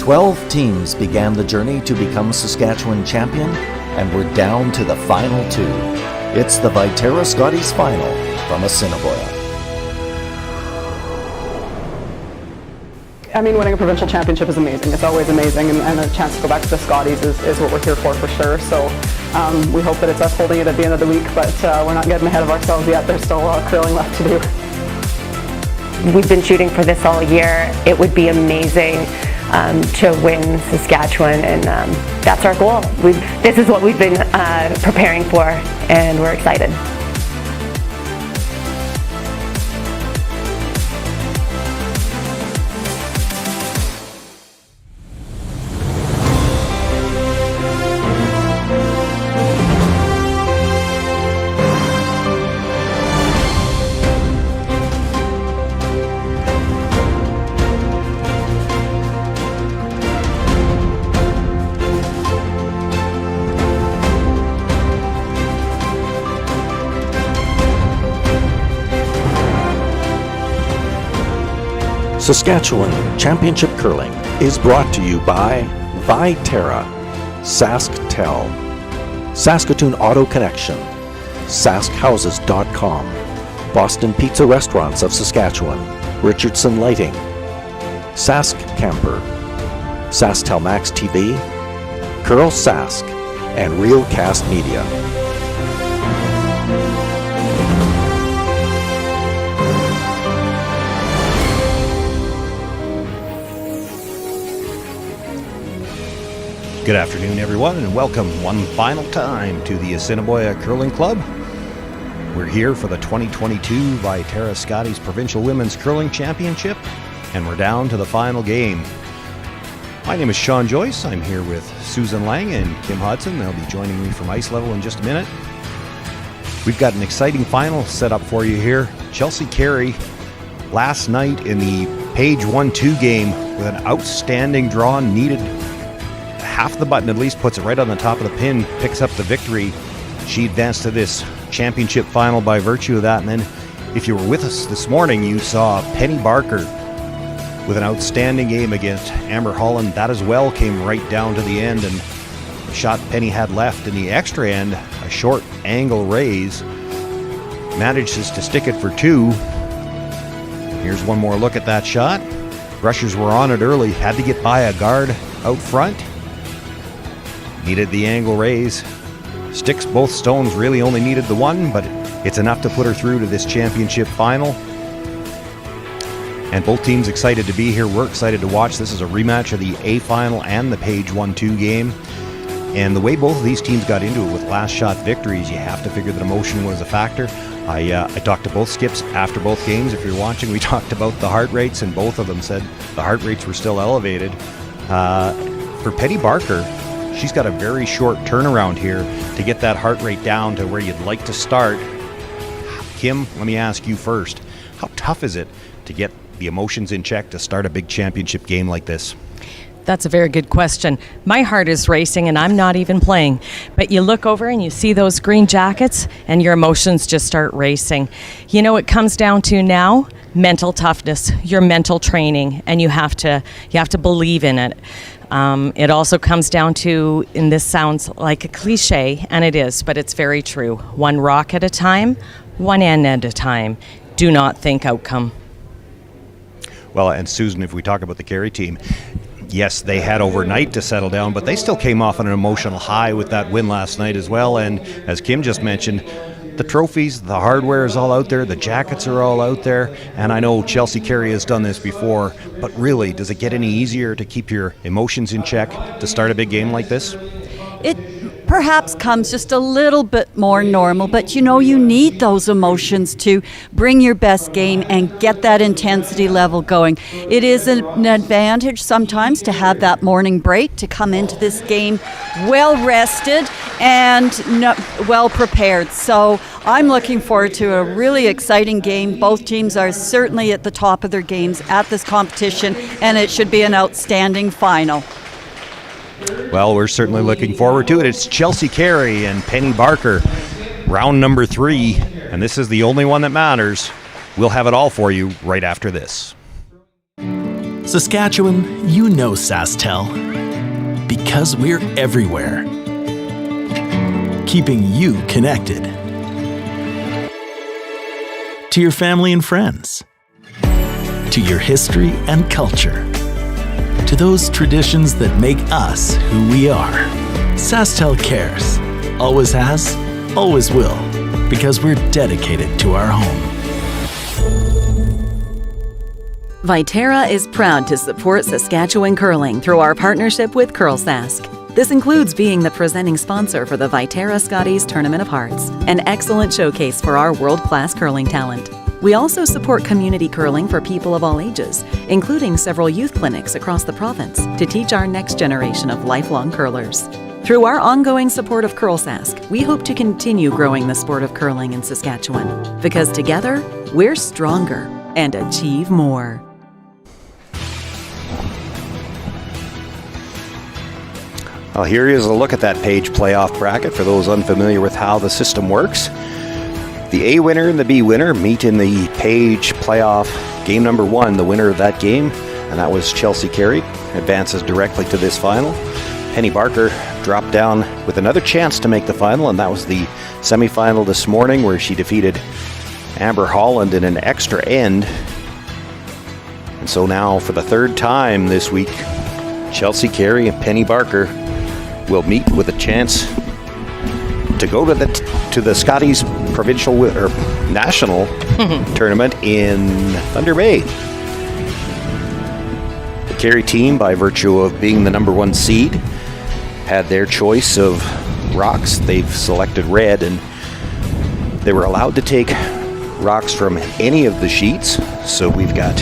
12 teams began the journey to become Saskatchewan champion, and we're down to the final 2. It's the Viterra Scotties final from Assiniboia. I mean, winning a provincial championship is amazing. It's always amazing, and a chance to go back to the Scotties is what we're here for sure. So we hope that it's us holding it at the end of the week, but we're not getting ahead of ourselves yet. There's still curling left to do. We've been shooting for this all year. It would be amazing to win Saskatchewan, and that's our goal. This is what we've been preparing for, and we're excited. Saskatchewan Championship Curling is brought to you by Viterra, SaskTel, Saskatoon Auto Connection, SaskHouses.com, Boston Pizza Restaurants of Saskatchewan, Richardson Lighting, Sask Camper, SaskTel Max TV, Curl Sask, and Realcast Media. Good afternoon, everyone, and welcome one final time to the Assiniboia Curling Club. We're here for the 2022 Viterra Scotties Provincial Women's Curling Championship, and we're down to the final game. My name is Sean Joyce. I'm here with Susan Lang and Kim Hudson. They'll be joining me from ice level in just a minute. We've got an exciting final set up for you here. Chelsea Carey last night in the Page 1-2 game with an outstanding draw, needed half the button at least, puts it right on the top of the pin, picks up the victory. She advanced to this championship final by virtue of that. And then if you were with us this morning, you saw Penny Barker with an outstanding game against Amber Holland. That as well came right down to the end, and the shot Penny had left in the extra end, a short angle raise, manages to stick it for 2. Here's one more look at that shot. Rushers were on it early, had to get by a guard out front. Needed the angle raise. Sticks both stones, really only needed the one, but it's enough to put her through to this championship final. And both teams excited to be here. We're excited to watch. This is a rematch of the A final and the Page 1-2 game. And the way both of these teams got into it with last shot victories, you have to figure that emotion was a factor. I talked to both skips after both games. If you're watching, we talked about the heart rates, and both of them said the heart rates were still elevated. For Penny Barker, she's got a very short turnaround here to get that heart rate down to where you'd like to start. Kim, let me ask you first. How tough is it to get the emotions in check to start a big championship game like this? That's a very good question. My heart is racing and I'm not even playing. But you look over and you see those green jackets and your emotions just start racing. You know, it comes down to now mental toughness, your mental training, and you have to believe in it. It also comes down to, and this sounds like a cliche, and it is, but it's very true. One rock at a time, one end at a time. Do not think outcome. Well, and Susan, if we talk about the Carey team, yes, they had overnight to settle down, but they still came off on an emotional high with that win last night as well. And as Kim just mentioned, the trophies, the hardware is all out there, the jackets are all out there, and I know Chelsea Carey has done this before, but really, does it get any easier to keep your emotions in check to start a big game like this? It perhaps comes just a little bit more normal, but you know, you need those emotions to bring your best game and get that intensity level going. It is an advantage sometimes to have that morning break, to come into this game well rested and well prepared. So I'm looking forward to a really exciting game. Both teams are certainly at the top of their games at this competition, and it should be an outstanding final. Well, we're certainly looking forward to it. It's Chelsea Carey and Penny Barker, round number 3, and this is the only one that matters. We'll have it all for you right after this. Saskatchewan, you know SaskTel, because we're everywhere, keeping you connected to your family and friends, to your history and culture, to those traditions that make us who we are. SaskTel cares, always has, always will, because we're dedicated to our home. Viterra is proud to support Saskatchewan curling through our partnership with CurlSask. This includes being the presenting sponsor for the Viterra Scotties Tournament of Hearts, an excellent showcase for our world-class curling talent. We also support community curling for people of all ages, including several youth clinics across the province to teach our next generation of lifelong curlers. Through our ongoing support of CurlSask, we hope to continue growing the sport of curling in Saskatchewan, because together, we're stronger and achieve more. Well, here is a look at that page playoff bracket for those unfamiliar with how the system works. The A winner and the B winner meet in the page playoff game number 1. The winner of that game, and that was Chelsea Carey, advances directly to this final. Penny Barker dropped down with another chance to make the final, and that was the semifinal this morning where she defeated Amber Holland in an extra end. And so now for the third time this week, Chelsea Carey and Penny Barker will meet with a chance to go to the Scotties provincial or national tournament in Thunder Bay. The Carey team, by virtue of being the number 1 seed, had their choice of rocks. They've selected red, and they were allowed to take rocks from any of the sheets. So we've got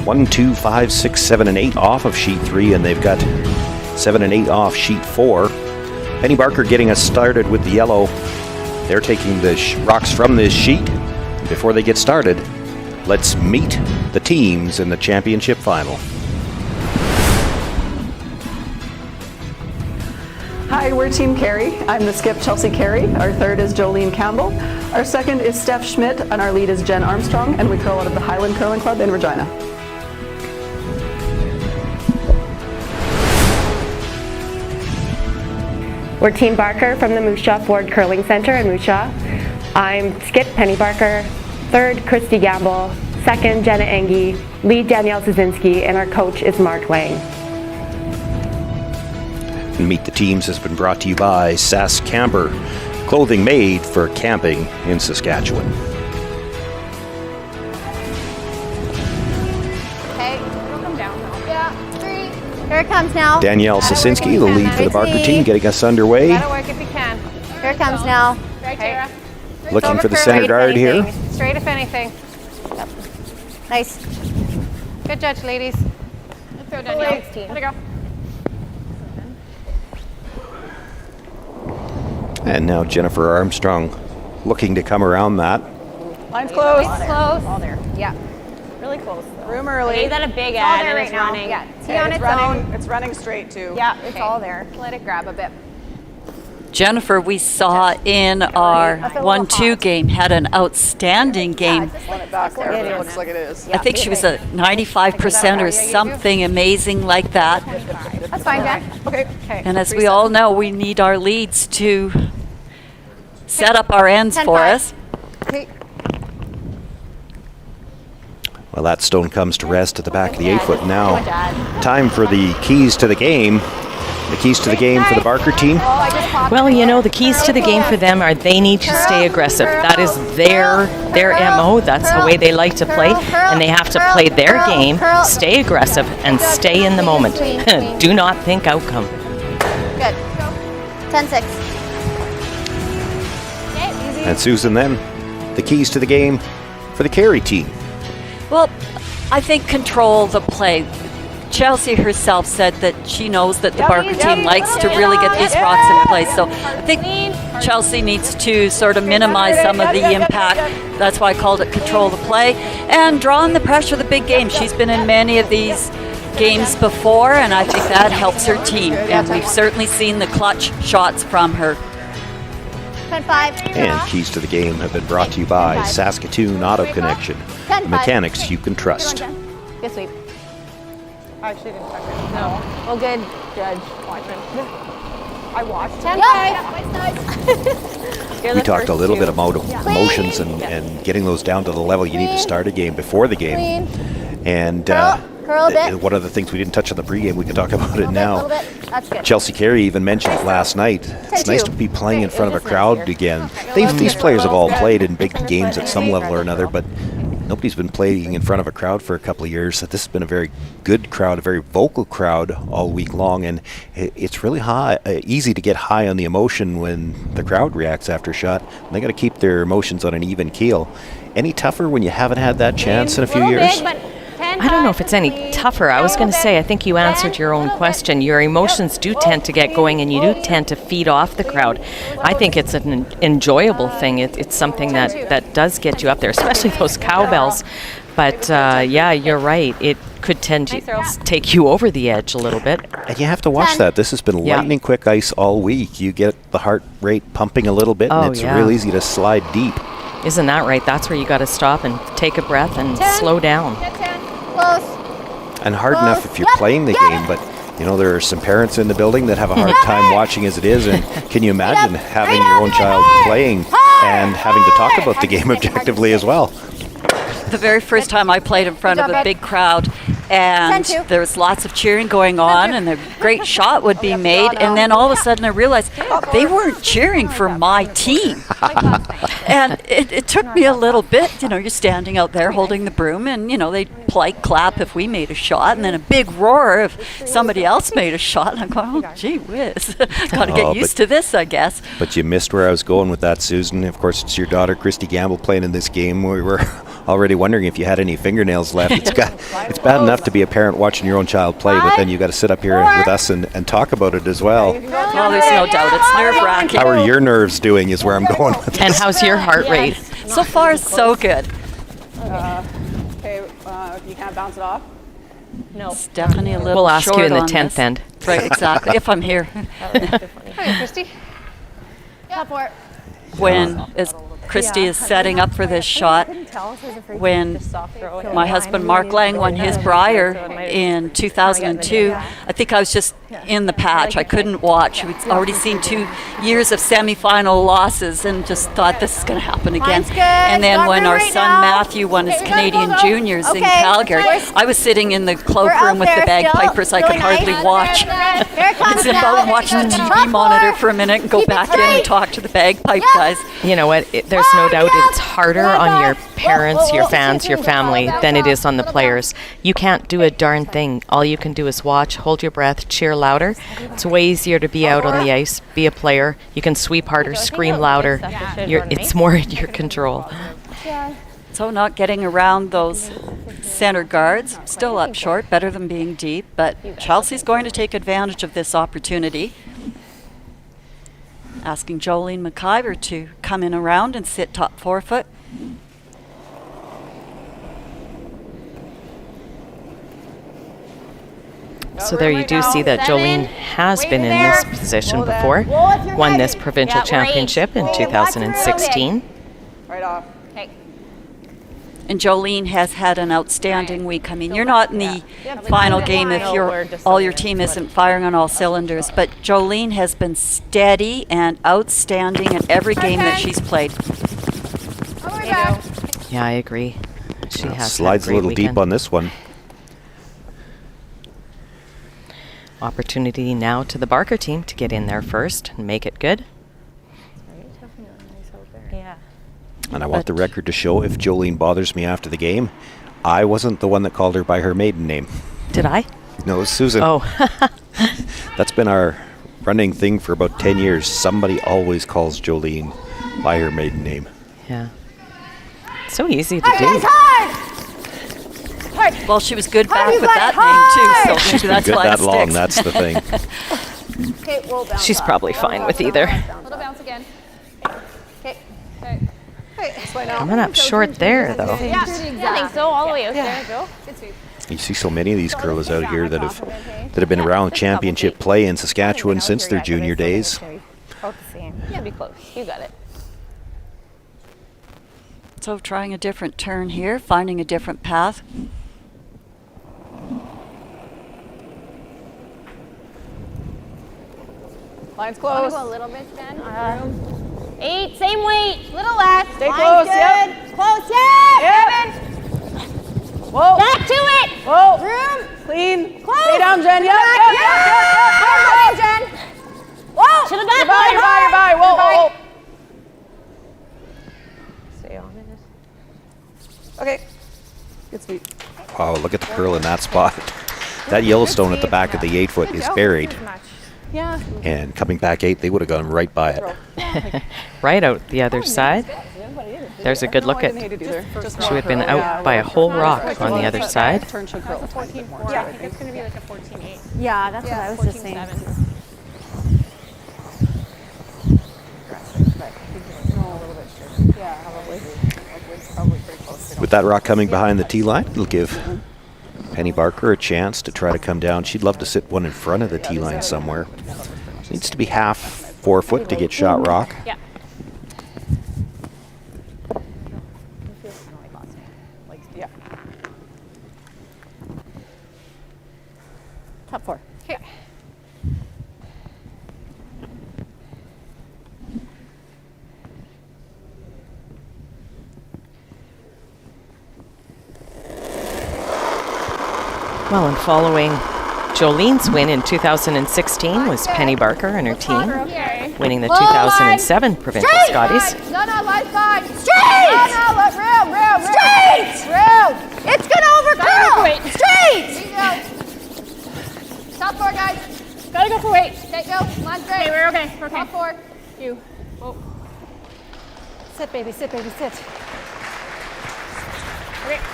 1, 2, 5, 6, 7, and 8 off of sheet 3, and they've got 7 and 8 off sheet 4. Penny Barker getting us started with the yellow. They're taking the rocks from this sheet. Before they get started, let's meet the teams in the championship final. Hi, we're Team Carey. I'm the skip, Chelsea Carey. Our third is Jolene Campbell. Our second is Steph Schmidt, and our lead is Jen Armstrong, and we curl out of the Highland Curling Club in Regina. We're Team Barker from the Moose Jaw Ford Curling Center in Moose Jaw. I'm skip Penny Barker, third Christy Gamble, second Jenna Engie, lead Danielle Szynski, and our coach is Mark Lang. And Meet the Teams has been brought to you by Sask Camper, clothing made for camping in Saskatchewan. Okay, it'll come down now. Yeah, 3. Here it comes now. Danielle Szynski, the lead for the Barker team, getting us underway. Gotta work if you can. Here it comes now. Okay. Looking for the center guard here. Straight if anything. Yep. Nice. Good judge, ladies. Throw Danielle's team. Let it go. And now Jennifer Armstrong looking to come around that. Line's close. Close. All there. Yeah. Really close. Room early. Is that a big ad and right it's now. running? Yeah. Okay, On it's its running. own. It's running straight too. Yeah, it's all there. Let it grab a bit. Jennifer, we saw in our 1-2 game, had an outstanding game. Run it back there. It looks like it is. I think she was a 95% or something amazing like that. That's fine, Jack. Okay. And as we all know, we need our leads to set up our ends for 10-5. us. Okay. Well, that stone comes to rest at the back of the 8-foot now. Time for the keys to the game. The keys to the game for the Barker team. Well, you know, the keys to the game for them are they need to stay aggressive. That is their MO. That's the way they like to play. And they have to play their game, stay aggressive, and stay in the moment. Do not think outcome. Good. 10-6. And Susan then, the keys to the game for the Carey team. Well, I think control the play. Chelsea herself said that she knows that the Barker team likes to really get these rocks in place. So I think Chelsea needs to sort of minimize some of the impact. That's why I called it control the play. And draw on the pressure of the big game. She's been in many of these games before, and I think that helps her team. And we've certainly seen the clutch shots from her. 10-5. And keys to the game have been brought to you by Saskatoon Auto Connection, the mechanics you can trust. Good sweep. I actually didn't check it. No. Well, good, Judge. I watched. 10-5. We talked a little bit about emotions and getting those down to the level you need to start a game before the game. And Curl a bit. one of the things we didn't touch on the pregame, we can talk about it now. That's good. Chelsea Carey even mentioned last night, it's nice to be playing in front of a crowd again. These players have all played in big games at some level or another, but nobody's been playing in front of a crowd for a couple of years. This has been a very good crowd, a very vocal crowd all week long, and it's really easy to get high on the emotion when the crowd reacts after a shot. They got to keep their emotions on an even keel. Any tougher when you haven't had that chance in a few years? I don't know if it's any tougher. I was going to say, I think you answered your own question. Your emotions do tend to get going, and you do tend to feed off the crowd. I think it's an enjoyable thing. It's something that does get you up there, especially those cowbells. But yeah, you're right. It could tend to take you over the edge a little bit. And you have to watch that. This has been lightning quick ice all week. You get the heart rate pumping a little bit, and it's real easy to slide deep. Isn't that right? That's where you got to stop and take a breath and slow down. Close. And hard enough if you're playing the game, but you know there are some parents in the building that have a hard time watching as it is, and can you imagine having your own child playing and having to talk about the game objectively as well? The very first time I played in front of a big crowd, and there was lots of cheering going on, and a great shot would be made, and then all of a sudden I realized they weren't cheering for my team. And it took me a little bit. You know, you're standing out there holding the broom, and you know they'd polite clap if we made a shot, and then a big roar if somebody else made a shot. And I'm going, oh gee whiz, got to get used to this, I guess. But you missed where I was going with that, Susan. Of course, it's your daughter Christy Gamble playing in this game. We were already wondering if you had any fingernails left. It's bad enough to be a parent watching your own child play, but then you got to sit up here with us and talk about it as well. Well, there's no doubt it's nerve-wracking. How are your nerves doing is where I'm going with this. And how's your heart rate? So far, so good. Okay, you can't bounce it off? No. It's definitely a little We'll ask short you in the on 10th this. end. Right, exactly, if I'm here. Okay, Christy. Top for it. When as Christy is setting up for this shot, when my husband Mark Lang won his Brier in 2002, I think I was just in the patch. I couldn't watch. We'd already seen 2 years of semifinal losses and just thought this is going to happen again. And then when our son Matthew won his Canadian Juniors in Calgary, I was sitting in the cloakroom with the bagpipers. I could hardly watch. I'd sit out and watch the TV monitor for a minute and go back in and talk to the bagpipe guys. You know what? There's no doubt it's harder on your parents, your fans, your family than it is on the players. You can't do a darn thing. All you can do is watch, hold your breath, cheer louder. It's way easier to be out on the ice, be a player. You can sweep harder, scream louder. It's more in your control. So not getting around those center guards, still up short, better than being deep, but Chelsea's going to take advantage of this opportunity. Asking Jolene McIver to come in around and sit top forefoot. So there you do see that Jolene has been in this position before, won this provincial championship in 2016. Right off. And Jolene has had an outstanding week. I mean, you're not in the final game if all your team isn't firing on all cylinders, but Jolene has been steady and outstanding in every game that she's played. Yeah, I agree. She has slides a little deep on this one. Opportunity now to the Barker team to get in there first and make it good. Yeah. And I want the record to show, if Jolene bothers me after the game, I wasn't the one that called her by her maiden name. Did I? No, it was Susan. Oh. That's been our running thing for about 10 years. Somebody always calls Jolene by her maiden name. Yeah. So easy to do. Well, she was good back with that name, too, so She's been that's good why that it long, sticks. that's the thing. Okay, we'll bounce She's off. probably fine with either. Little bounce again. Okay. Coming up short there, though. Yeah, I think so. All the way out there. Go. Good sweep. You see so many of these curlers out here that have been around championship play in Saskatchewan since their junior days. Both the same. Yeah, be close. You got it. So trying a different turn here, finding a different path. Line's Want close. to go a little bit, Jen? 8, same weight. Little less. Stay Line's close, good. yep. Close, yeah. Yep. 7. Whoa. Back to it. Whoa. Room. Clean. Close. Stay down, Jen. Yep. Back. Yep. Jen. Whoa. To the back. You're by. Whoa, whoa. Stay on it. Okay. Good sweep. Wow, look at the curl in that spot. That Yellowstone at the back of the 8-foot is buried. Yeah. And coming back 8, they would have gone right by it. Right out the other side. There's a good look at. She would have been out by a whole rock on the other side. Turn should curl. 14.4. Yeah, I think it's going to be like a 14.8. Yeah, that's what I was just saying. With that rock coming behind the tee line, it'll give Penny Barker a chance to try to come down. She'd love to sit one in front of the tee line somewhere. Needs to be half 4 foot to get shot rock. Yeah. Yeah. Top 4. Okay. Well, and following Jolene's win in 2016 was Penny Barker and her team, winning the 2007 Provincial Scotties. No, left side. Straight! No, room. Straight! Room. It's going to overcurl. Straight! Top 4, guys. Gotta go for weight. Okay, go. Line straight. Okay, we're okay. Top 4. You. Whoa. Sit, baby, sit. Okay,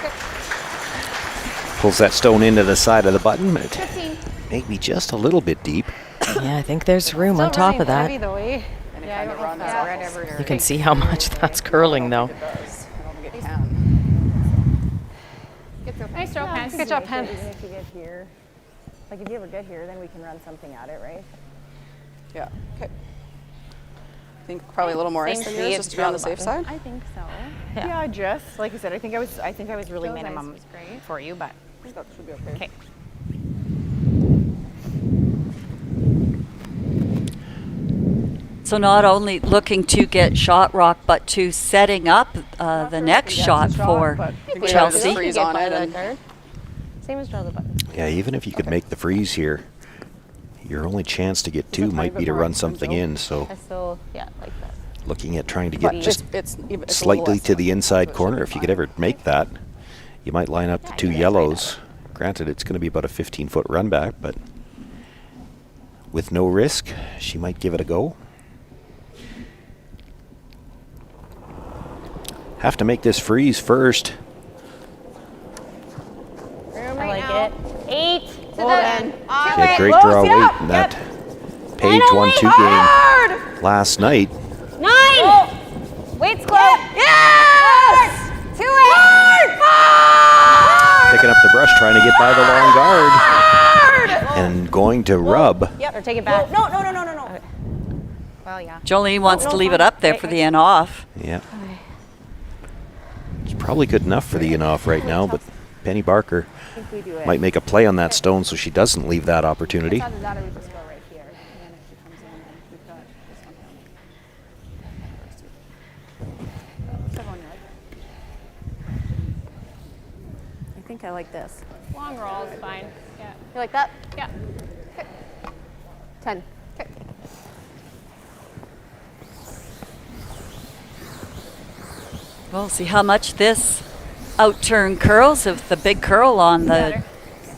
good. Pulls that stone into the side of the button, but 15. maybe just a little bit deep. Yeah, I think there's room on top of that. And it kind of runs right every You can see how much that's curling, though. it does. I don't think it can. Nice job, Pen. Good job, Pen. Even if you get here, like if you ever get here, then we can run something at it, right? Yeah. Okay. I think probably a little more ice than yours, just to be on the safe side. I think so. Yeah, just like you said, I think I was really Joe's minimum ice was great. for you, but I think that should be okay. okay. So not only looking to get shot rock, but to setting up the next shot for but I think we Chelsea. have to freeze on it. And Same as draw the button. Yeah, even if you could make the freeze here, your only chance to get 2 might be to run something in. So I still, yeah, like that. looking at trying to but get just it's a little slightly less to the than inside that, so it corner. should If be you could fine. ever make that, you might line up the 2 yellows. Granted, it's going to be about a 15-foot run back, but with no risk, she might give it a go. Have to make this freeze first. Room I right like now. it. 8 to Hold the in. She had great draw weight in that page 1-2 game last night. 9. Weight's close. Yes! To it. Picking up the brush, trying to get by the long guard. And going to rub. Yep. Or take it back. No. Okay. Well, yeah. Jolene wants to leave it up there for the in off. Yeah. It's probably good enough for the in-off right now, but Penny Barker I think we do it. might make a play on that stone so she doesn't leave that opportunity. Either that or we just go right here. And then if she comes in, then we've got this one down. Whichever one you like. I think I like this. Long roll is fine. Yeah. You like that? Yeah. 10. We'll see how much this outturn curls of the big curl on the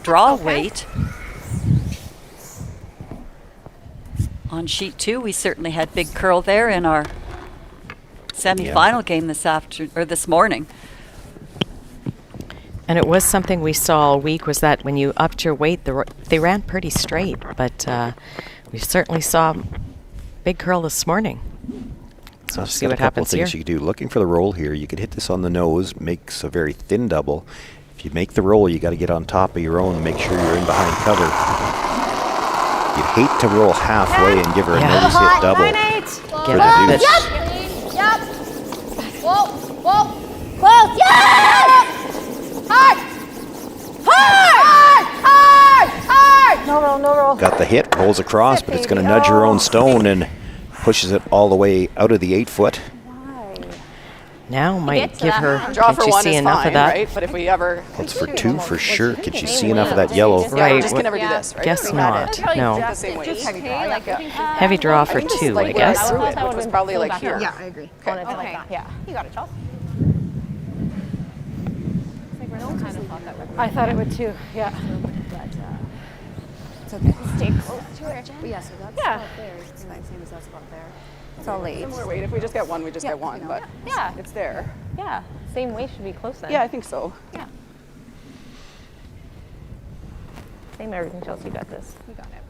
draw weight. On sheet 2, we certainly had big curl there in our semifinal game this morning. And it was something we saw all week, was that when you upped your weight, they ran pretty straight. But we certainly saw big curl this morning. So we'll see what happens here. A couple of things you could do. Looking for the roll here, you could hit this on the nose, makes a very thin double. If you make the roll, you got to get on top of your own and make sure you're in behind cover. You'd hate to roll halfway and give her a nose hit double. Get up deuce. Yep. Whoa. Close. Yes! Hard. No roll. Got the hit, rolls across, but it's going to nudge her own stone and pushes it all the way out of the 8-foot. Now might give her. Draw Can't for you one see is enough fine, of that? right? But if we ever... It's for 2 for sure. Can she see enough of that yellow? Right. we just can never do this, right? Guess We had not. it. No. The same way. Just heavy draw. Like, Heavy draw for 2, I guess. Which was probably like here. Yeah, I agree. Okay. Yeah. You got it, Chelsea. I thought it would too. Yeah. It's okay. Stay close to her, Jen. Yeah, so that's Yeah. there. It's the same as that spot there. It's all late. Similar weight. If we just get one, we just get one. But Yeah. it's there. Yeah. Same way should be close then. Yeah, I think so. Yeah. Same everything, Chelsea. You got this. You got it.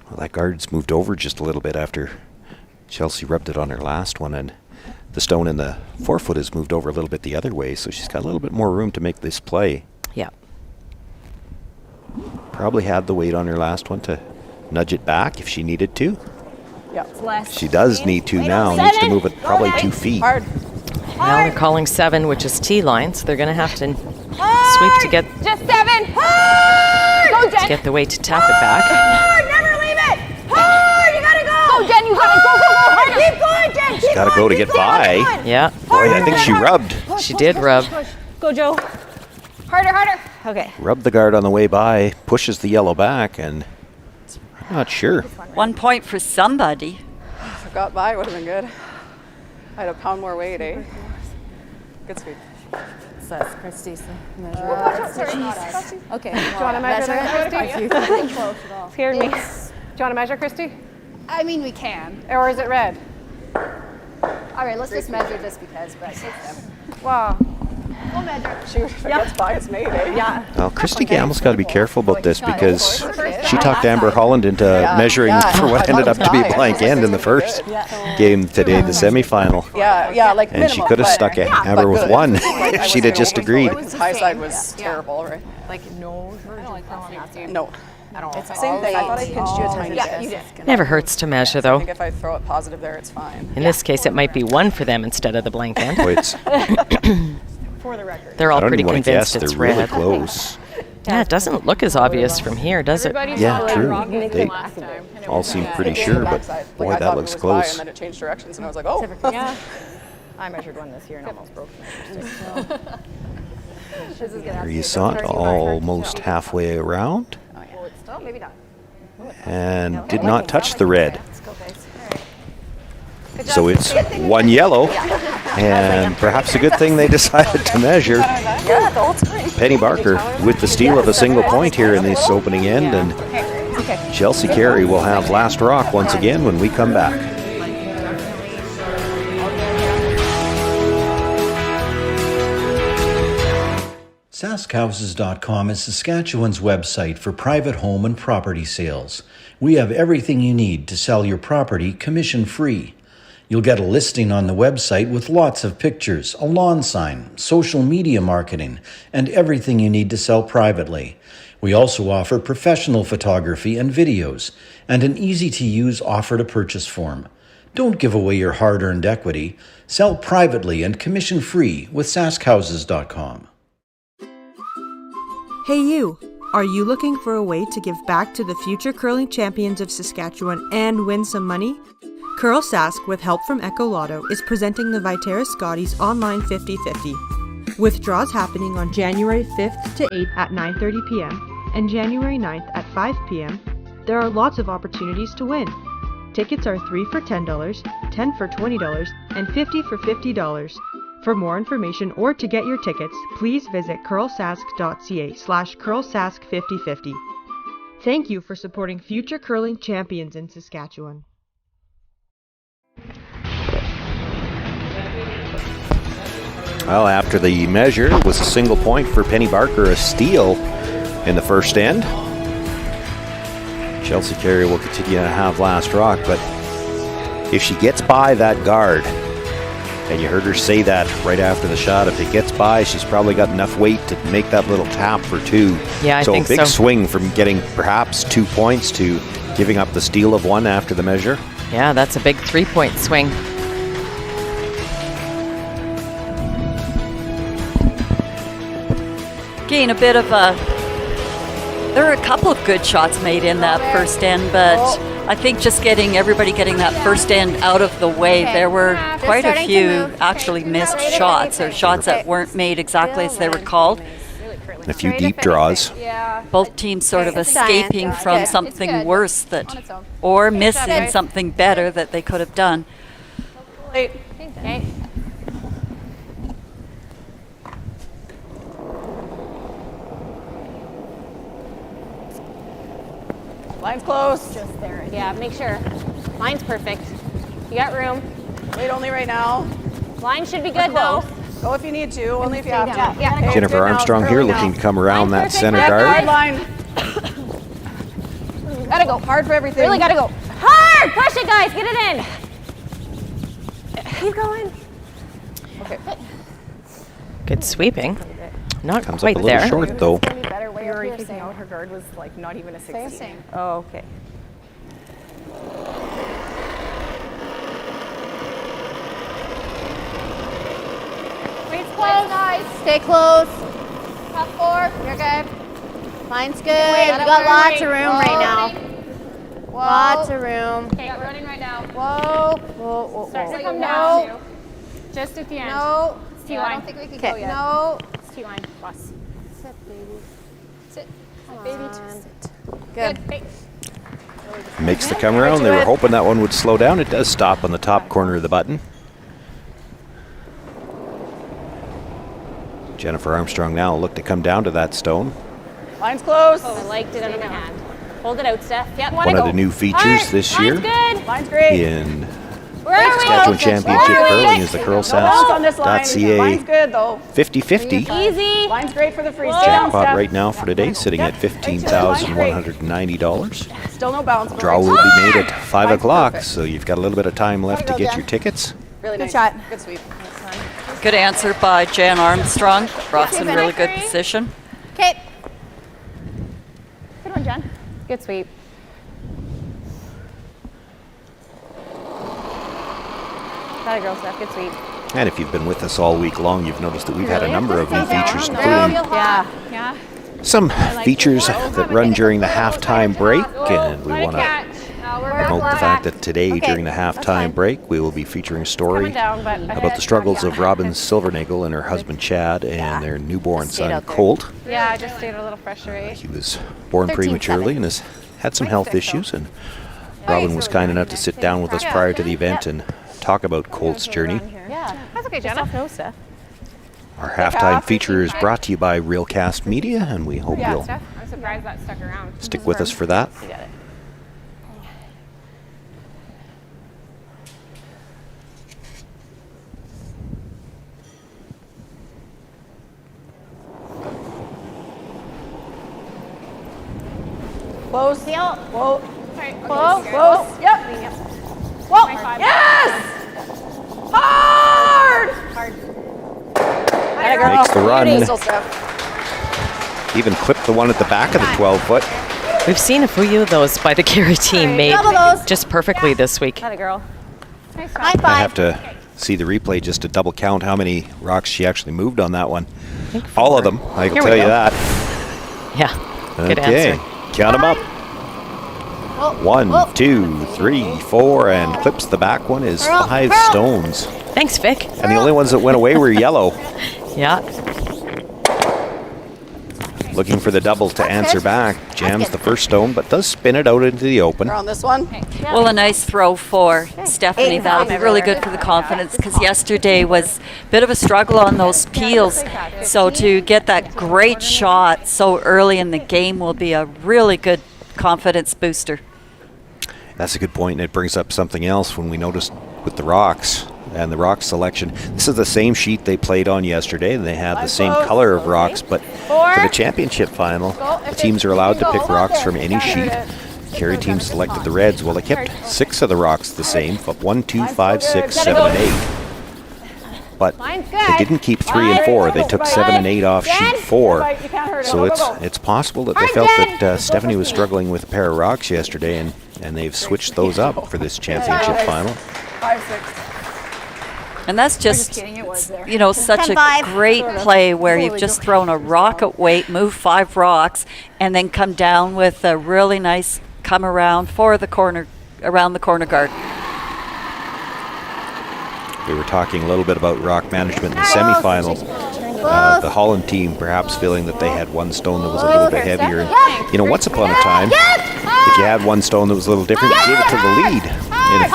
Well, that guard's moved over just a little bit after Chelsea rubbed it on her last one, and the stone in the 4-foot has moved over a little bit the other way, so she's got a little bit more room to make this play. Yeah. Probably had the weight on her last one to nudge it back if she needed to. Yeah. She does need to now, needs to move it probably 2 feet. Hard. Now they're calling 7, which is T-line, so they're going to have to sweep to get Just 7. Hard! Go, Jen. the weight to tap it back. Hard! Never leave it. Hard! You gotta go. Go, Jen. You gotta go. Harder. Keep going, Jen. She's got to go to get by. Yeah. Boy, I think she rubbed. She did rub. Go, Joe. Harder. Okay. Rubbed the guard on the way by, pushes the yellow back, and I'm not sure. 1 point for somebody. If I got by, it would have been good. I had a pound more weight, eh? Good sweep. So that's Christie's measure. Okay. Do you want to measure that, Christy? Scared me. Do you want to measure, Christy? I mean, we can. Or is it red? All right, let's just measure just because. But Wow. we'll measure. Shoot, if it gets by, it's made, eh? Yeah. Well, Christy Gamble's got to be careful about this because she talked Amber Holland into measuring for what ended up to be a blank end in the first game today, the semifinal. Yeah, like And she minimum, could have but- stuck Amber but with good. 1 Like, I if she'd have was just saying, agreed. His high side was terrible, right? Like no. No. It's the same thing. I thought I pinched you a tiny bit. Yeah, you did. Never hurts to measure, I though. think if I throw it positive there, it's fine. In this case, it might be 1 for them instead of the blank end. Boy, it's, For the record. They're I all don't pretty even want to guess. convinced They're it's really red. close. Yeah, it doesn't look as obvious from here, does it? Yeah, true. They all seem pretty sure, but boy, that looks close. And then it changed directions, and I was like, oh. Yeah. I measured one this year and almost broke it. There you saw it, almost halfway around, Oh, maybe not. and did not touch the red. So it's 1 yellow, and perhaps a good thing they decided to measure. Penny Barker with the steal of a single point here in this opening end, and Chelsea Carey will have last rock once again when we come back. SaskHouses.com is Saskatchewan's website for private home and property sales. We have everything you need to sell your property commission-free. You'll get a listing on the website with lots of pictures, a lawn sign, social media marketing, and everything you need to sell privately. We also offer professional photography and videos, and an easy-to-use offer-to-purchase form. Don't give away your hard-earned equity. Sell privately and commission-free with SaskHouses.com. Hey you! Are you looking for a way to give back to the future curling champions of Saskatchewan and win some money? Curl Sask, with help from Echo Lotto, is presenting the Viterra Scotties online 50-50, with draws happening on January 5th to 8th at 9:30 p.m. and January 9th at 5 p.m. There are lots of opportunities to win. Tickets are 3 for $10, 10 for $20, and 50 for $50. For more information or to get your tickets, please visit curlsask.ca/curlsask5050. Thank you for supporting future curling champions in Saskatchewan. Well, after the measure, it was a single point for Penny Barker, a steal in the first end. Chelsea Carey will continue to have last rock, but if she gets by that guard, and you heard her say that right after the shot, if it gets by, she's probably got enough weight to make that little tap for 2. Yeah, I think so. So a big so. swing from getting perhaps 2 points to giving up the steal of 1 after the measure. Yeah, that's a big 3-point swing. Again, a bit of a There were a couple of good shots made in that first end, but I think just everybody getting that first end out of the way, there were quite a few actually missed shots, or shots that weren't made exactly as they were called. A few deep draws. Both teams sort of escaping from something worse or missing something better that they could have done. Okay. Line's close. Just there. Yeah, make sure. Line's perfect. You got room. Wait only right now. Line should be good though. Go if you need to, only if you have to. Yeah. Jennifer Armstrong here looking to come around that center guard. Line. Gotta go. Hard for everything. Really gotta go. Hard! Push it, guys. Get it in. Keep going. Okay. Good sweeping. Not Comes quite up a little there. short though. Better way up here, saying her guard was like not even a 60. Oh, okay. Reach close. Nice. Stay close. Top 4. You're good. Line's good. You got lots of room right now. Whoa. Lots of room. Okay, we're running right now. Whoa. Whoa, whoa, Start to come no. down. Just at the end. No. It's T-line. I don't think we can go yet. No. It's T-line. Boss. Sit, baby. Sit. Baby, sit. Good. Hey. Makes the come around. They were hoping that one would slow down. It does stop on the top corner of the button. Jennifer Armstrong now will look to come down to that stone. Line's close. I liked it under my hand. Hold it out, Steph. Yep. One of the new features this year Good. Line's great. in Where are we? Saskatchewan Championship Curling is the Line's good CurlSask.ca though. 50/50 Easy. Line's great for the freeze. jackpot right now for today, sitting at $15,190. Still no bounce. Draw will be made at 5 o'clock, so you've got a little bit of time left to get your tickets. Really Good nice. shot. Good sweep. Good answer by Jan Armstrong. Brought us in really good position. Okay. Good one, Jen. Good sweep. Got a girl, Steph. Good sweep. And if you've been with us all week long, you've noticed that we've had a number of new features, including Yeah. some features that run during the halftime break, and we want to promote the fact that today, during the halftime break, we will be featuring a story about the struggles of Robin Silvernagle and her husband Chad and their newborn son Colt. Yeah, I just stayed a little fresher, right? He was born prematurely and has had some health issues, and Robin was kind enough to sit down with us prior to the event and talk about Colt's journey. Yeah. That's okay, Jenna. No, Steph. Our halftime feature is brought to you by Realcast Media, and we hope you'll Steph, I'm surprised that stuck around. stick with us for that. You got it. Close. Whoa. Close. Close. Yep. Whoa. Yes. Hard. Makes the run. Even clipped the one at the back of the 12-foot. We've seen a few of those by the Carey team made Double those. just perfectly this week. Got a girl. Nice High shot. I five. have to see the replay just to double count how many rocks she actually moved on that one. All of them, I can Here we tell you go. that. Yeah, good Okay, answer. count them up. Whoa. 1, Whoa. 2, 3, 4, and clips the back one is 5 stones. Thanks, Vic. And the only ones that went away were yellow. Yeah. Looking for the double to answer back. Jams the first stone, but does spin it out into the open. We're on this one. Well, a nice throw for Stephanie. That'll be really good for the confidence, because yesterday was a bit of a struggle on those peels. So to get that great shot so early in the game will be a really good confidence booster. That's a good point, and it brings up something else when we noticed with the rocks and the rock selection. This is the same sheet they played on yesterday, and they have the same color of rocks, but for the championship final, the teams are allowed to pick rocks from any sheet. Carey team selected the reds. Well, they kept 6 of the rocks the same, but 1, 2, 5, 6, 7, and 8. But they didn't keep 3 and 4. They took 7 and 8 off sheet 4. So it's possible that they felt that Stephanie was struggling with a pair of rocks yesterday, and they've switched those up for this championship final. 5, 6. And that's just, kidding, it was there. you know, such a 10-5. great play where you've just thrown a rock at weight, move 5 rocks, and then come down with a really nice come around for the corner, around the corner guard. We were talking a little bit about rock management in the semifinal. The Holland team perhaps feeling that they had one stone that was a little bit heavier. And, you know, once upon a time, if you had one stone that was a little different, you gave it to the lead in a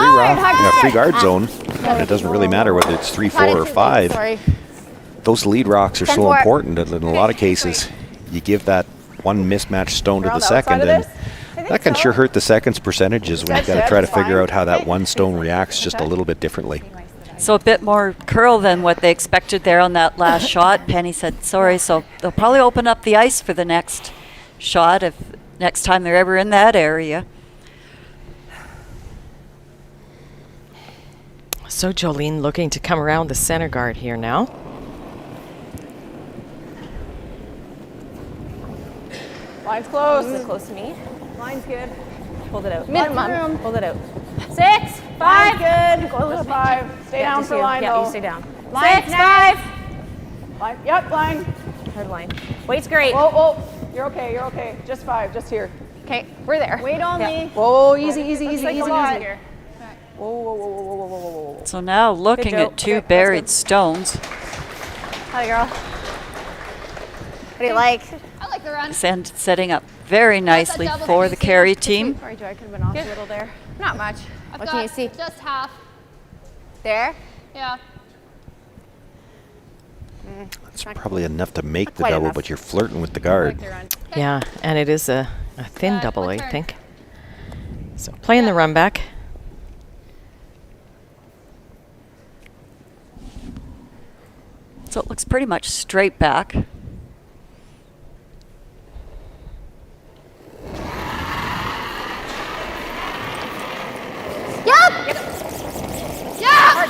free guard zone. And it doesn't really matter whether it's 3, 4, or 5. Those lead rocks are so important that in a lot of cases, you give that one mismatched stone to the second, and that can sure hurt the second's percentages when you've got to try to figure out how that one stone reacts just a little bit differently. So a bit more curl than what they expected there on that last shot. Penny said, sorry, so they'll probably open up the ice for the next shot if next time they're ever in that area. So Jolene looking to come around the center guard here now. Line's close. Is it close to me? Line's good. Hold it out. Minimum. Hold it out. 6, 5. Good. Close 5. Stay down for line, Yeah, though. you stay down. 6, 5. Line. Yep, line. Hard line. Weight's great. Whoa. You're okay, you're okay. Just 5, just here. Okay, we're there. Weight only. Whoa, easy, easy, easy, like a easy, lot. easy. Whoa. So now looking at 2 buried stones. Hi, girl. What do you like? I like the run. Setting up very nicely for the Carey team. Sorry, Joy, I could have been off a little there. Not much. What can you see? Just half. There? Yeah. That's probably enough to make the quite double, enough. but you're flirting with the guard. Yeah, and it is a thin double, I think. So playing the run back. So it looks pretty much straight back. Yep. Yeah.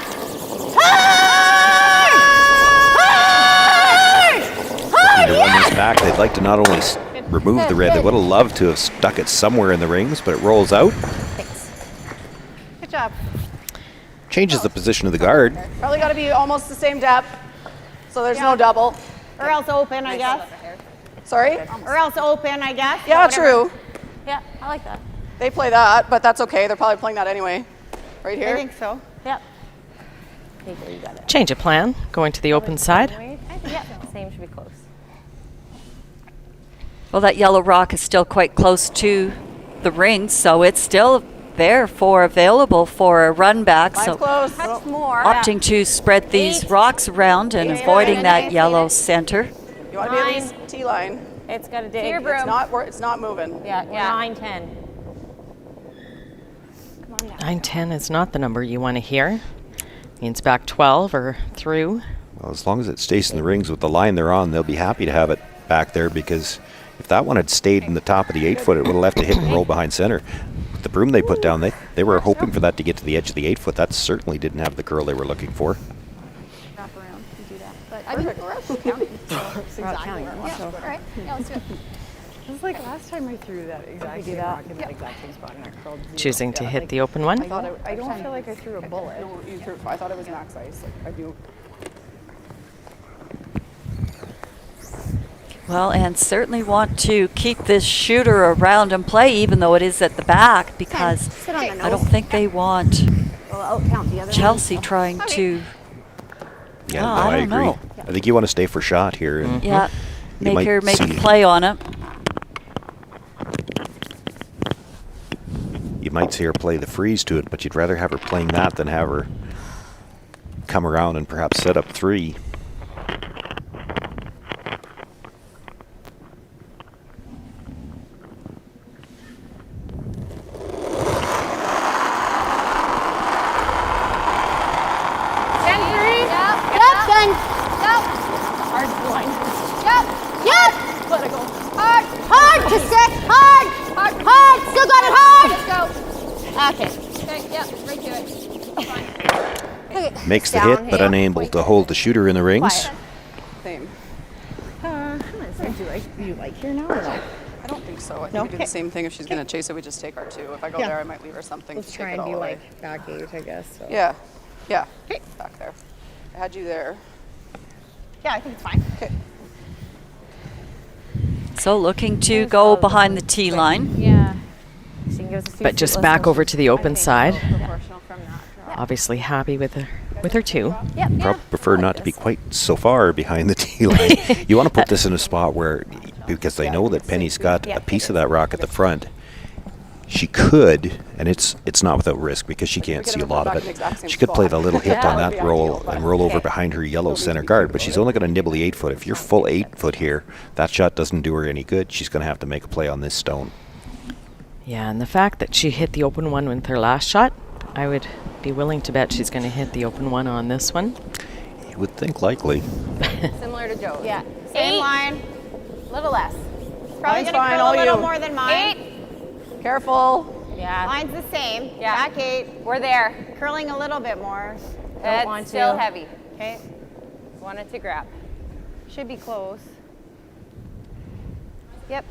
To run this back, they'd like to not only remove the red, they would have loved to have stuck it somewhere in the rings, but it rolls out. Good job. Changes the position of the guard. Probably got to be almost the same depth, so there's no double. Or else open, I guess. Sorry? Or else open, I guess. Yeah, Whatever. true. Yeah, I like that. They play that, but that's okay. They're probably playing that anyway. Right here? I think so. Yep. You got it. Change of plan, going to the open side. Yeah, same should be close. Well, that yellow rock is still quite close to the ring, so it's still there available for a run back. Line's So close. That's more. opting to spread these rocks around and avoiding that yellow center. You want to be at least T-line. It's got to dig. your broom. It's not moving. Yeah, Yeah. 9, 10. 9-10 is not the number you want to hear. Means back 12 or through. Well, as long as it stays in the rings with the line they're on, they'll be happy to have it back there, because if that one had stayed in the top of the 8-foot, it would have left a hit and roll behind center. The broom they put down, they were hoping for that to get to the edge of the 8-foot. That certainly didn't have the curl they were looking for. Wrap around and do that. But I mean, we're actually counting. So counting. Yeah, all right. Yeah, let's do it. It was like last time I threw that exact same rock in that exact same spot and I curled 0. Choosing to hit the open one. I don't feel like I threw a bullet. No, you threw, I thought it was max ice. Like, I do. Well, and certainly want to keep this shooter around and play, even though it is at the back, because Sit on the nose. I don't think they want Well, I'll count the other Chelsea one. trying to. Yeah, Oh, no, I I don't agree. know. I think you want to stay for shot here. And Yeah, You make might her make a see- play on it. You might see her play the freeze to it, but you'd rather have her playing that than have her come around and perhaps set up 3. Hard to set. Hard. Still got it hard. Let's go. Okay, yep, right to it. Fine. Makes the hit, but unable to hold the shooter in the rings. Same. Do you like here now or no? I don't think so. I think we do the same thing. If she's going to chase it, we just take our 2. If I go there, I might leave her something Let's to try take it and all be away. like back 8, I guess. So. Yeah. Back there. had you there. Yeah, I think it's fine. Okay. So looking to go behind the tee line. Yeah. She can give us a few But just feet back less over to the open motion. side. Proportional from that. Obviously happy with her 2. Yep. Prefer not to be quite so far behind the tee line. You want to put this in a spot where, because they know that Penny's got a piece of that rock at the front, she could, and it's not without risk because she can't see a lot of it. She could play the little hit on that roll and roll over behind her yellow center guard, but she's only going to nibble the 8 foot. If you're full 8 foot here, that shot doesn't do her any good. She's going to have to make a play on this stone. Yeah, and the fact that she hit the open one with her last shot, I would be willing to bet she's going to hit the open one on this one. You would think likely. Similar to Joe's. Yeah. Same line. Little less. Line's Probably gonna fine, curl all a little you. more than mine. 8. Careful. Yeah. Line's the same. Yeah. Back 8. We're there. Curling a little bit more. That's want still to. heavy. Okay. Wanted to grab. Should be close. Yep.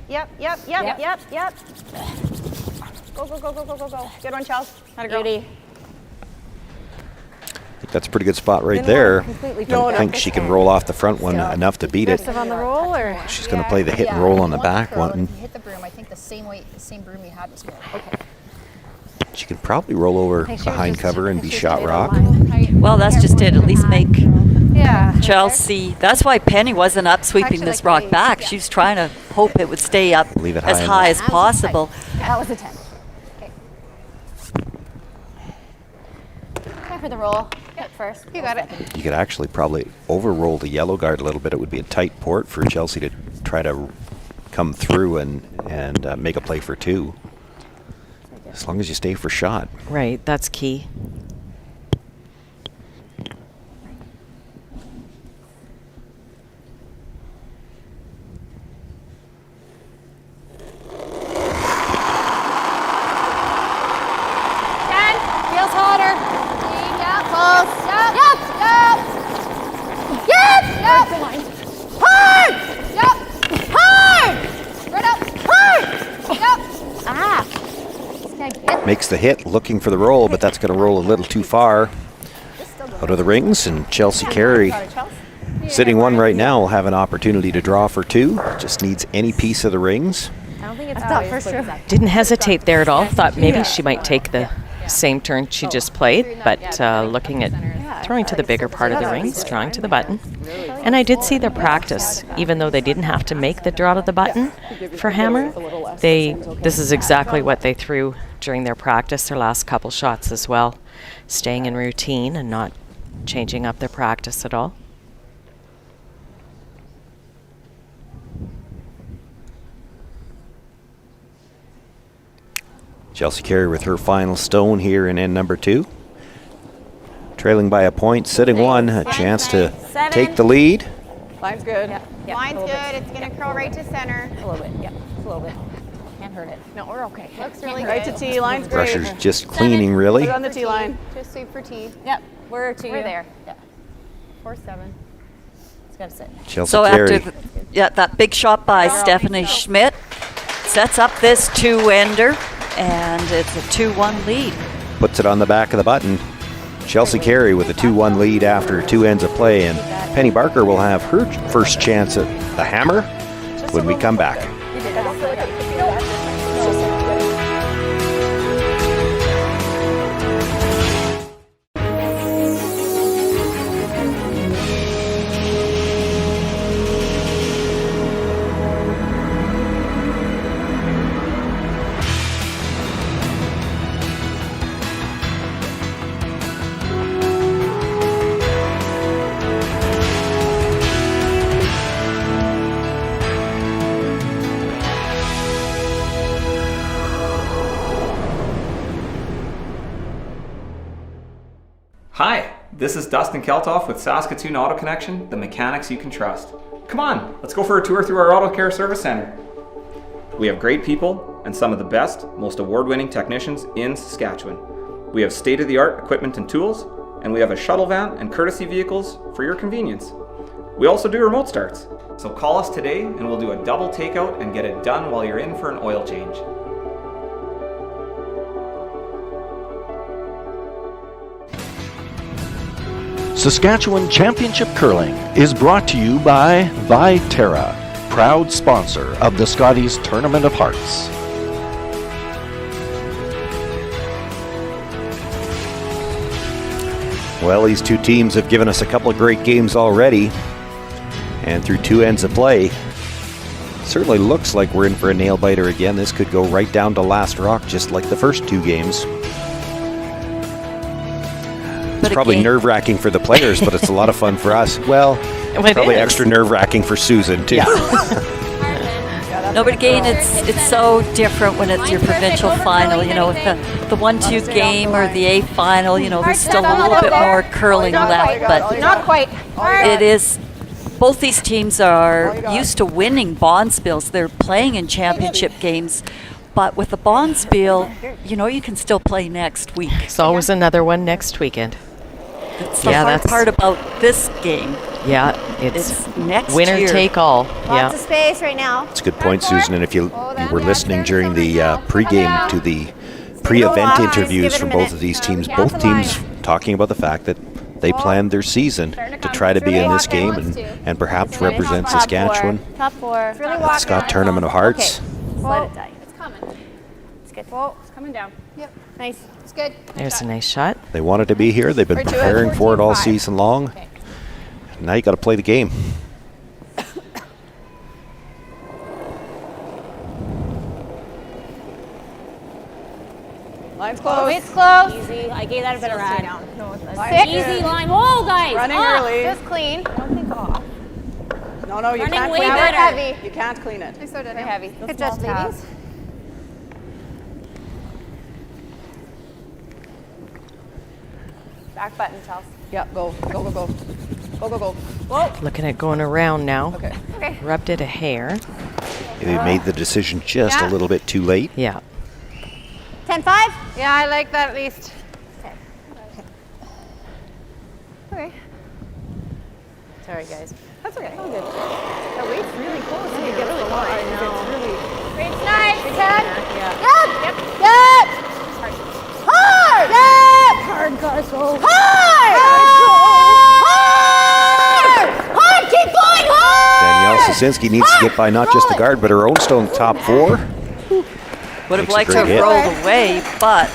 Go, go, go, go, go, go, go. Good one, Chelsea. Had a girl. Beauty. I think that's a pretty good spot right there. Completely I think she can roll off the front one enough to beat it. aggressive on the roll, or She's going to play the hit and roll on the back curl, one. If you hit the broom, I think the same broom you had was going. Okay. She can probably roll over behind cover and be shot rock. Well, that's just it. At least make yeah. Chelsea. That's why Penny wasn't up sweeping Actually, this like rock back. She was trying to hope it would stay up Leave it as high high enough. as possible. That was a 10. Try for the roll. Hit first. You got it. You could actually probably over-roll the yellow guard a little bit. It would be a tight port for Chelsea to try to come through and make a play for 2. As long as you stay for shot. Right, that's key. Feels hotter. Yep. Close. Yep. Hard. Yep. Hard. Right up. Hard. Yep. Ah. Makes the hit, looking for the roll, but that's going to roll a little too far out of the rings. And Chelsea Carey, sitting 1 right now, will have an opportunity to draw for 2. Just needs any piece of the rings. I don't think it's that first room. Didn't hesitate there at all. Thought maybe she might take the same turn she just played, but looking at throwing to the bigger part of the rings, drawing to the button. And I did see their practice, even though they didn't have to make the draw to the button for hammer. This is exactly what they threw during their practice, their last couple shots as well, staying in routine and not changing up their practice at all. Chelsea Carey with her final stone here in end number 2. Trailing by a point, sitting 1, a chance to take the lead. Line's good. Line's good. It's going to curl right to center. A little bit. Yep. A little bit. Can't hurt it. No, we're okay. Looks really Right good. to tee. Line's great. Pressure's just cleaning, really. Put it on the tee line. Just sweep for tee. Yep. We're there. Yeah. 4-7. It's got to sit. Chelsea So Carey. after that big shot by Stephanie Schmidt sets up this 2-ender, and it's a 2-1 lead. Puts it on the back of the button. Chelsea Carey with a 2-1 lead after 2 ends of play, and Penny Barker will have her first chance at the hammer when we come back. Hi, this is Dustin Keltoff with Saskatoon Auto Connection, the mechanics you can trust. Come on, let's go for a tour through our auto care service center. We have great people and some of the best, most award-winning technicians in Saskatchewan. We have state-of-the-art equipment and tools, and we have a shuttle van and courtesy vehicles for your convenience. We also do remote starts. So call us today and we'll do a double takeout and get it done while you're in for an oil change. Saskatchewan Championship Curling is brought to you by Viterra, proud sponsor of the Scotties Tournament of Hearts. Well, these two teams have given us a couple of great games already, and through two ends of play, certainly looks like we're in for a nail-biter again. This could go right down to last rock, just like the first two games. It's probably nerve-wracking for the players, but it's a lot of fun for us. Well, it's probably extra nerve-wracking for Susan, too. No, but again, it's so different when it's your provincial final. You know, with the 1-2 game or the A final, you know, there's still a little bit more curling left, but Not quite. it is. Both these teams are used to winning Bonspiels. They're playing in championship games, but with the Bonspiel, you know, you can still play next week. There's always another one next weekend. That's the hard part about this game. Yeah, it's next winner year. take all. Lots of space right now. It's a good point, Susan. And if you were listening during the pre-game to the pre-event interviews from both of these teams, both teams talking about the fact that they planned their season to try to be in this game and perhaps represent Saskatchewan Top four. at the Scott Tournament of Hearts. Let it die. It's coming. It's good. Whoa, it's coming down. Yep. Nice. It's good. There's a nice shot. They wanted to be here. They've been Right to it. preparing for it all 14-5. season long. Now you got to play the game. Line's close. It's close. Easy. I gave that a bit of run. Six. Easy line. Whoa, guys. Running off. early. Just clean. Don't think off. No, you Running can't way clean better. it. Heavy. You can't clean it. I so did. Very heavy. Good small job, tab. ladies. Back button, Chelsea. Yep, go. Go, go, go. Go, go, go. Whoa. Looking at going around now. Okay. Okay. Rubbed it a hair. They made the decision just a little bit too late. Yeah. 10-5? Yeah, I like that at least. Okay. Okay. Sorry, guys. That's okay. Oh, good. The weight's really close. Yeah, It gets really the close. line. It's really. Weight's nice. 10. Yeah. Yep. Yep. Hard. Yep. Hard, guys. Oh. Hard. Hard. Hard. Keep going hard. Danielle Sosinski needs to get by not just the guard, but her own still in the top four. Would have Makes a liked to great have hit. rolled away, but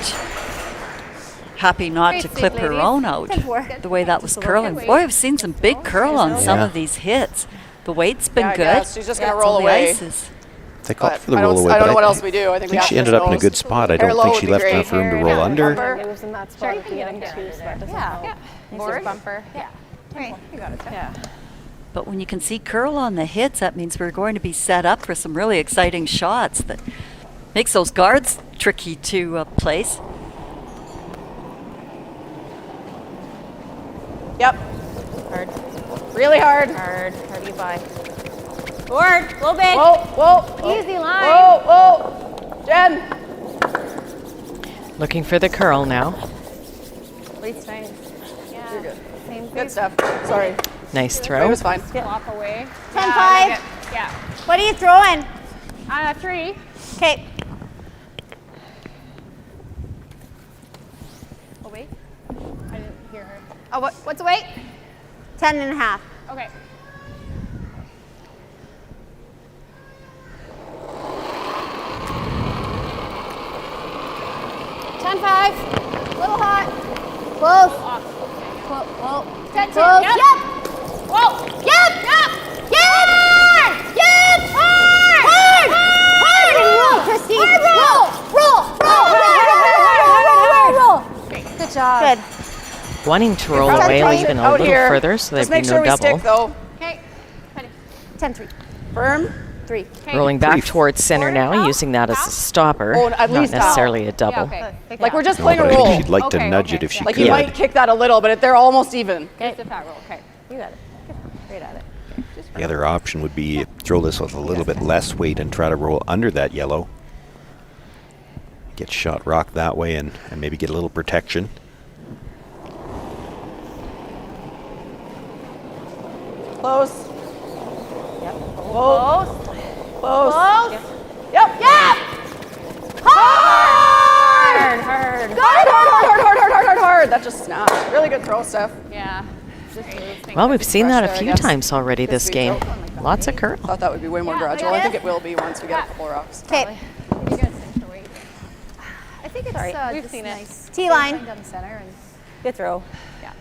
happy not Great to sweep, clip her ladies. own out 10-4. the way that was curling. Boy, I've seen some big curl on some of these hits. The weight's been Yeah, I good. guess. She's just gonna It's roll on the away. ices. They called But for the I don't- roll away, I don't but know what else we do. I think we think have she to ended up in a nose. good spot. I Hair don't low think would she be left great. enough room to roll under. It was in that spot at the end, too, so that doesn't help. Yeah. Board. Bumper. Yeah. Right. You got it. Yeah. But when you can see curl on the hits, that means we're going to be set up for some really exciting shots that makes those guards tricky to place. Yep. Hard. Really hard. Hard. Hardy by. Board. Low big. Whoa, whoa. Easy line. Whoa, whoa. Jen. Looking for the curl now. Weight's nice. Yeah. You're good. Same Good stuff. Sorry. Nice It throw. was fine. Flop away. 10-5. Yeah. What are you throwing? 3. Okay. Oh, wait. I didn't hear her. Oh, what's the weight? 10.5. Okay. Little hot. Close. Whoa. 10-2. Close. Yep. Yep. Whoa. Yep. Yep. Yep. Yep. Hard. Hard. Hard. And roll, Christine. Roll. Good job. Good. Wanting to roll Try to away toss even it a out little here. further so Just there'd make be sure no we double. stick though. Okay. 10-3. Firm. 3. Rolling back towards center now, using that as a stopper, Oh, at not least half. necessarily a double. Okay. Like we're just No, playing but a I think roll. she'd like to Okay, nudge okay. it if she Like could. you might kick that a little, but they're almost even. Just a fat roll. Okay. You got it. Great at it. The other option would be throw this with a little bit less weight and try to roll under that yellow. Get shot rock that way and maybe get a little protection. Close. Yep. Close. Close. Close. Yep. Yep. Hard. Hard. Hard. Hard. Hard. Hard. Hard. Hard. Hard. That just snapped. Really good throw, Steph. Yeah. Well, we've seen that a few times already this game. Lots of curl. Thought that would be way more gradual. I think it will be once we get a couple rocks. Okay. I think it's We've just seen it. nice. T-line. Down the center and Good throw. yeah.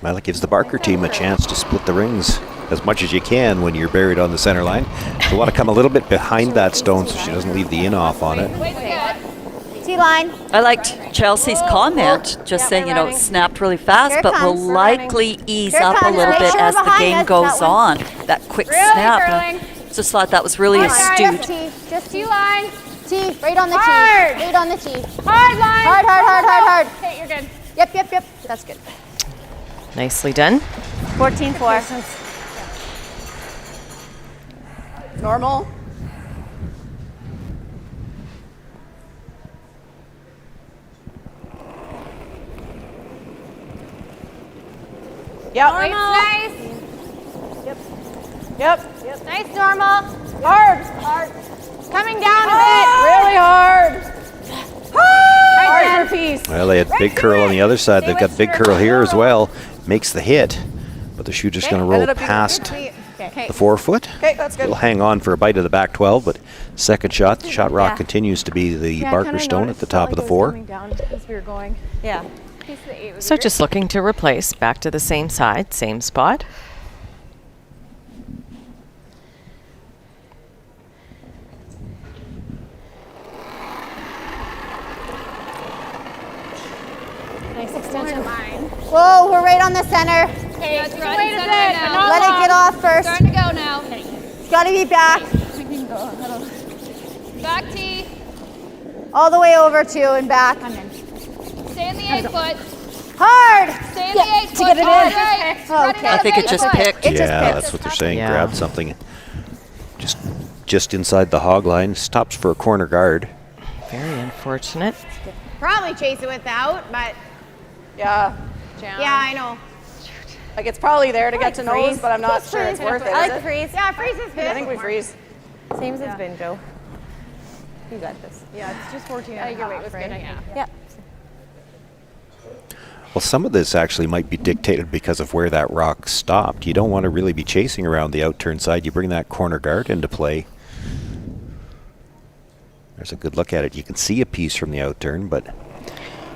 Well, it gives the Barker team a chance to split the rings as much as you can when you're buried on the center line. You want to come a little bit behind that stone so she doesn't leave the in off on it. T-line. I liked Chelsea's comment, just saying, you know, it snapped really fast, Here it but will comes. likely ease Here it up a comes. little Make bit sure as the behind game us, goes that one. on. That quick Really snap. curling. Just thought that was really astute. Just T-line. T, right on the Hard. T. Right on the T. Hard line. Hard, hard, hard, hard, hard. Okay, you're good. Yep. That's good. Nicely done. 14-4. Normal. Yep. Nice. Yep. Nice, normal. Hard. Coming down a Really hard. bit. Right, Hard Jen. for piece. Well, they had big curl on the other side. They've got big curl here as well. Makes the hit, but the shoe just going to roll past Okay. the 4 foot. Okay, that's good. It'll hang on for a bite of the back 12, but second shot, the shot rock continues to be the Barker stone at the top of the 4. Coming down as we were going. Yeah. Piece of the 8 was So great. just looking to replace back to the same side, same spot. Nice extension. Whoa, we're right on the center. Okay, That's you right can wait a center bit, now. but not Let it long. get off first. Starting to go now. It's got to be back. Back T. All the way over to and back. Stay in the 8 foot. Hard. Stay in the 8 foot. get it in. Right. Spread Okay. out I of think it 8 just foot. picked. It just Yeah, picked. that's what they're saying. Yeah. Grabbed something just inside the hog line. Stops for a corner guard. Very unfortunate. Probably chase it without, but Yeah. yeah, I know. Like it's probably there to get to nose, but I'm not Just sure it's freeze. worth it. I is like it? freeze. Yeah, freeze is good. I think we freeze. Same as been, Joe. You got this. Yeah, it's just 14 and a your weight half, was right? good, I Yeah. think. Yeah. Well, some of this actually might be dictated because of where that rock stopped. You don't want to really be chasing around the outturn side. You bring that corner guard into play. There's a good look at it. You can see a piece from the outturn, but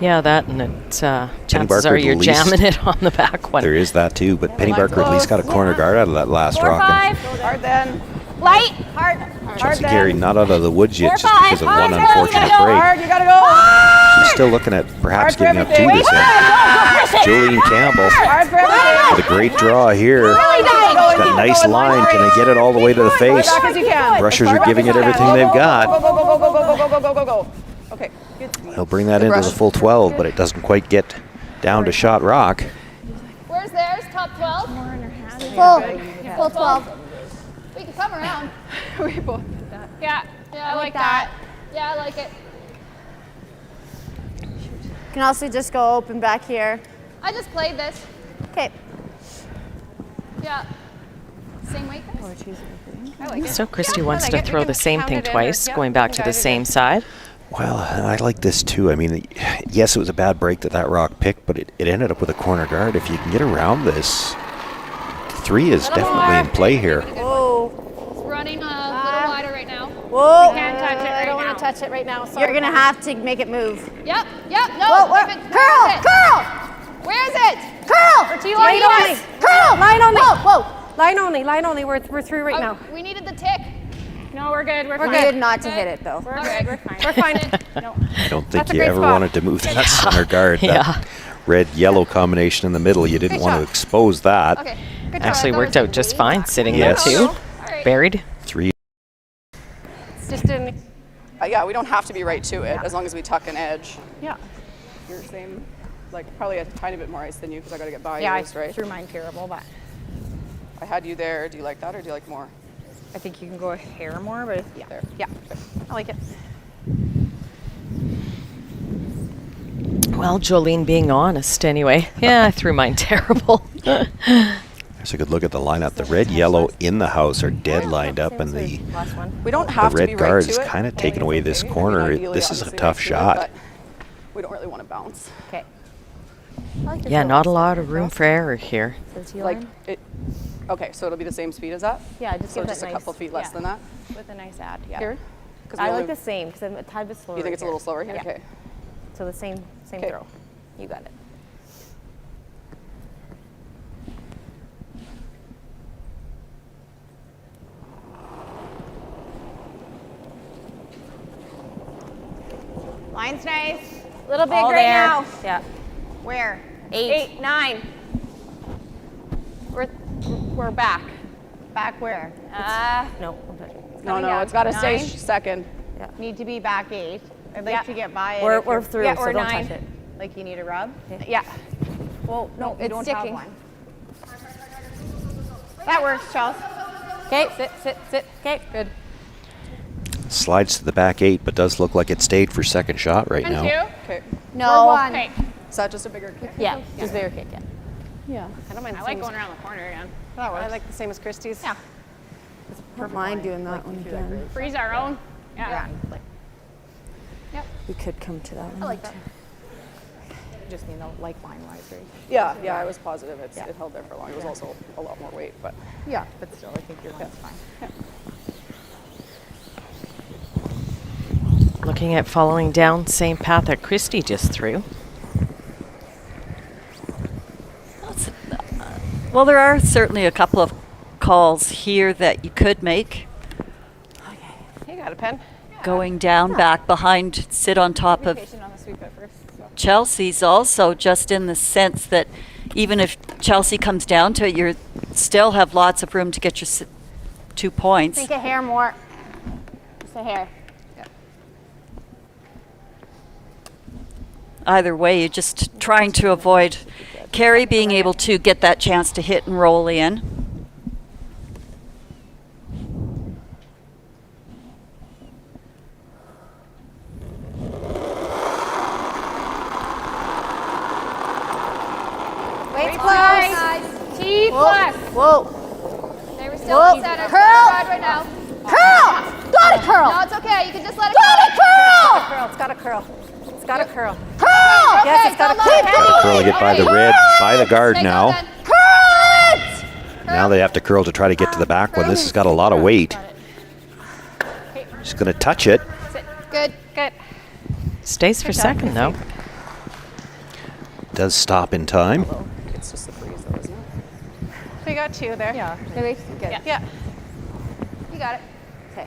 Yeah, that and it, chances Barker are at you're least- jamming it on the back one. there is that too. But Penny Barker at least got a corner guard out of that last rock. And 4-5. Hard then. Light. Hard. Chelsea Carey not out of the woods yet just 4-5. because of one Hard, unfortunate Hard, break. you gotta go. She's still looking at perhaps Hard for giving up two everything. this end. Jolene Campbell Hard for everything. with a great draw here. She's got a nice line. Can they get it all the way to the face? Back as you can. Brushers As far are giving back it as you can. everything they've got. Go, go, go, go, go, go, go, go, go, go, go. Okay, good. He'll bring that into the full 12, but it doesn't quite get down to shot rock. Where's theirs? Top 12? Full 12. We can come around. We both did that. Yeah. Yeah, I like that. Yeah, I like it. You can also just go open back here. I just played this. Okay. Yeah. Same weight, guys? I like it. So Christy Yeah, wants I to like it. throw We the can same count thing it in or- twice, yeah, going back to guide the it same in. side. Well, I like this too. I mean, yes, it was a bad break that rock picked, but it ended up with a corner guard. If you can get around this, 3 is definitely in play here. Whoa. It's running a little wider right now. Whoa. Can't touch it I right don't now. want to touch it right now. So You're going to have to make it move. Yep. No. Whoa, leave it. curl, Where is it? curl, Where is it? curl. Do you Line need only. us? Curl. Line only. Whoa, whoa. Line only. We're through right now. We needed the tick. No, we're good. We're We fine. needed not to hit it, though. We're All good. right. We're fine. We're fine. No. I don't think That's a you great ever spot. wanted to move that center guard. Yeah. That red-yellow combination in the middle, you didn't Good want shot. to expose that. Okay. Good Actually job. worked out just fine, sitting Yes. there too. All right. Buried. 3. It's just in. Yeah, we don't have to be right to it as long as we tuck an edge. Yeah. You're the same, like probably a tiny bit more ice than you because I got to get by Yeah, I yours, right? threw mine terrible, but I had you there. Do you like that or do you like more? I think you can go a hair more, but yeah. There. Yeah. I like it. Well, Jolene being honest anyway. Yeah, I threw mine terrible. There's a good look at the lineup. The red-yellow in the house are dead lined up, and the Last one. We don't have to be red right guard to is it. kind of I taking mean, away it's this okay. I mean, corner. ideally, This is a obviously, tough right to it, shot. but we don't really want to bounce. Okay. like your Yeah, throw not a line. lot of room for error here. So the tee Like line? it. Okay, so it'll be the same speed as that. Yeah, just so give just that a nice, couple feet less than that. With a nice add, yeah. Here. I like the same because I'm a tad bit slower. You think it's a here. little slower here? Yeah. Okay. So the same Okay. throw. You got it. Line's nice. Little big All right there. now. Yeah. Where? 8. 9. We're back. Back where? No, don't touch it. No, no, down. it's got to stay 9. second. Need to be back 8. I'd like to get by it. We're if you're- through, yeah, so or don't 9. touch it. Like you need a rub? Okay. Yeah. Well, no, it's don't sticking. have one. That works, Chelsea. Okay, sit. Okay, good. Slides to the back 8, but does look like it stayed for second shot right now. 2. Okay. No. 1. Okay. Is that just a bigger kick? Yeah, just bigger kick, yeah. Yeah. I don't mind. I like going around the corner again. That works. I like the same as Christie's. Yeah. Don't mind doing that one again. Freeze our own. Yeah. We could come to that one. I like that. Just need a like line wise, right? Yeah, yeah, I was positive it held there for long. It was also a lot more weight, but Yeah, but still, I think your line's fine. Looking at following down same path that Christy just threw. Well, there are certainly a couple of calls here that you could make. You got a pen? Going down back behind, sit on top Be of patient on the sweep at first. So. Chelsea's also, just in the sense that even if Chelsea comes down to it, you still have lots of room to get your 2 points. Think a hair more. Just a hair. Either way, you're just trying to avoid Carey being able to get that chance to hit and roll in. Weight plus. T plus. Whoa. They were still Whoa. in center. Curl. Right now. Curl. Got it, curl. No, it's okay. You can just let it Got it, curl. It's got a curl. It's got a curl. Curl. Yes, it's got a Keep curl. going. Curling it by the red, by the guard now. Curl it. Now they have to curl to try to get to the back one. This has got a lot of weight. Just going to touch it. Good. Good. Stays for second though. Does stop in time. it's just the freeze though, isn't it? So you got 2 there. Yeah. Really? Good. Yeah. You got it. Okay.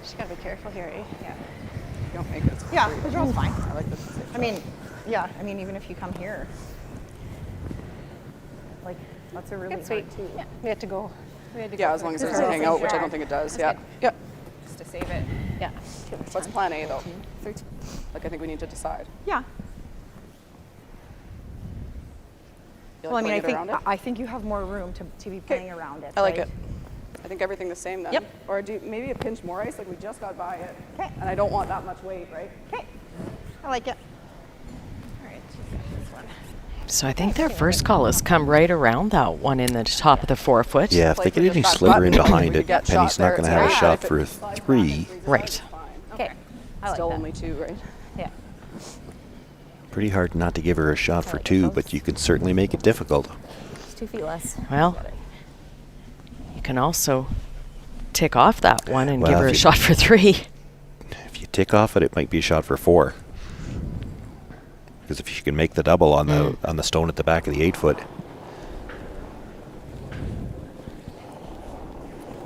Just gotta be careful here, eh? Yeah. You don't make it. It's Yeah, free. the roll's fine. I like this. I mean, yeah, I mean, even if you come here, like, that's a really Good hard sweep. too. Yeah. We had to go. Yeah, as long as it doesn't hang out, which I don't think it does. Yeah. Yeah. Just to save it. Yeah. What's plan A though? Like I think we need to decide. Yeah. You Well, I like mean, playing it around it? I think you have more room to be playing around it. I like right? it. I think everything the same then. Yep. Or do maybe a pinch more ice, like we just got by it. Okay. And I don't want that much weight, right? Okay. I like it. All right. You got this one. So I think their first call has come right around that one in the top of the 4 foot. Yeah, if they Like could we even just got slither in button, behind we it, get Penny's shot not there, going to it's have a fine. shot If it for slides 3. behind, freezes Right. it's fine. Okay. I like Still that. only 2, right? Yeah. Pretty hard not to give her a shot for 2, but you can certainly make it difficult. It's 2 feet less. Well, you can also tick off that one and Well, give her if a you- shot for 3. If you tick off it, it might be a shot for 4. Because if you can make the double on the stone at the back of the 8 foot,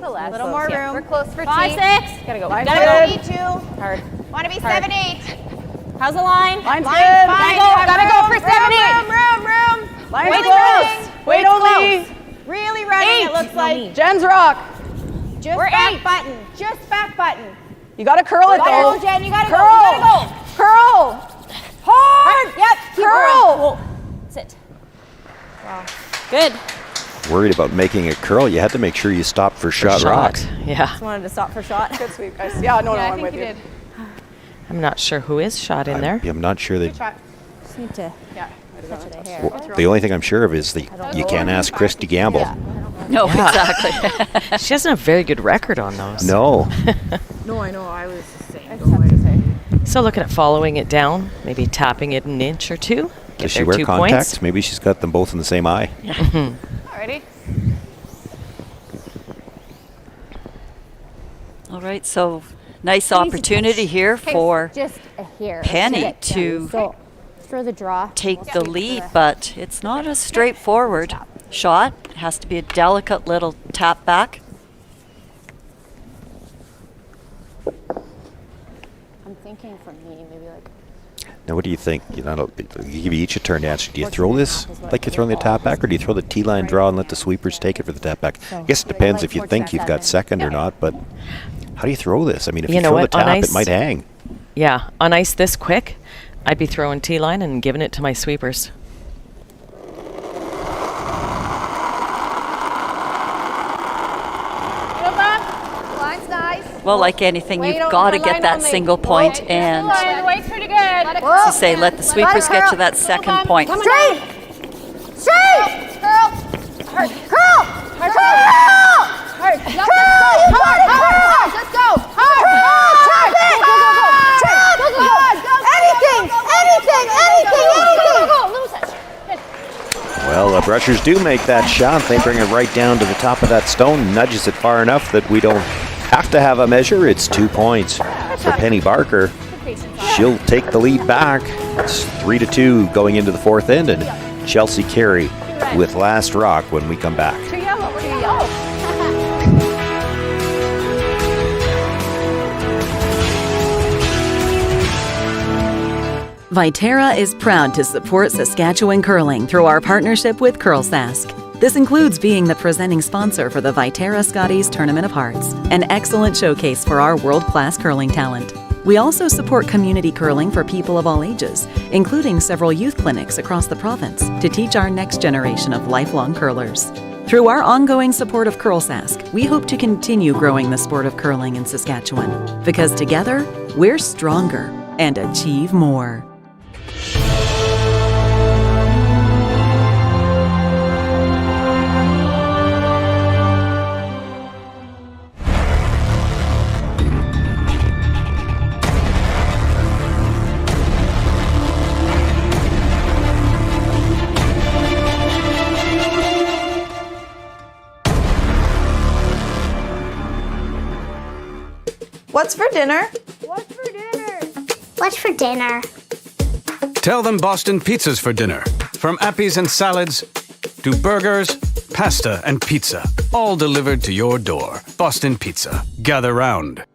A little more room. We're close for 5, T. 6. Gotta go. Gotta Gotta go. E2. Hard. Want to be Hard. 7, 8. How's the line? Line's Line's good. fine. Gotta go for 7, 8. Room. Line's Really close. running. Wait only. Really running, it looks like. Jen's rock. Just We're back 8. button. Just back button. You got to curl it Gotta though. go, Jen. You gotta Curl. go. You gotta go. Curl. Hard. Yep. Keep Curl. going. Sit. Wow. Good. worried about making it curl, you had to make sure you stopped for shot rock. Yeah. Just wanted to stop for shot. Good sweep, guys. Yeah, no, I I'm think with you you. did. I'm not sure who is shot in there. I'm not sure Good that. shot. Just need to touch it a hair. Well, the only thing I'm sure of is you can't ask Christy Gamble. No, Yeah. exactly. She doesn't have a very good record on those. No. No, I know. I was the same. So looking at following it down, maybe tapping it an inch or two. Does she wear contacts? Maybe she's got them both in the same eye. Yeah. Ready? All right, so nice opportunity here for just here. Penny to throw the draw. take the lead, but it's not a straightforward shot. It has to be a delicate little tap back. I'm thinking for me, maybe like. Now, what do you think? You know, you give each a turn to answer. Do you throw this like you're throwing the tap back, or do you throw the T-line draw and let the sweepers take it for the tap back? I guess it depends if you think you've got second or not, but how do you throw this? I mean, if you throw the tap, it might hang. Yeah, on ice this quick, I'd be throwing T-line and giving it to my sweepers. Well, like anything, you've got to get that single point, and The weight's pretty good. as you say, let the sweepers get to that second point. Straight! Straight! Curl! Hard! Curl! Hard! Hard! Just go! Hard! Trap it! Anything! Well, the Brushers do make that shot. They bring it right down to the top of that stone, nudges it far enough that we don't have to have a measure. It's 2 points for Penny Barker. She'll take the lead back. It's 3-2 going into the fourth end, and Chelsea Carey with last rock when we come back. Viterra is proud to support Saskatchewan curling through our partnership with Sask. This includes being the presenting sponsor for the Viterra Scotties Tournament of Hearts, an excellent showcase for our world-class curling talent. We also support community curling for people of all ages, including several youth clinics across the province to teach our next generation of lifelong curlers. Through our ongoing support of Sask, we hope to continue growing the sport of curling in Saskatchewan, because together, we're stronger and achieve more. What's for dinner? What's for dinner? What's for dinner? Tell them Boston Pizza's for dinner. From appies and salads to burgers, pasta, and pizza, all delivered to your door. Boston Pizza. Gather round.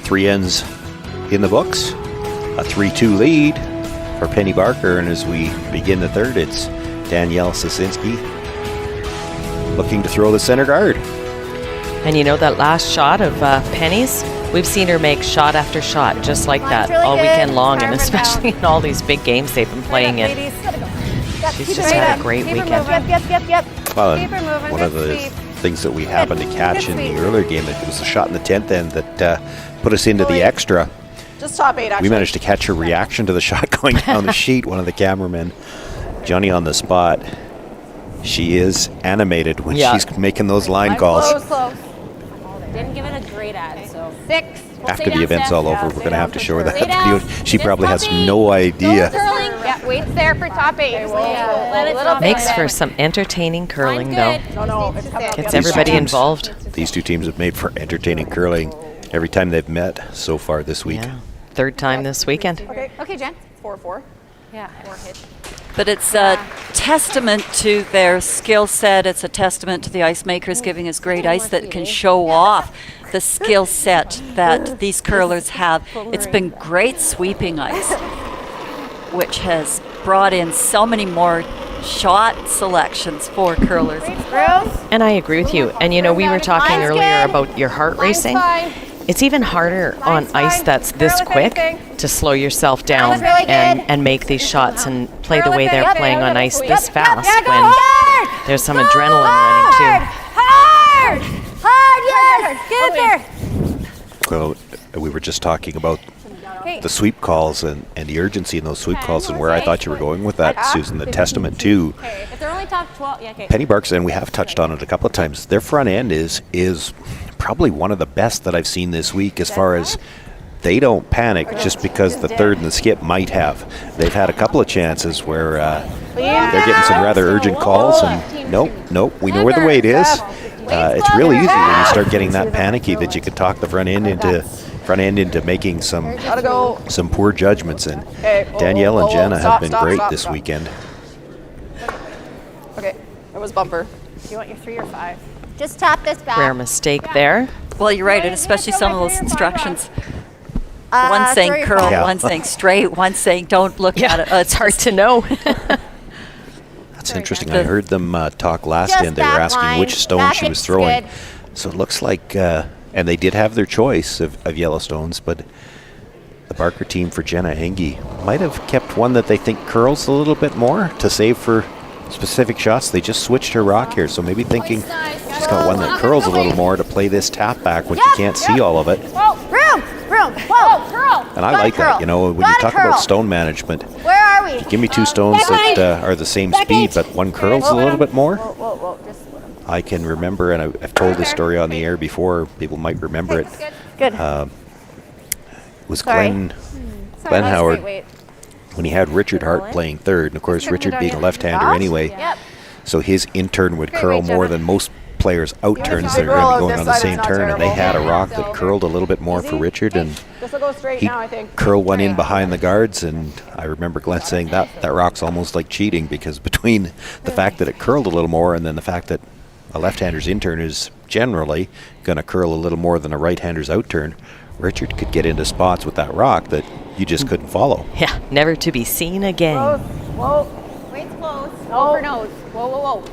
Three ends in the books, a 3-2 lead for Penny Barker, and as we begin the third, it's Danielle Sasinski looking to throw the center guard. And you know that last shot of Penny's? We've seen her make shot after shot just like that really all good. weekend long, and Arm it especially in all these big games they've been playing in. She's just had a great weekend. Yep. Well, Keep her moving. one of the things that we happened to catch in the earlier game, it was a shot in the 10th end that put us into the extra. Just top 8, actually. We managed to catch her reaction to the shot going down the sheet. One of the cameramen, Johnny on the spot, she is animated when she's making those line calls. Close. Didn't give it a great ad, so 6. After the event's all over, we're going to have to show her that video. She probably has no idea. Yeah, wait's there for top 8. Makes for some entertaining curling, though. No, it's coming up. Gets everybody involved. These two teams have made for entertaining curling every time they've met so far this week. Yeah. Third time this weekend. Okay, Jen. 4-4. Yeah, 4 hits. But it's a testament to their skill set. It's a testament to the ice makers giving us great ice that can show off the skill set that these curlers have. It's been great sweeping ice, which has brought in so many more shot selections for curlers. And I agree with you. And you know, we were talking earlier about your heart racing. It's even harder on ice that's this quick to slow yourself down and make these shots and play the way they're playing on ice this fast when there's some adrenaline running too. Hard! Yes! Get it there! Well, we were just talking about the sweep calls and the urgency in those sweep calls, and where I thought you were going with that, Susan, the testament to If they're only top 12, yeah, okay. Penny Barks, and we have touched on it a couple of times, their front end is probably one of the best that I've seen this week, as far as they don't panic just because the third and the skip might have. They've had a couple of chances where they're getting some rather urgent calls, and nope, we know where the weight is. It's really easy when you start getting that panicky that you could talk the front end into making some poor judgments. And Danielle and Jenna have been great this weekend. Okay, it was bumper. Do you want your 3 or 5? Just tap this back. Rare mistake there. Well, you're right, and especially some of those instructions. One saying curl, one saying straight, one saying don't look at it. It's hard to know. That's interesting. I heard them talk last end. They were asking which stone she was throwing. So it looks like, and they did have their choice of Yellowstones, but the Barker team for Jenna Engie might have kept one that they think curls a little bit more to save for specific shots. They just switched her rock here, so maybe thinking she's got one that curls a little more to play this tap back when you can't see all of it. Room. Whoa, curl. And I like that, when you talk about stone management. Where are we? Give me 2 stones that are the same speed, but one curls a little bit more. I can remember, and I've told this story on the air before, people might remember it. Good. It was Glenn Howard when he had Richard Hart playing third, and of course Richard being a left-hander anyway, so his in-turn would curl more than most players' out-turns that are going to be going on the same turn, and they had a rock that curled a little bit more for Richard, and he curled one in behind the guards, and I remember Glenn saying that rock's almost like cheating, because between the fact that it curled a little more and then the fact that a left-hander's in-turn is generally going to curl a little more than a right-hander's out-turn, Richard could get into spots with that rock that you just couldn't follow. Yeah, never to be seen again. Whoa. Weight's close. No. For nose. Whoa.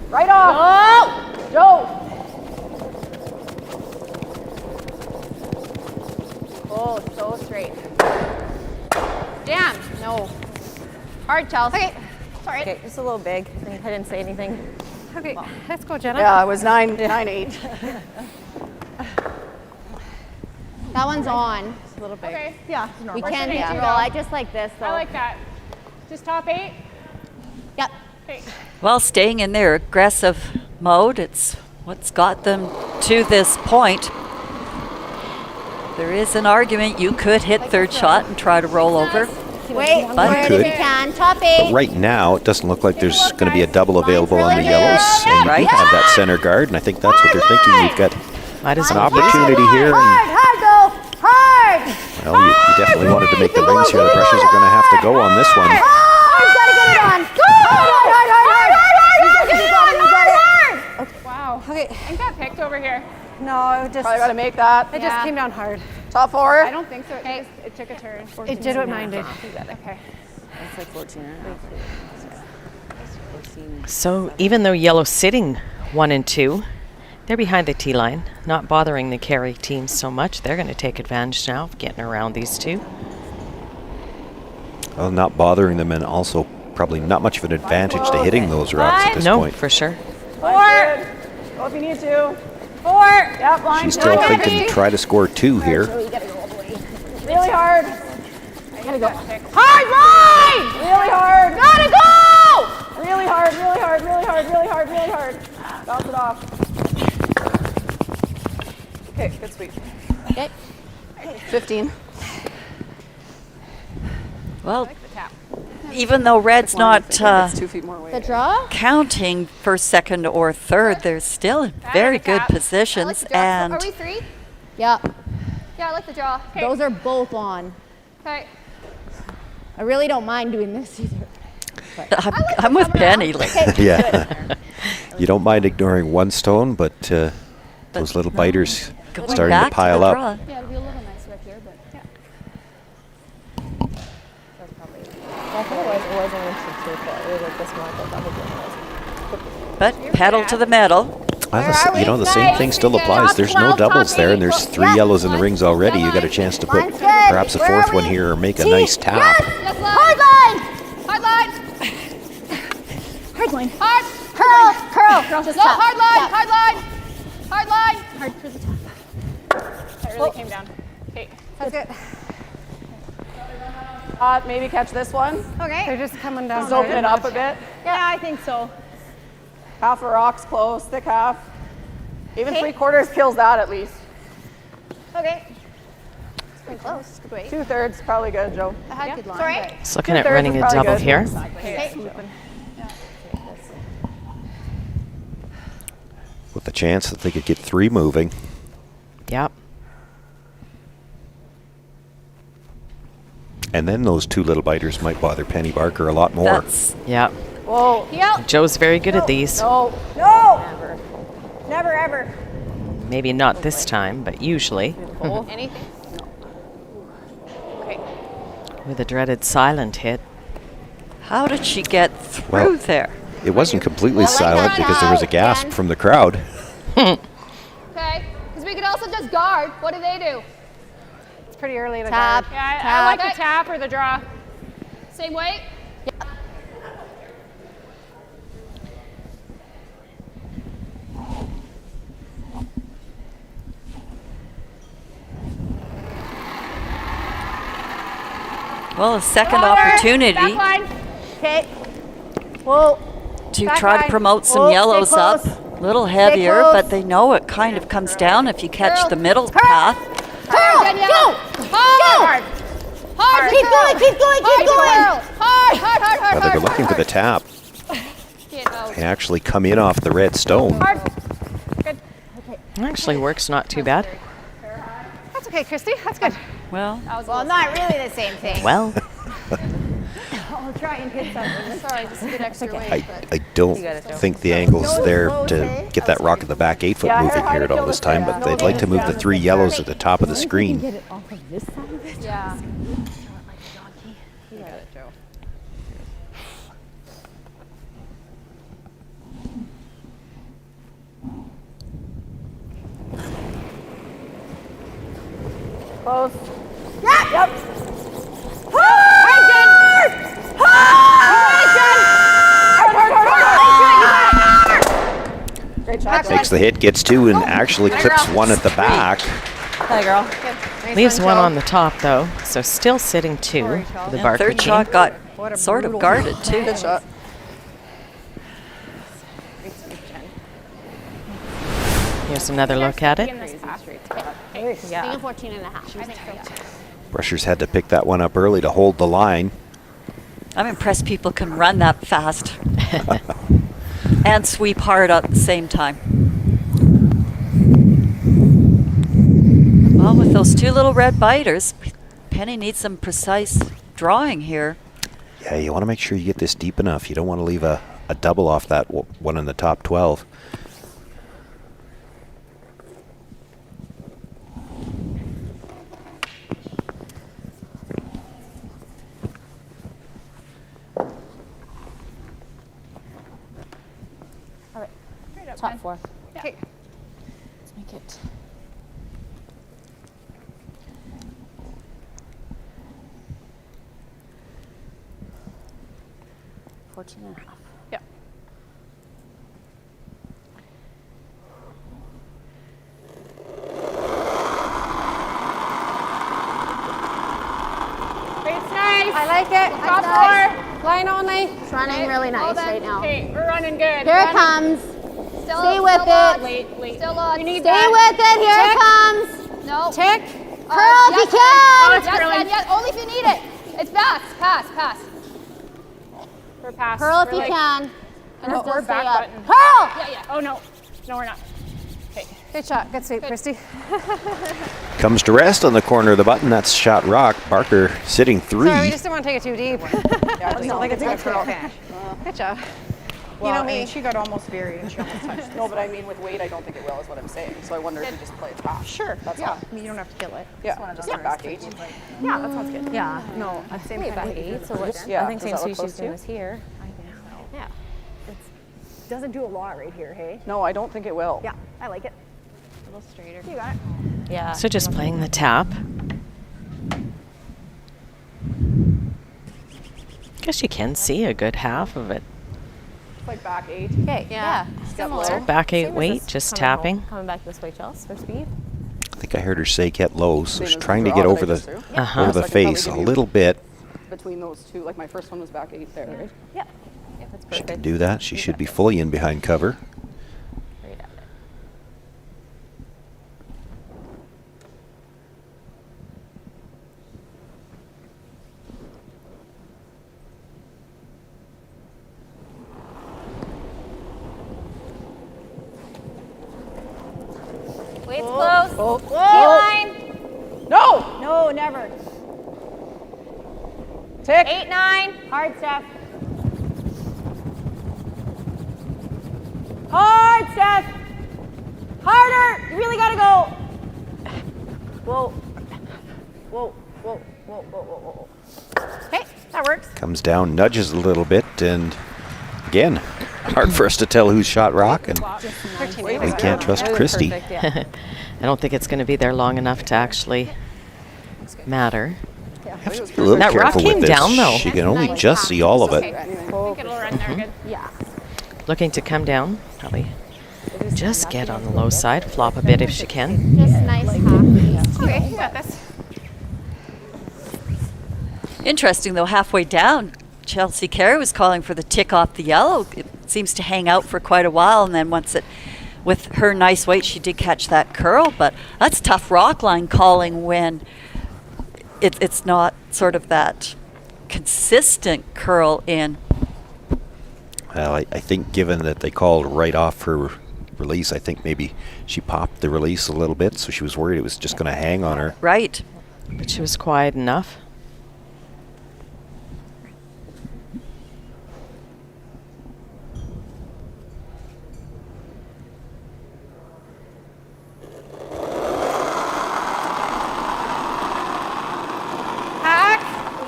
Right off. Joe. Oh, so straight. Damn. No. Hard, Chelsea. Okay. Sorry. Okay, just a little big. I didn't say anything. Okay, let's go, Jenna. Yeah, it was 9-8. That one's on. It's a little big. Okay. Yeah. We can hit you. I just like this, though. I like that. Just top 8? Yep. Okay. Well, staying in their aggressive mode, it's what's got them to this point. There is an argument you could hit third shot and try to roll over. Wait, but if you can. Top 8. But right now, it doesn't look like there's going to be a double available on the yellows, and you do have that center guard, and I think that's what they're thinking. You've got an opportunity here. Hard, go. Hard. Well, you definitely wanted to make the rings here. The brushes are going to have to go on this one. Hard, gotta get it on. Go. Hard. Wow. Okay. I think that picked over here. No, it just Probably got to make that. It just came down hard. Top 4? I don't think so. It took a turn. It did what mine did. Okay. It's like 14 and a half. So even though Yellow's sitting 1 and 2, they're behind the tee line, not bothering the Carey team so much. They're going to take advantage now of getting around these two. Well, not bothering them, and also probably not much of an advantage to hitting those rocks at this point. No, for sure. 4. Go if you need to. 4. Yep, line. She's still thinking try to score 2 here. Really hard. Gotta go. Hard line! Really hard. Gotta go! Really hard, really hard, really hard, really hard, really hard. Bounce it off. Okay, good sweep. Okay. 15. Well, even though red's not 2 feet more weight. The draw? counting for second or third, they're still in very good positions. And Are we 3? Yeah. Yeah, I like the draw. Okay. Those are both on. Okay. I really don't mind doing this either. I'm with Penny. Yeah. You don't mind ignoring one stone, but those little biters starting to pile up. Yeah, it'll be a little nicer up here, but yeah. Otherwise, it wasn't too far. It was like this one, But pedal to the metal. Well, the same thing still applies. There's no doubles there, and there's 3 yellows in the rings already. You got a chance to put perhaps a 4th one here or make a nice tap. Hard line! Hard line! Hard line. Hard! Curl. Just No, top. hard line! Top. Hard line! Hard line! Hard for the top. That really came down. Okay. That's good. Maybe catch this one. Okay. They're just coming down. Just open it up a bit. Yeah, I think so. Half a rock's close, thick half. Even Okay. 3/4 kills that at least. Okay. It's pretty close. Good weight. 2/3 probably good, Joe. I had good line. Sorry. But Just looking at 2/3 running is a probably double good. here. Okay. With the chance that they could get 3 moving. Yep. And then those 2 little biters might bother Penny Barker a lot more. Yep. Whoa. Yep. Joe's very good at these. No. No. Never. Never ever. Maybe not this time, but usually. Anything? Okay. With a dreaded silent hit. How did she get through Well, there? It wasn't completely I like silent that because there was a out, gasp Jen. from the crowd. Okay. Because we could also just guard. What do they do? It's pretty early to Tap. guard. Yeah, I Tap. like the tap or the draw. Same weight? Well, a second opportunity Back line. Okay. to Back try line. to promote some Whoa, stay yellows up. close. A little heavier, close. but they know it kind of comes down if you catch Girl. the middle Girl. path. Hard, Danielle. Hard. Hard. Keep going, keep going, keep going. Hard, hard, hard, hard, Now they hard. were looking for the tap. They actually come in off the red stone. Hard. Good. Actually works not too bad. That's okay, Christy. That's good. Well, Well, not really the same thing. Well, I'll try and hit something. Sorry, just a bit extra weight. I don't think the angle's there to get that rock at the back 8 foot Yeah, moving hard here to at all kill this the time, fair. but they'd like to move the 3 yellows at the top of the screen. Yeah. Close. Yeah. Yep. Hard, Jen. Great shot. Takes the hit, gets 2, and actually clips 1 at the back. Hi, girl. leaves one on the top though, so still sitting 2 for the and Barker third team. shot got sort of guarded too. Good shot. Here's another look at it. Yeah. 14 and a half. I think so. Brushers had to pick that one up early to hold the line. I'm impressed people can run that fast and sweep hard at the same time. Well, with those 2 little red biters, Penny needs some precise drawing here. Yeah, you want to make sure you get this deep enough. You don't want to leave a double off that one in the top 12. Top 4. Okay. Let's make it. $14 and a half. Yep. It's nice. I like it. Top Nice. 4. Line only. It's running really nice right now. Okay, we're running good. Here it comes. Stay with it. Wait. Still on. We need Stay that. with it. Here it Tick. comes. No. Tick. Curl if you yes, can. Oh, it's Yes, curling. Ben, yes, only if you need it. It's pass. We're past. Curl if We're you like- can. And No, still we're stay back up. button. Curl. Yeah. Oh, no. No, we're not. Okay. Good shot. Good sweep, Christy. Comes to rest on the corner of the button. That's shot rock. Barker sitting 3. Sorry, we just didn't want to take it too deep. Yeah, I just don't think it's a good curl. Good job. Well, you know me. she got almost buried and she almost touched. No, but I mean with weight, I don't think it will, is what I'm saying. So I wonder if you just play it half. Sure. That's Yeah. all. I mean, you don't have to kill it. Yeah, just like back 8. Yeah, that sounds good. Yeah, no, same Wait, kind back of 8, so what- Yeah, I think does same that look species close to doing you? this here. Yeah. It doesn't do a lot right here, hey? No, I don't think it will. Yeah, I like it. A little straighter. You got it. Yeah. So just playing the tap. Guess you can see a good half of it. It's like back 8. Okay, yeah. So back 8 weight, just tapping. Coming back this way, Chelsea, for speed. I think I heard her say get low, so she's trying to get over the over the face a little bit. Between those two, like my first one was back 8 there, right? Yeah. Yeah, that's She perfect. can do that. She should be fully in behind cover. Right at it. Wade's close. Oh. Line. No! No, never. Tick. 8, 9. Hard stuff. Hard stuff. Harder. You really gotta go. Whoa. Whoa, whoa, whoa, whoa, whoa, whoa. Okay, that works. Comes down, nudges a little bit, and again, hard for us to tell who's shot rock, and we can't trust Christy. I don't think it's going to be there long enough to actually matter. Have to be a little That rock careful came with this. down, though. She can only just see all of it. I think it'll run there good. Yeah. Looking to come down, probably just get on the low side, flop a bit if she can. Just nice half. Okay, you got this. Interesting, though, halfway down, Chelsea Carey was calling for the tick off the yellow. It seems to hang out for quite a while, and then once it, with her nice weight, she did catch that curl, but that's tough rock line calling when it's not sort of that consistent curl in. Well, I think given that they called right off her release, I think maybe she popped the release a little bit, so she was worried it was just going to hang on her. Right. But she was quiet enough.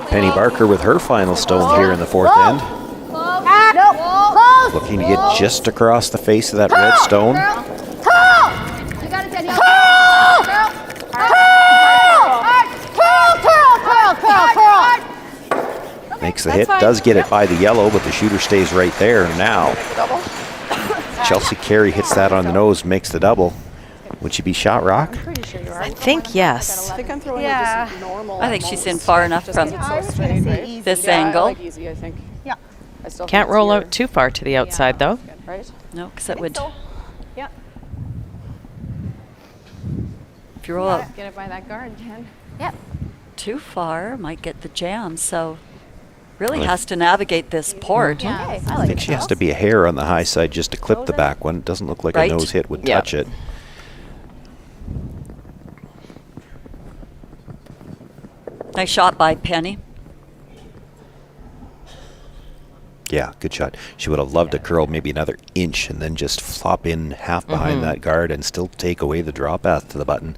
Penny Barker with her final stone here in the fourth end. Looking to get just across the face of that red stone. You got it, Danielle. Curl. Makes the hit, does get it by the yellow, but the shooter stays right there now. Chelsea Carey hits that on the nose, makes the double. Would she be shot rock? I think yes. I think I'm throwing Yeah. just normal. I think she's in far enough from this angle. I like easy, I think. Yeah. I still Can't think it's roll here, out too far to the outside, though. right? No, because that would, Yeah. if you roll out Get it by that guard, Jen. Yep. too far, might get the jam. So really has to navigate this port. Yeah. Okay. I think she has to be a hair on the high side just to clip the back one. It doesn't look like Right. a nose hit would Yeah. touch it. Nice shot by Penny. Yeah, good shot. She would have loved to curl maybe another inch and then just flop in half behind that guard and still take away the draw path to the button.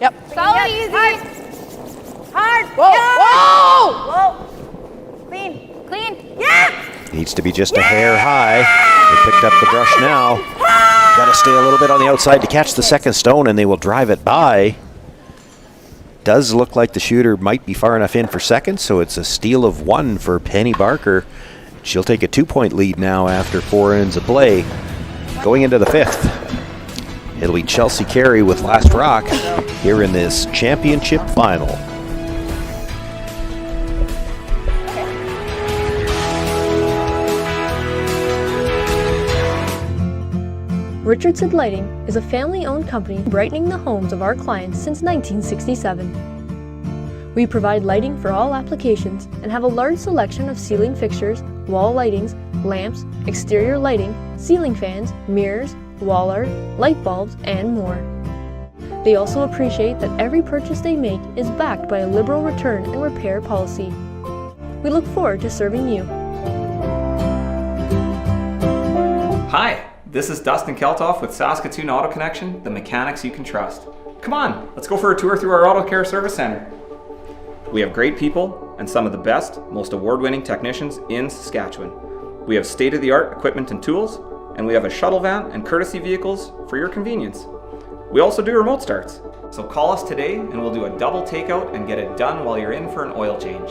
Yep. Solid, easy. Hard. Whoa, Yeah. Whoa. Clean. Clean. Yeah. Needs to be just a hair high. They picked up the brush now. Got to stay a little bit on the outside to catch the second stone, and they will drive it by. Does look like the shooter might be far enough in for second, so it's a steal of one for Penny Barker. She'll take a 2-point lead now after 4 ends of play. Going into the fifth, it'll be Chelsea Carey with last rock here in this championship final. Richardson Lighting is a family-owned company brightening the homes of our clients since 1967. We provide lighting for all applications and have a large selection of ceiling fixtures, wall lightings, lamps, exterior lighting, ceiling fans, mirrors, wall art, light bulbs, and more. They also appreciate that every purchase they make is backed by a liberal return and repair policy. We look forward to serving you. Hi, this is Dustin Keltoff with Saskatoon Auto Connection, the mechanics you can trust. Come on, let's go for a tour through our auto care service center. We have great people and some of the best, most award-winning technicians in Saskatchewan. We have state-of-the-art equipment and tools, and we have a shuttle van and courtesy vehicles for your convenience. We also do remote starts. So call us today and we'll do a double takeout and get it done while you're in for an oil change.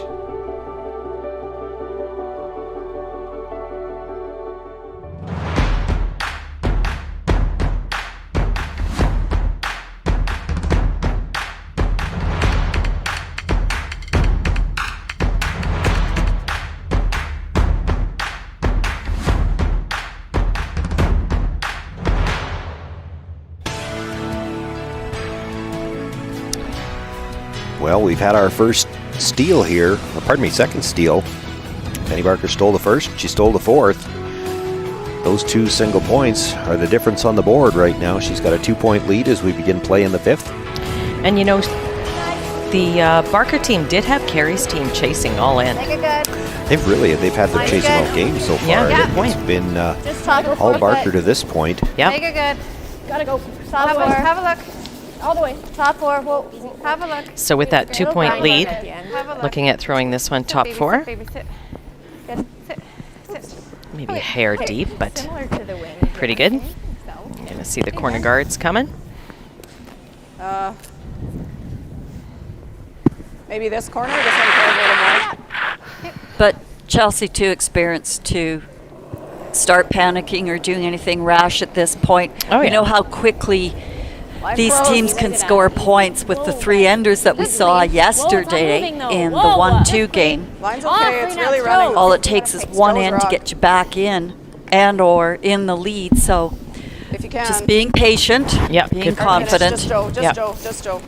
Well, we've had our first steal here, or pardon me, second steal. Penny Barker stole the first, she stole the fourth. Those 2 single points are the difference on the board right now. She's got a 2-point lead as we begin play in the 5th. And you know, the Barker team did have Carey's team chasing all in. Make it good. They've had them chasing all game so far. Yeah, It's been Just toggle all forward Barker foot. to this point. Yep. Make it good. Gotta go. Top 4. Have a look. All the way. Top 4. Whoa. Have a look. So with that 2-point lead, Have a look. looking at throwing this one top 4. Baby, sit. Good. Sit. Maybe a hair deep, but Similar to the wing. pretty good. Gonna see the corner guards coming. Maybe this corner. This one goes a little more. But Chelsea too experienced to start panicking or doing anything rash at this point. Oh, We yeah. know how quickly these teams can score points with the 3 enders that we saw yesterday in the 1-2 game. Line's okay. It's really running. All it takes is one end to get you back in and or in the lead. So If you can. just being patient, Yep, being good confident. Just Joe. Just Yep. Joe. Just Joe.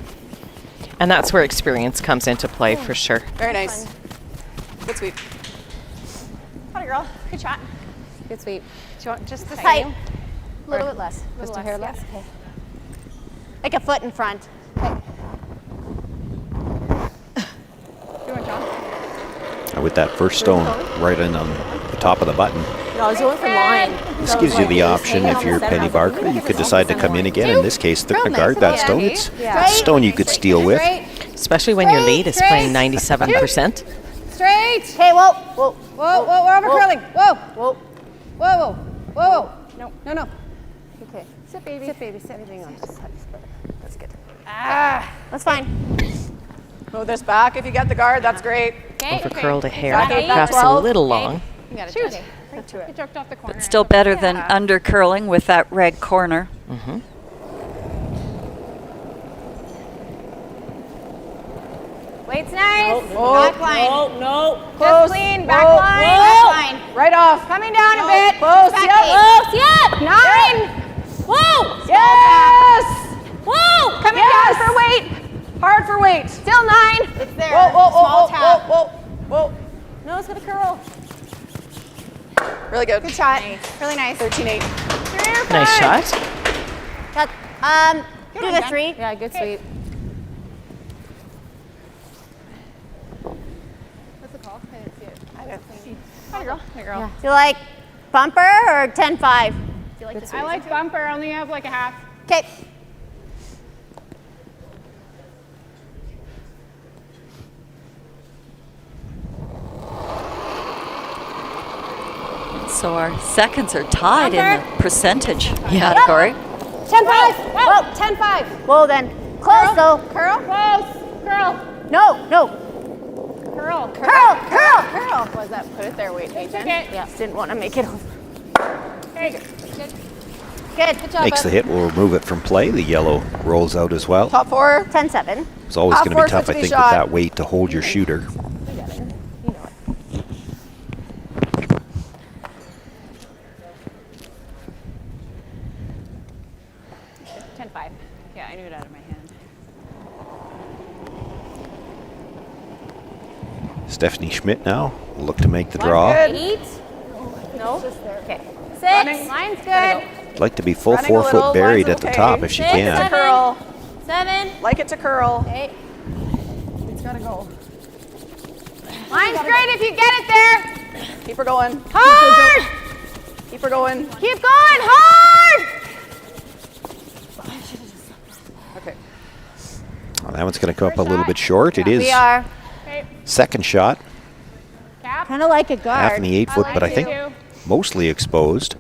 And that's where experience comes into play for sure. Very nice. Good sweep. Hi, girl. Good shot. Good sweep. Do you want just the Tight. same? A little bit less. Just Just a hair less? Okay. Like a foot in front. Okay. You want John? With that first stone right in on the top of the button. No, I was going for line. This gives you the option, if you're Penny Barker, you could decide to come in again. In this case, guard that stone. It's a stone you could steal with. Especially when your lead is playing 97%. Straight. Okay, whoa. Whoa. Whoa, whoa, we're over curling. Whoa. Whoa. Whoa, whoa, whoa. No. Okay. Sit, baby. Sit, baby. Sit. Everything on this side. That's good. Ah. That's fine. Move this back if you get the guard. That's great. Okay. Over curled a hair, Okay, perhaps a 12. little long. You got it. Shoot. Okay. Right to it. You jerked off the corner. But still better than under curling with that red corner. Mm-hmm. Weight's nice. Whoa. Back line. No. Close. Just clean. Back Whoa. line. Whoa. Back line. Right off. Coming down a No. bit. Close. Back Yep. eight. Close. Yep. 9. Whoa. Yes. Whoa. Coming Yes. down for weight. Hard for weight. Still 9. It's there. Whoa, whoa, whoa, Small whoa, tap. whoa, whoa, whoa. No, it's gonna curl. Really good. Good shot. Really nice. 13-8. Nice shot. Got, Good do one, the Jen. 3. Yeah, good sweep. What's it called? I didn't see it. I didn't see it. Hi, girl. Hi, girl. Do you like bumper or 10-5? I like bumper. I only have like a half. Okay. So our seconds are tied in the percentage category. 10-5. Whoa, 10-5. Whoa, then. Close, though. Curl. Close. Curl. No. Curl. Curl. Was that put it there? Wait, Jen. Yeah, just didn't want to make it over. Very good. Good job. Makes the hit, we'll remove it from play. The yellow rolls out as well. Top 4. 10-7. It's always Top going to be four, tough, I 50 think, shot. with that weight to hold your shooter. 10-5. Yeah, I knew it out of my hand. Stephanie Schmidt now will look to make the draw. Good. 8. No. Okay. 6. Running. Line's good. Like to be full Running a 4-foot little, buried line's at the okay. top if she 6, can. 7, Curl. 7. Like it to curl. 8. It's got to go. Line's great if you get it there. Keep her going. Hard. Keep her going. Keep going. Hard. Okay. Well, that one's going to come up a little bit short. It is We are second shot, Cap. kind of like a guard. half in the 8-foot, but I think mostly exposed.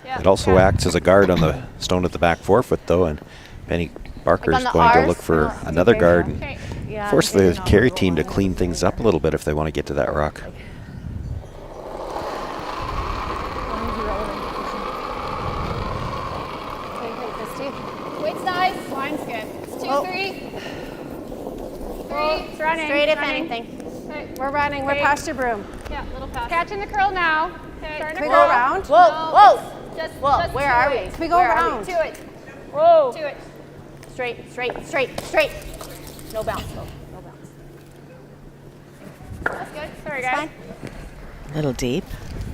Yeah. It also acts as a guard on the stone at the back 4-foot, though, and Penny Barker Like is on the going to Rs? look for another guard and Okay. Yeah, force the Carey team to clean things up a little bit if they want to get to that rock. Weight's nice. Line's good. It's 2, 3. 3. It's running. Straight if running. anything. Okay. We're running. We're Okay. past your broom. Yeah, a little fast. Catching the curl now. Okay. Starting Can to we go curl. around? Whoa, whoa. Just, Whoa, just where to are it. we? Can we go Where are around? To it. Whoa. To it. Straight. No bounce, though. No bounce. That's good. Sorry, It's guys. A little deep.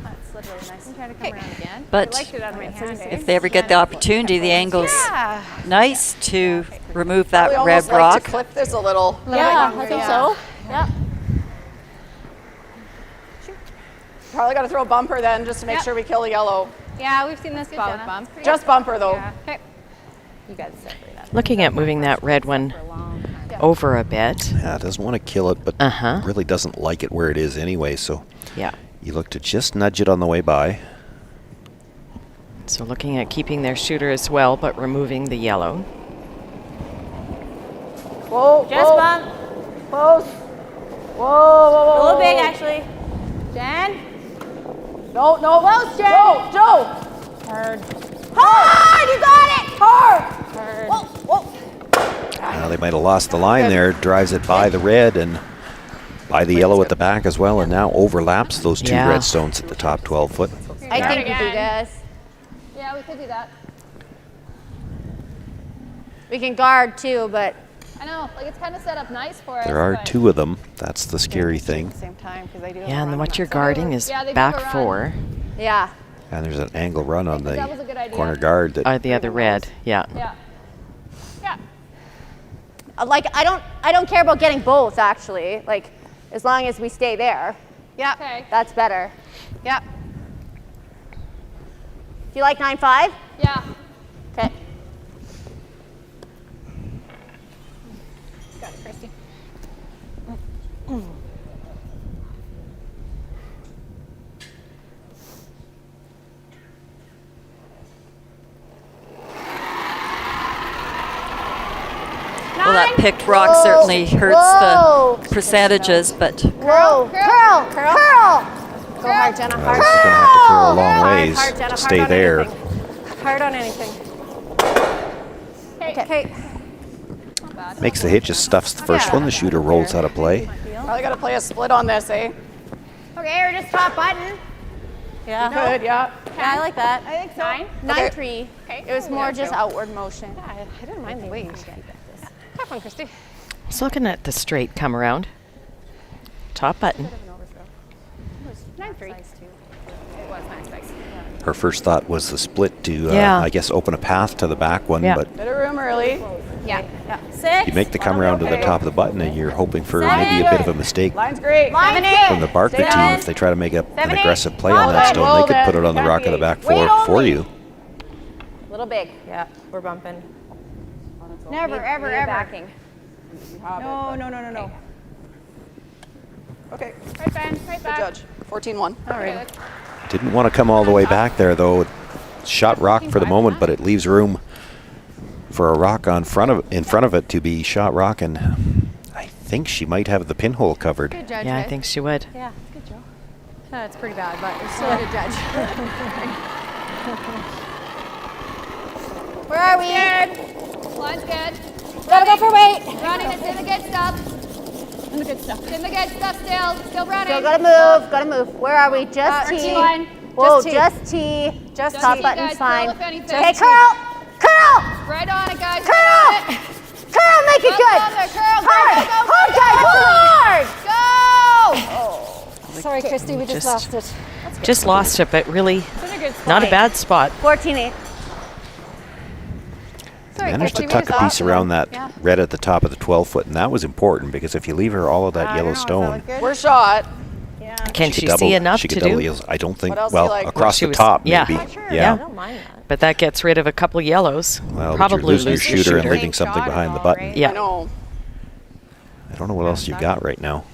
That slid really nice. I'm trying to come around again. But I liked it out of my hand. if they ever get the opportunity, the angle's nice to remove that We red almost like rock. to clip this a little. Yeah, I think so. Yep. Probably got to throw a bumper then just to make sure we kill the yellow. Yeah, we've seen this spot with bump. Just bumper though. Yeah. Okay. You guys separate that. Looking at moving that red one over a bit. Yeah, it doesn't want to kill it, but really doesn't like it where it is anyway, so Yeah. you look to just nudge it on the way by. So looking at keeping their shooter as well, but removing the yellow. Whoa, Just bump. Close. Whoa, whoa, whoa. A little big, actually. Jen? No, no. Close, Jen. Joe. Hard. Hard! You got it! Hard. Hard. Whoa, whoa. Now they might have lost the line there, drives it by the red and by the yellow at the back as well, and now overlaps those two red stones at the top 12 foot. I think we do this. Yeah, we could do that. We can guard too, but I know, like it's kind of set up nice for us. There are but- two of them. That's the scary thing. Same time because they do. Yeah, and what you're guarding is Yeah, they do back have a run. 4. yeah. And there's an angle run on that was a good the idea. corner guard that The other red, yeah. Yeah. Yeah. Like I don't care about getting both actually. Like as long as we stay there. Yeah. Okay. That's better. Yeah. Do you like 9-5? Yeah. Okay. Got it, Christy. Well, that picked rock certainly hurts the percentages, but Whoa. Curl. Curl. Go hard, Jenna. Well, Hard. it's going to have to curl a long ways hard, Jenna, to hard stay on there. anything. Hard on anything. Okay. Makes the hit, just stuffs the first one. The shooter rolls out of play. Probably got to play a split on this, eh? Okay, or just top button. Yeah. Good, yeah. Yeah, I like that. I think so. 9-3. Okay. It was more just outward motion. Yeah, I didn't mind the weight. Have fun, Christy. Just looking at the straight come around. Top button. 9-3. It was nice, thanks. Her first thought was the split to, Yeah. I guess, open a path to the back one, Yeah. but Bit of room early. Yeah. 6. you make the come around to the top of the button and you're hoping for maybe a bit of a mistake Line's great. Line from the Barker team. If they try to make an aggressive play on that stone, they could put it on the rock of the back Wait for you. Little big. Yeah, we're bumping. Never, ever, ever. Backing. No, no, no, no, no. Okay, Right, Ben. Right good back. judge. 14-1. All right. Didn't want to come all the way back there, though. Shot rock for the moment, but it leaves room for a rock in front of it to be shot rock, and I think she might have the pinhole covered. Good judge. Yeah, I think she would. Yeah, good job. It's pretty bad, but it's still a good judge. Where are we? Good. Line's good. Gotta go for weight. Running. It's in the good stuff. In the good stuff. In the good stuff still. Still running. Still gotta move. Gotta move. Where are we? Just T. T-line. Whoa, Just T. Just top T, button's guys. fine. Curl if anything. Okay, curl. Curl. Right on it, guys. Curl. Right on it. Curl. Make it Up good. on there. Curl. Hard. Go, go, Hard, guys. go. Oh. Sorry, Christy. We just lost it. Just lost it, but really It's in a good spot. not a bad spot. 14-8. Sorry, Managed to Christy, we tuck just a piece lost it. around that Yeah. red at the top of the 12 foot, and that was important because if you leave her all of that yellow stone, We're shot. Can she she could see enough she to could double do? heels. I don't think. What else do you Well, like? across She the was- top, yeah. maybe. Sure, Yeah. I don't mind that. But that gets rid of a couple yellows. Well, but Probably you're losing your loses shooter and leaving something behind the button. Yeah. I know. I don't know what else you got right now.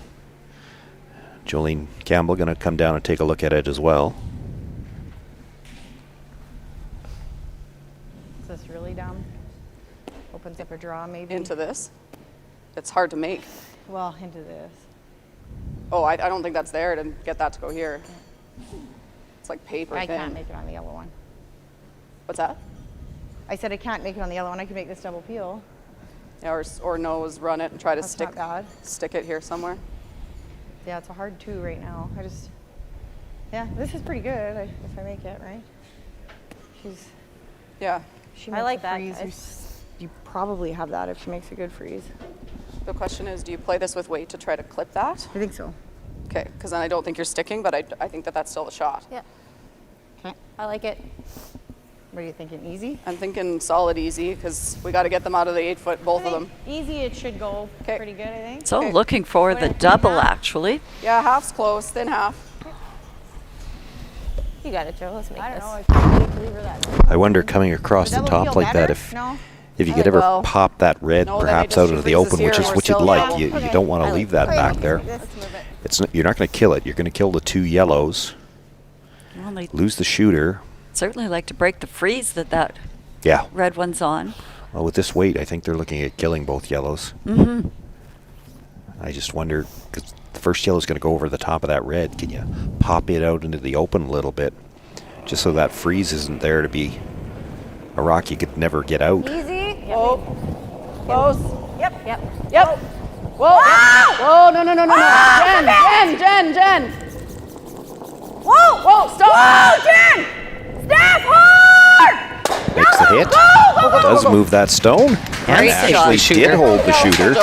Jolene Campbell going to come down and take a look at it as well. Is this really dumb? Opens up a draw maybe? Into this. It's hard to make. Well, into this. Oh, I don't think that's there to get that to go here. It's like paper I thin. can't make it on the yellow one. What's that? I said I can't make it on the yellow one. I can make this double peel. Yeah, or nose, run it and try to That's stick not bad. stick it here somewhere. Yeah, it's a hard 2 right now. Yeah, this is pretty good if I make it, right? Yeah. She I makes like a that, freeze guys. you probably have that if she makes a good freeze. The question is, do you play this with weight to try to clip that? I think so. Okay, because then I don't think you're sticking, but I think that that's still a shot. Yeah. I like it. What are you thinking, easy? I'm thinking solid easy, because we got to get them out of the 8-foot, both of them. Easy, it should go pretty good, I think. So looking for the double, actually. Yeah, half's close, thin half. You got it, Joe. Let's make I don't this. know. I can't really believe that. I wonder, coming across the Double top feel like that, better? if you I could think ever well. pop that red No, then perhaps it out just into the freezes open, here which and is we're what you'd still like. yellow. You don't want to leave that back there. You're not going to kill it. You're going to kill the 2 yellows, Well, they lose the shooter. certainly like to break the freeze that Yeah. red one's on. Well, with this weight, I think they're looking at killing both yellows. Mm-hmm. I just wonder, because the first yellow is going to go over the top of that red. Can you pop it out into the open a little bit, just so that freeze isn't there to be a rock you could never get out? Easy. Whoa. Close. Yep. Yep. Whoa. Whoa, no. Jen. Whoa, stop. Whoa, Jen! Step hard! Makes the hit. Does move that stone. And actually did hold the shooter.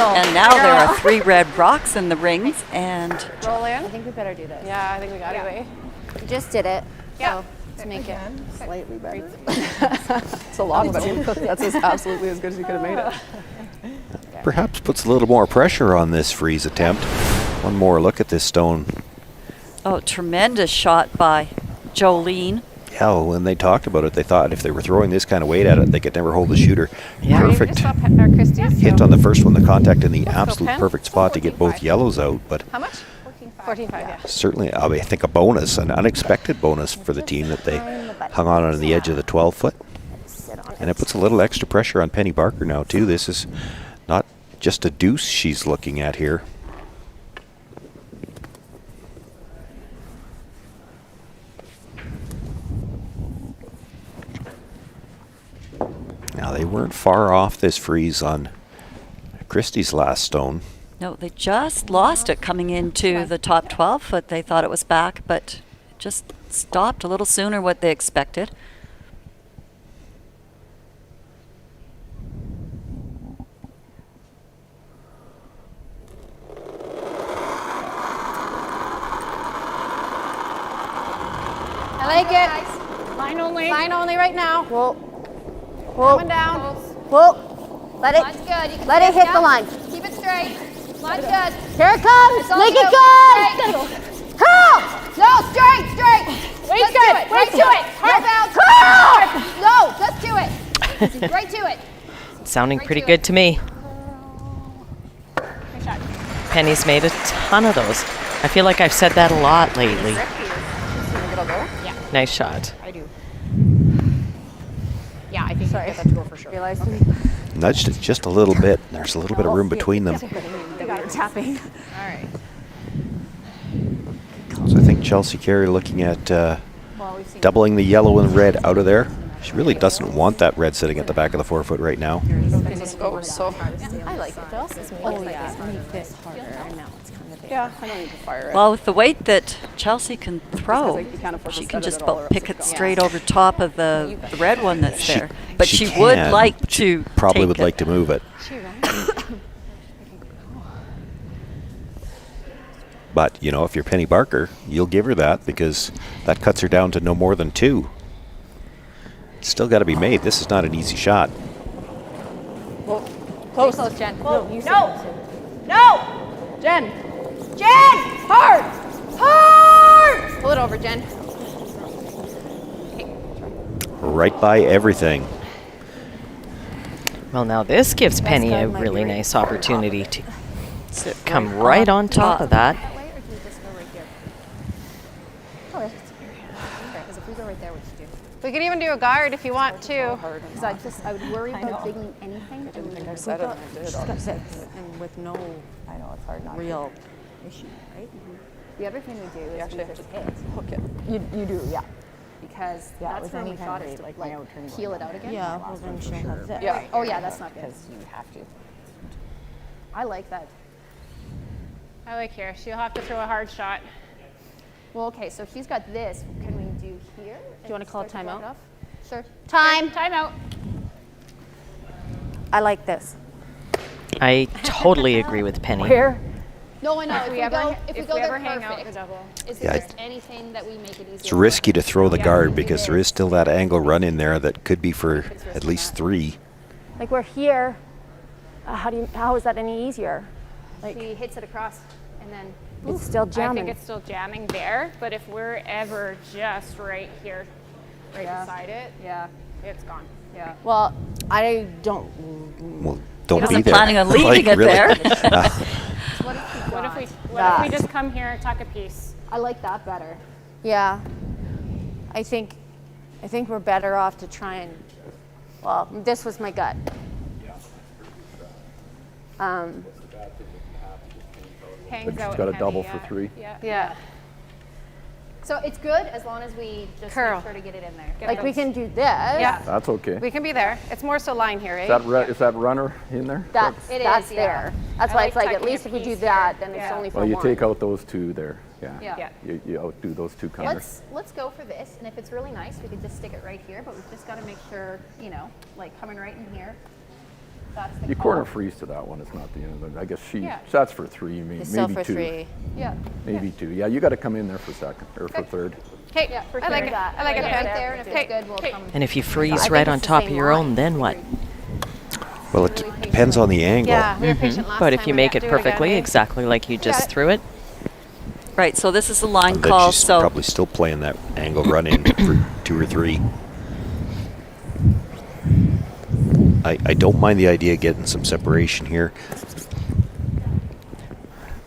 And now there are 3 red rocks in the rings, and Roll in. I think we better do this. Yeah, I think we got it. We just did it. Yeah. So let's make it Slightly better. It's a lot better. That's absolutely as good as you could have made it. Perhaps puts a little more pressure on this freeze attempt. One more look at this stone. oh, tremendous shot by Jolene. Yeah, well, when they talked about it, they thought if they were throwing this kind of weight at it, they could never hold the shooter. Yeah. Perfect hit on the first one. The contact in the absolute perfect spot to get both yellows out. But How much? 14.5, yeah. certainly, I think a bonus, an unexpected bonus for the team that they hung on the edge of the 12-foot. And it puts a little extra pressure on Penny Barker now, too. This is not just a deuce she's looking at here. Now, they weren't far off this freeze on Christie's last stone. No, they just lost it coming into the top 12-foot. They thought it was back, but it just stopped a little sooner what they expected. I like it. Line only. Line only right now. Whoa. Coming down. Whoa. Let it. Line's good. You can Let it stay hit the down. line. Keep it straight. Line's good. Here it comes. It's all Make you. it good. Straight. Curl. No, straight. Weight's Let's good. do it. Right to it. Hard bounce. Curl. No, just do it. Right to it. Sounding pretty good to me. Good shot. Penny's made a ton of those. I feel like I've said that a lot lately. Yeah, Nice shot. I do. Yeah, I think you get that to go for sure. Realized Nudged it just a little bit. There's a little bit of room between them. They got it tapping. All right. So I think Chelsea Carey looking at doubling the yellow and red out of there. She really doesn't want that red sitting at the back of the 4-foot right now. I like it. Oh, yeah. Make this harder. And now it's kind of big. Yeah, I don't need to fire it. Well, with the weight that Chelsea can throw, like you can't afford to she can set it just at all, or about else pick it's it gone. straight over top of the red one that's there. But she can, would like but she to probably take would it. like to move it. But, you know, if you're Penny Barker, you'll give her that because that cuts her down to no more than 2. It's still got to be made. This is not an easy shot. Close. Close, Jen. No. Jen. Hard! Pull it over, Jen. Right by everything. Well, now this gives Penny a really nice opportunity to come right on top of that. We could even do a guard if you want to. Because I would worry about digging anything. I didn't think I said it, and I did, obviously. And with no real issue, right? The other thing we do is actually we have just to hit. hook it. You do, yeah. Because Yeah, that's with where any we kind shot of is to weight, like peel it out again. Yeah, well then she'll have that. Yeah. Oh yeah, that's not good. Because you have to. I like that. I like here. She'll have to throw a hard shot. Well, okay, so if she's got this, can we do here? Do you want to call a timeout? Sure. Time. Timeout. I like this. I totally agree with Penny. Where? No, I know. If we ever hang out perfect. the double. Is Yeah, there anything that we make it easier? It's risky to throw the guard because there is still that angle run in there that could be for at least 3. Like we're here. How is that any easier? Like She hits it across and then it's still I jamming. think it's still jamming there, but if we're ever just right here, beside it, it's gone. Yeah. Well, I don't. Well, don't be wasn't there. planning on leaving it really? there. What if we just come here and tuck a piece? I like that better. Yeah. I think we're better off to try and. Well, this was my gut. Hangs But out she's got a heavy, double yeah. for 3. Yeah. So it's good as long as we just Curl. make sure to get it in there. Like we can do this. Yeah. That's okay. We can be there. It's more so line here, Is eh? is that runner in there? That's It that's is, yeah. there. That's I why like it's like at tucking least a if we do piece that, here. then it's Yeah. only for Well, you one. take out those 2 there. Yeah. Yeah. You outdo those 2 counters. Let's go for this, and if it's really nice, we could just stick it right here. But we've just got to make sure, like coming right in here. That's the You call. corner freeze to that one. It's not the end of it. I guess Yeah. that's for 3, maybe It's still 2. for 3. Yeah. Maybe 2. Yeah, you got to come in there for second or for third. Okay. Yeah, for I like sure. it. I like it. Right Ben. there, and if Okay. it's good, we'll come. And if you I freeze think right it's on the top same of your line. own, then what? Well, it depends on the angle. Yeah, we were patient last But if time. you We make got it to do again, perfectly, eh? exactly like you just threw it, Right, so this is the line I bet call. she's So probably still playing that angle run in for 2 or 3. I don't mind the idea of getting some separation here.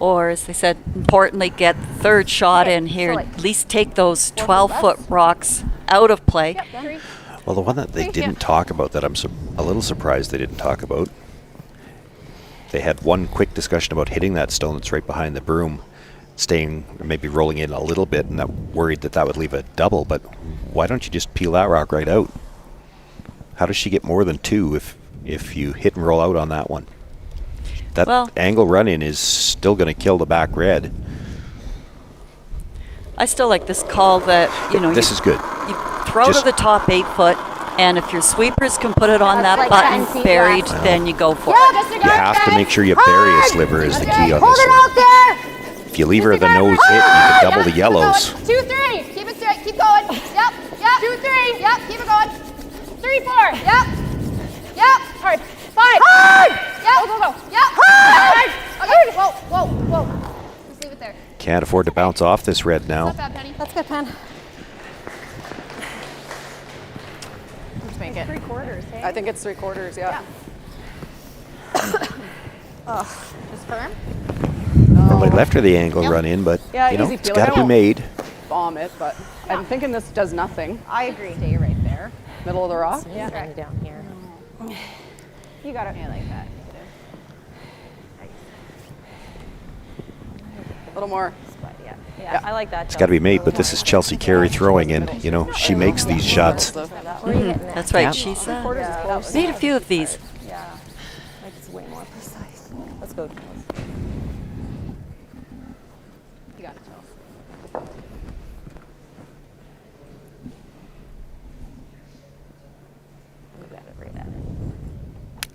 or as they said, importantly, get the third shot in here. At least take those 12-foot rocks out of play. Well, the one that they didn't talk about that I'm a little surprised they didn't talk about, they had one quick discussion about hitting that stone that's right behind the broom, staying, maybe rolling in a little bit, and that worried that would leave a double, but why don't you just peel that rock right out? How does she get more than 2 if you hit and roll out on that one? That angle run-in is still going to kill the back red. I still like this call that, This is good. You throw to the top 8 foot, and if your sweepers can put it on that like button 10 feet buried, left. then you go for You it. have to make sure you bury a sliver is the key on Hold this it one. out there! If you leave her the nose hit, you can double the yellows. 2, 3. Keep it straight. Keep going. Yep. 2, 3. Yep. Keep it going. 3, 4. Yep. Hard. 5. Hard! Yep. Go. Yep. Hard. Okay. Whoa. Just leave it there. Can't afford to bounce off this red now. Not bad, Penny. That's good, Pen. Let's make it. 3/4. Hey? I think it's 3/4, yeah. Just firm. Well, they left her the angle run in, but Yeah, easy it's peel. got I to be won't made. Bomb it, but I'm thinking this does nothing. I agree. Stay right there. Middle of the rock. Yeah. Down here. You got it. I like that. A little more. Yeah, I like that. It's got to be made, but this is Chelsea Carey throwing, and she makes these shots. That's right. Yep. She's Yeah, made a few of these. Yeah, like it's way more precise. Let's go. You got it, Chelsea.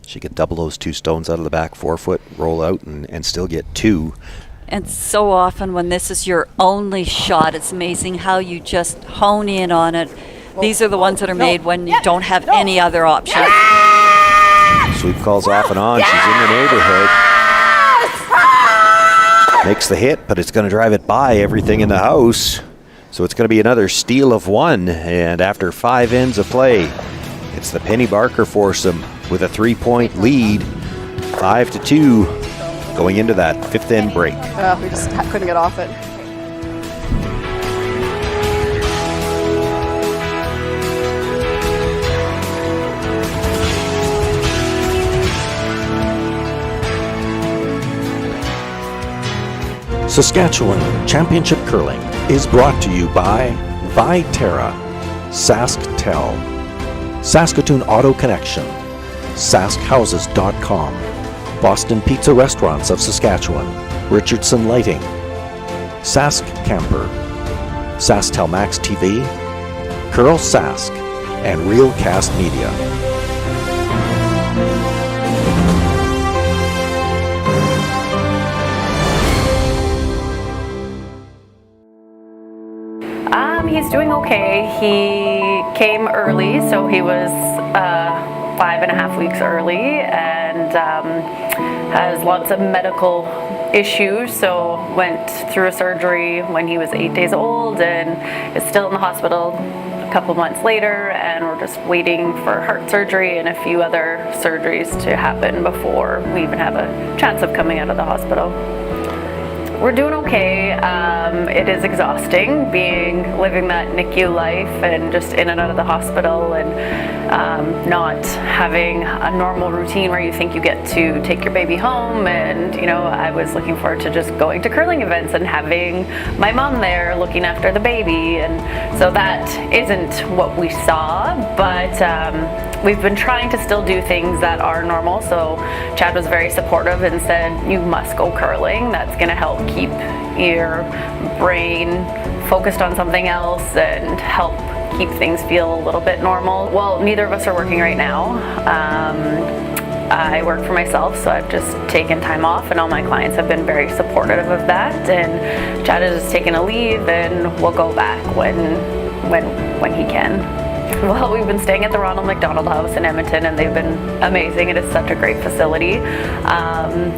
She could double those 2 stones out of the back 4 foot, roll out, and still get 2. And so often when this is your only shot, it's amazing how you just hone in on it. These are the ones that are made when you don't have any other option. Sweep calls off and on. She's in the neighborhood. Makes the hit, but it's going to drive it by everything in the house. So it's going to be another steal of 1. And after 5 ends of play, it's the Penny Barker foursome with a 3-point lead, 5-2, going into that 5th end break. We just couldn't get off it. Saskatchewan Championship Curling is brought to you by Viterra, SaskTel, Saskatoon Auto Connection, SaskHouses.com, Boston Pizza Restaurants of Saskatchewan, Richardson Lighting, Sask Camper, SaskTel Max TV, Curl Sask, and Realcast Media. he's doing okay. He came early, so he was 5.5 weeks early, and has lots of medical issues, so went through a surgery when he was 8 days old and is still in the hospital a couple months later, and we're just waiting for heart surgery and a few other surgeries to happen before we even have a chance of coming out of the hospital. We're doing okay. It is exhausting living that NICU life and just in and out of the hospital, and not having a normal routine where you think you get to take your baby home. And I was looking forward to just going to curling events and having my mom there looking after the baby, and so that isn't what we saw, but we've been trying to still do things that are normal. So Chad was very supportive and said, you must go curling. That's going to help keep your brain focused on something else and help keep things feel a little bit normal. Well, neither of us are working right now. I work for myself, so I've just taken time off, and all my clients have been very supportive of that. And Chad has just taken a leave, and we'll go back when he can. Well, we've been staying at the Ronald McDonald House in Edmonton, and they've been amazing. It is such a great facility.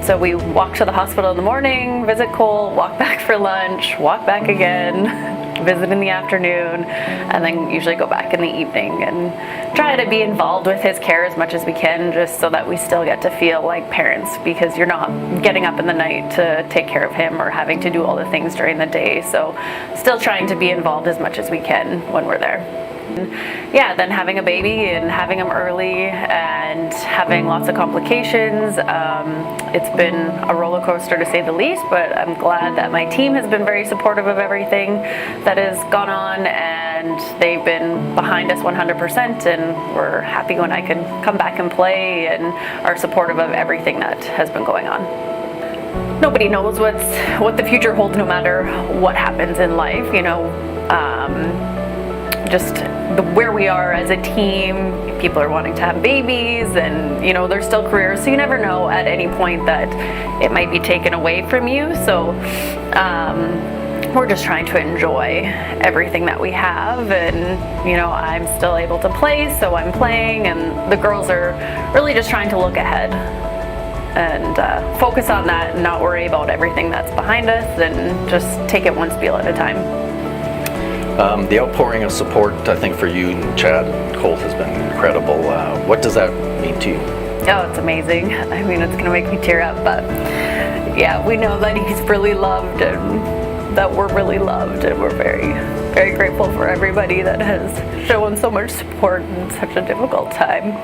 So we walk to the hospital in the morning, visit Cole, walk back for lunch, walk back again, visit in the afternoon, and then usually go back in the evening and try to be involved with his care as much as we can, just so that we still get to feel like parents, because you're not getting up in the night to take care of him or having to do all the things during the day. So still trying to be involved as much as we can when we're there. Yeah, then having a baby and having him early and having lots of complications. It's been a roller coaster to say the least, but I'm glad that my team has been very supportive of everything that has gone on, and they've been behind us 100%, and we're happy when I can come back and play, and are supportive of everything that has been going on. Nobody knows what the future holds, no matter what happens in life, just where we are as a team. People are wanting to have babies, and there's still careers, so you never know at any point that it might be taken away from you. So we're just trying to enjoy everything that we have, and I'm still able to play, so I'm playing, and the girls are really just trying to look ahead and focus on that and not worry about everything that's behind us, and just take it one spiel at a time. The outpouring of support, I think, for you and Chad and Colt has been incredible. What does that mean to you? Oh, it's amazing. I mean, it's going to make me tear up, but yeah, we know that he's really loved and that we're really loved, and we're very, very grateful for everybody that has shown so much support in such a difficult time.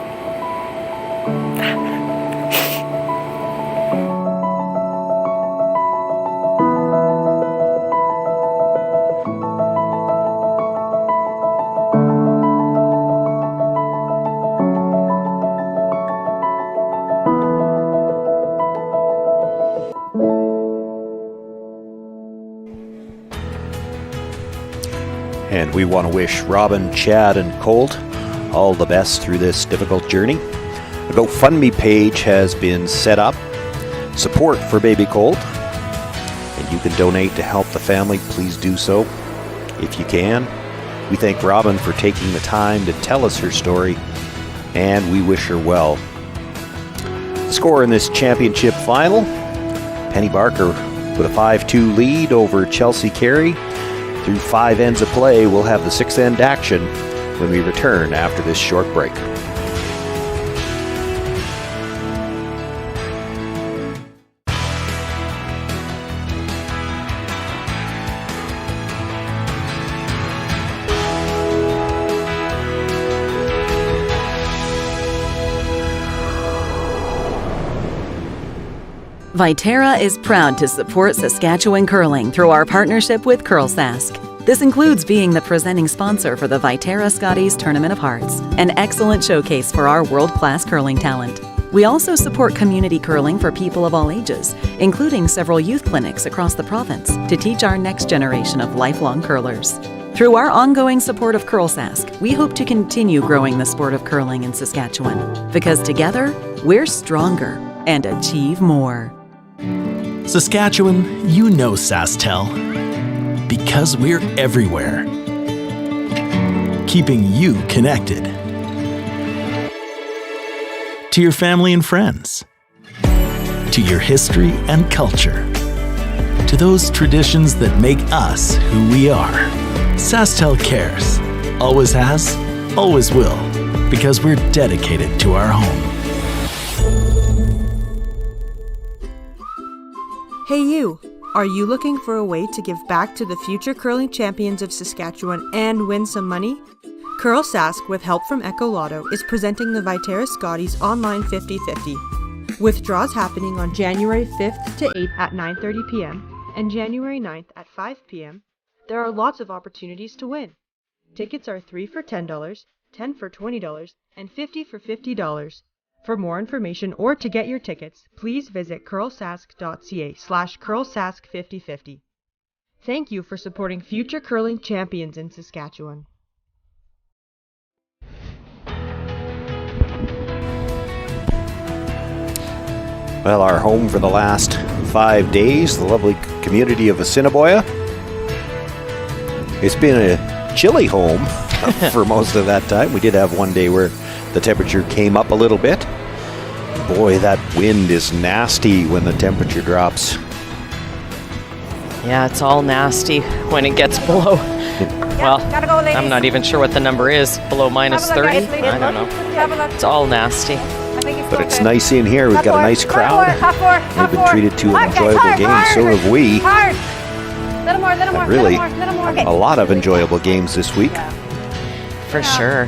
And we want to wish Robin, Chad, and Colt all the best through this difficult journey. A GoFundMe page has been set up. Support for baby Colt. And you can donate to help the family. Please do so if you can. We thank Robin for taking the time to tell us her story, and we wish her well. The score in this championship final: Penny Barker with a 5-2 lead over Chelsea Carey. Through 5 ends of play, we'll have the 6th end action when we return after this short break. Viterra is proud to support Saskatchewan curling through our partnership with Curlsask. This includes being the presenting sponsor for the Viterra Scotties Tournament of Hearts, an excellent showcase for our world-class curling talent. We also support community curling for people of all ages, including several youth clinics across the province to teach our next generation of lifelong curlers. Through our ongoing support of Curlsask, we hope to continue growing the sport of curling in Saskatchewan, because together, we're stronger and achieve more. Saskatchewan, you know SaskTel, because we're everywhere. keeping you connected. To your family and friends. To your history and culture. To those traditions that make us who we are. SaskTel cares. Always has, always will. Because we're dedicated to our home. Hey you! Are you looking for a way to give back to the future curling champions of Saskatchewan and win some money? Curl Sask, with help from Echo Lotto, is presenting the Viterra Scotties online 50-50, with draws happening on January 5th to 8th at 9:30 p.m. and January 9th at 5 p.m. There are lots of opportunities to win. Tickets are 3 for $10, 10 for $20, and 50 for $50. For more information or to get your tickets, please visit curlsask.ca/curlsask5050. Thank you for supporting future curling champions in Saskatchewan. Well, our home for the last 5 days, the lovely community of Assiniboia. It's been a chilly home for most of that time. We did have one day where the temperature came up a little bit. Boy, that wind is nasty when the temperature drops. Yeah, it's all nasty when it gets below. Well, I'm not even sure what the number is. Below minus 30? I don't know. It's all nasty. But it's nice in here. We've got a nice crowd. They've been treated to an enjoyable game. So have we. Little more, And really, a lot of enjoyable games this week. For sure.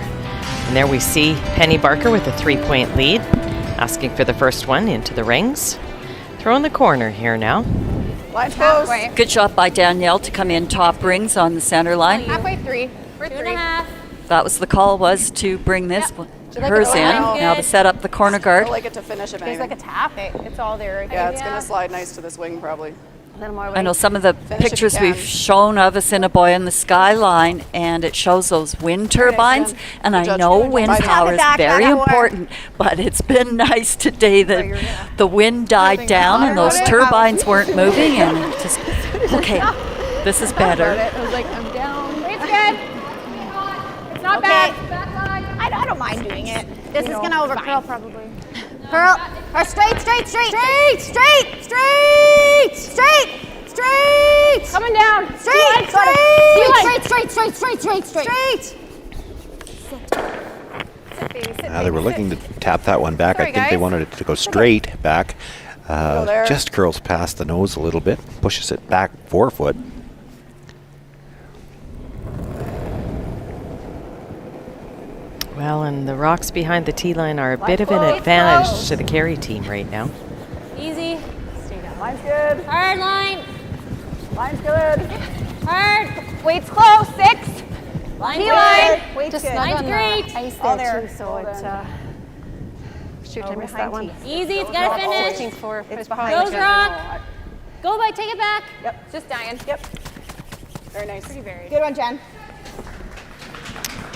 And there we see Penny Barker with a 3-point lead, asking for the first one into the rings. Throw in the corner here now. Halfway. Good shot by Danielle to come in top rings on the center line. Halfway 3. We're 3.5. That was the call, was to bring this hers in. Now to set up the corner guard. I like it to finish it. It's like a tap. It's all there. Yeah, it's going to slide nice to this wing probably. A little more. I know some of the pictures if you we've can. shown of Assiniboia in the skyline, and it shows those wind turbines. And I know wind power is very important, but it's been nice today that the wind died down and those turbines weren't moving, and just okay, this is better. I was like, I'm down. It's good. It's not bad. I don't mind doing it. This is going to overcurl probably. Curl. Or straight. Straight. Coming down. Straight. They were looking to tap that one back. I think they wanted it to go straight back. Just curls past the nose a little bit, pushes it back 4 foot. Well, and the rocks behind the tee line are a bit of an advantage to the Carey team right now. Easy. Stay down. Line's good. Hard line. Line's good. Hard. Weight's close. 6. Line's T-line. good. Weight's Just good. line's great. Ice All there there. too, so it's shoot, I missed that one. Easy. It's got to finish. It's behind. Goes rock. Go by. Take it back. Yep. Just dying. Yep. Very nice. Very Good one, Jen.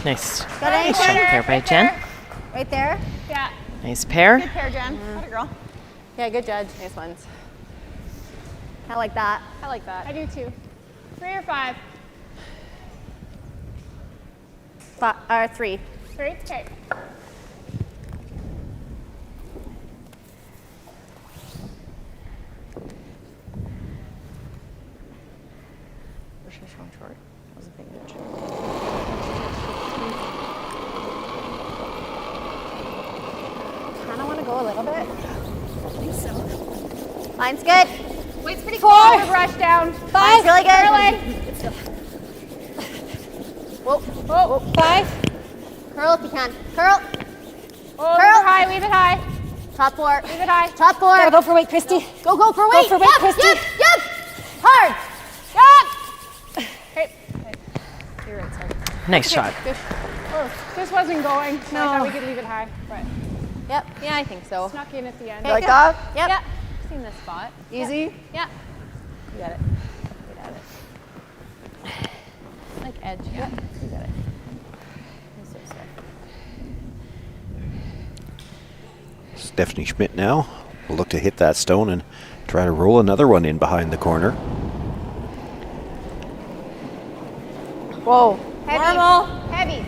Nice. Got any Nice shot there by Jen. Right there. Yeah. Nice pair. Good pair, Jen. What a girl. Yeah, good judge. Nice ones. I like that. I like that. I do too. 3 or 5? 3. 3. Okay. Short. Wasn't paying attention. Kind of want to go a little bit. I think so. Line's good. Weight's pretty cool. Brush down. 5. Line's really good. Curling. Whoa. 5. Curl if you can. Curl. Oh, leave it high. Leave it high. Top 4. Leave it high. Top 4. Gotta go for weight, Christy. Go for weight. for weight, Christy. Yep. Hard. Yep. Okay. You're right, sorry. Nice shot. Good. Oh, this wasn't going. No. I thought we could leave it high. But Yep. Yeah, I think so. snuck in at the end. You like that? Yep. Yeah. Seen this spot. Easy? Yeah. You got it. Good at it. Like edge. Yeah. You got it. Stephanie Schmidt now will look to hit that stone and try to roll another one in behind the corner. Whoa. Heavy. Normal. Heavy.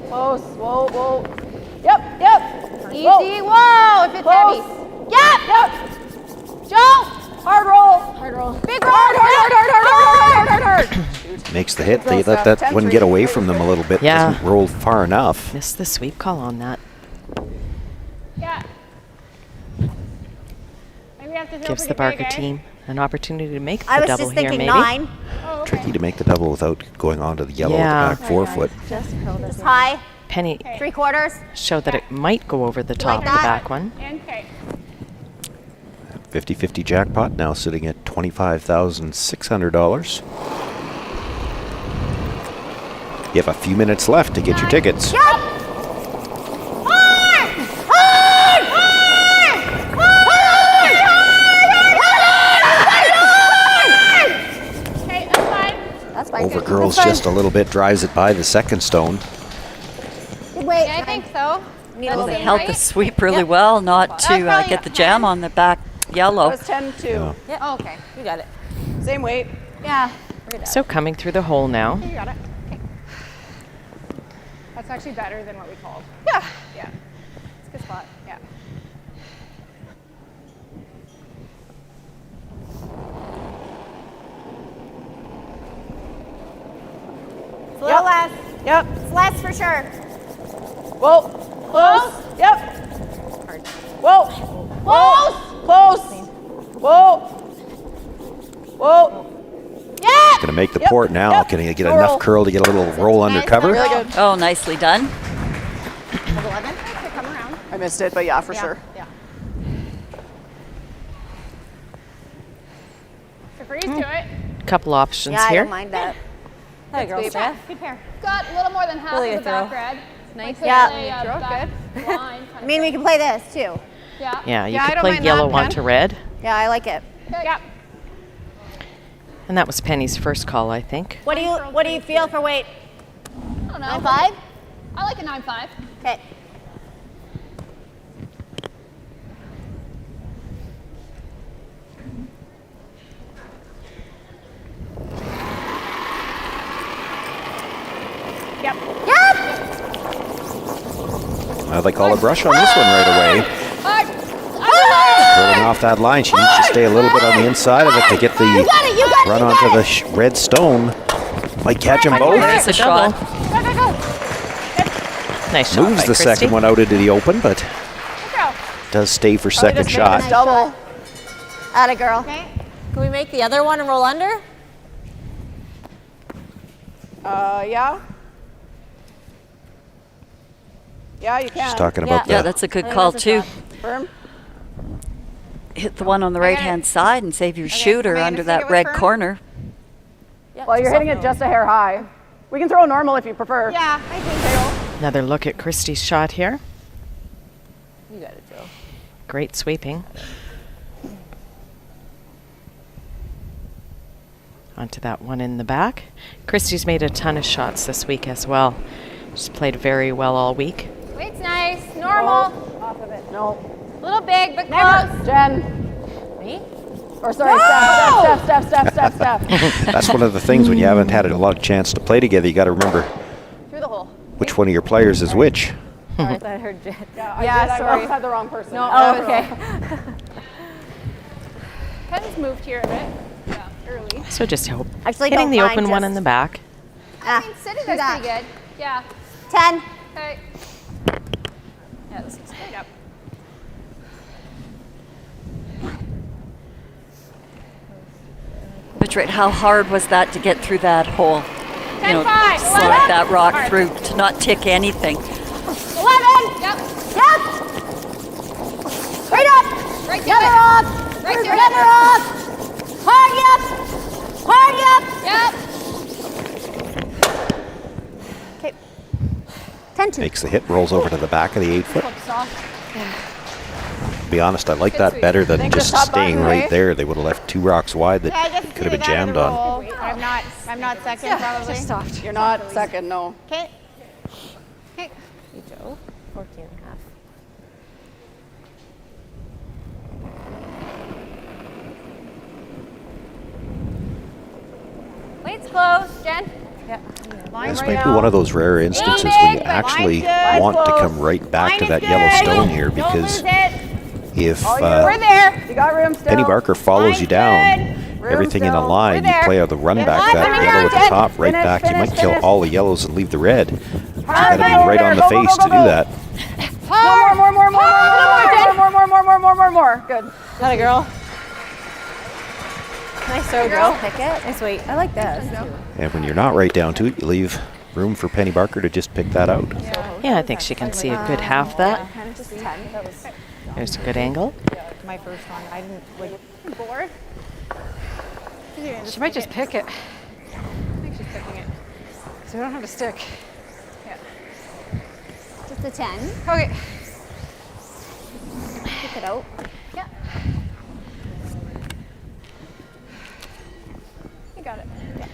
Close. Whoa, whoa. Yep. Easy. Whoa, if it's Close. heavy. Yep. Joe. Hard roll. Big roll. Hard. Makes the hit. They let that one get away from them a little bit. Yeah. Doesn't roll far enough. Missed the sweep call on that. Yeah. Maybe we have to throw Gives the pretty Barker big, eh? team an opportunity to make the I was double just here, thinking maybe. 9. Oh, okay. Tricky to make the double without going onto the yellow Yeah. at the back forefoot. Just high. Penny 3/4. showed that it might go over the top of the that? back one. And Kate. 50-50 jackpot now sitting at $25,600. You have a few minutes left to get your tickets. Okay, that's fine. That's fine. Over girls just a little bit, drives it by the second stone. Wait. Yeah, I think so. Well, they held the sweep really well not to get the jam on the back yellow. It was 10-2. Yeah. Oh, okay. You got it. Same weight. Yeah. So coming through the hole now. You got it. Okay. That's actually better than what we called. Yeah. Yeah. It's a good spot. Yeah. It's a little less. Yep. It's less for sure. Whoa. Close. Yep. Whoa. Close. Whoa. Yeah. Going to make the port now. Can he get enough curl to get a little roll under cover? Really good. Oh, nicely done. 11. Okay, come around. I missed it, but yeah, for sure. Yeah. So freeze to it. Couple options Yeah, I here. don't mind that. Hey, girls. Yeah, good pair. Got a little more than half Really of the a back throw. red. Nice. Yeah. Back line, I mean, we can play this too. Yeah. Yeah, you Yeah, I could don't play mind yellow that, Pen. onto red. Yeah, I like it. Yep. And that was Penny's first call, I think. What do you feel for weight? I don't know. 9.5? I like a 9.5. Okay. Yep. Well, they call a brush on this one right away. Hard. Curling off that line. She needs to stay a little bit on the inside of it to get the run onto the red stone. Might catch them both. There's a shot. Go. Nice shot Moves by the Christy. second one out into the open, but Go. does stay for second Just shot. make this double. Atta girl. Okay. Can we make the other one and roll under? Yeah. Yeah, you can. She's talking about Yeah, the that's a good call too. Firm. Hit the one on the right-hand side and save your shooter Am I under gonna stick that it with red firm? corner. Well, you're hitting it just a hair high. We can throw normal if you prefer. Yeah, I think so. Another look at Christy's shot here. You got it, Joe. Great sweeping. Onto that one in the back. Christy's made a ton of shots this week as well. She's played very well all week. Weight's nice. Normal. Off of it. No. A little big, but close. Jen. Me? Or sorry, Steph. That's one of the things when you haven't had a lot of chance to play together. You got to remember Through the hole. which one of your players is which. Sorry, I thought I heard Jen. Yeah, sorry. I had the wrong person. No, oh, okay. Pen's moved here a bit. Yeah, early. So just hope. Actually, hitting don't the mind, open one just- in the back. Ah, I mean, sitting do is that. pretty good. Yeah. 10. Okay. Yeah, this is straight up. But right, how hard was that to get through that hole? 10-5, slide that rock Hard. through to not tick anything. 11. Yep. Yep. Right up. Right to Never it. off. Right to Never it. off. Hard up. Hard up. Yep. Okay. 10-2. Makes the hit, rolls over to the back of the 8-foot. Flips off. To be honest, I like that better than Think just the top staying button, right eh? there. They would have left 2 rocks wide that could have been jammed on. I'm not second probably. Just stopped. You're not second, no. Okay. Okay. You, Joe. 14 and a half. Weight's close, Jen. This might be one of those rare instances where you actually want to come right back to that yellow stone here, because if We're there. You got room still. Penny Barker follows you down, everything in a line, you play out the run back, that yellow at the top, right back. You might kill all the yellows and leave the red. So you got to be right on the face to do that. More. Good. Got a girl. Nice throw, girl. Pick it. Nice weight. I like this. And when you're not right down to it, you leave room for Penny Barker to just pick that out. Yeah, I think she can see a good half that. Just 10. That was There's a good angle. my first one. I didn't like Bored? She might just pick it. I think she's picking it. So we don't have to stick. Yeah. Just a 10. Okay. Pick it out. Yeah. You got it. Yeah.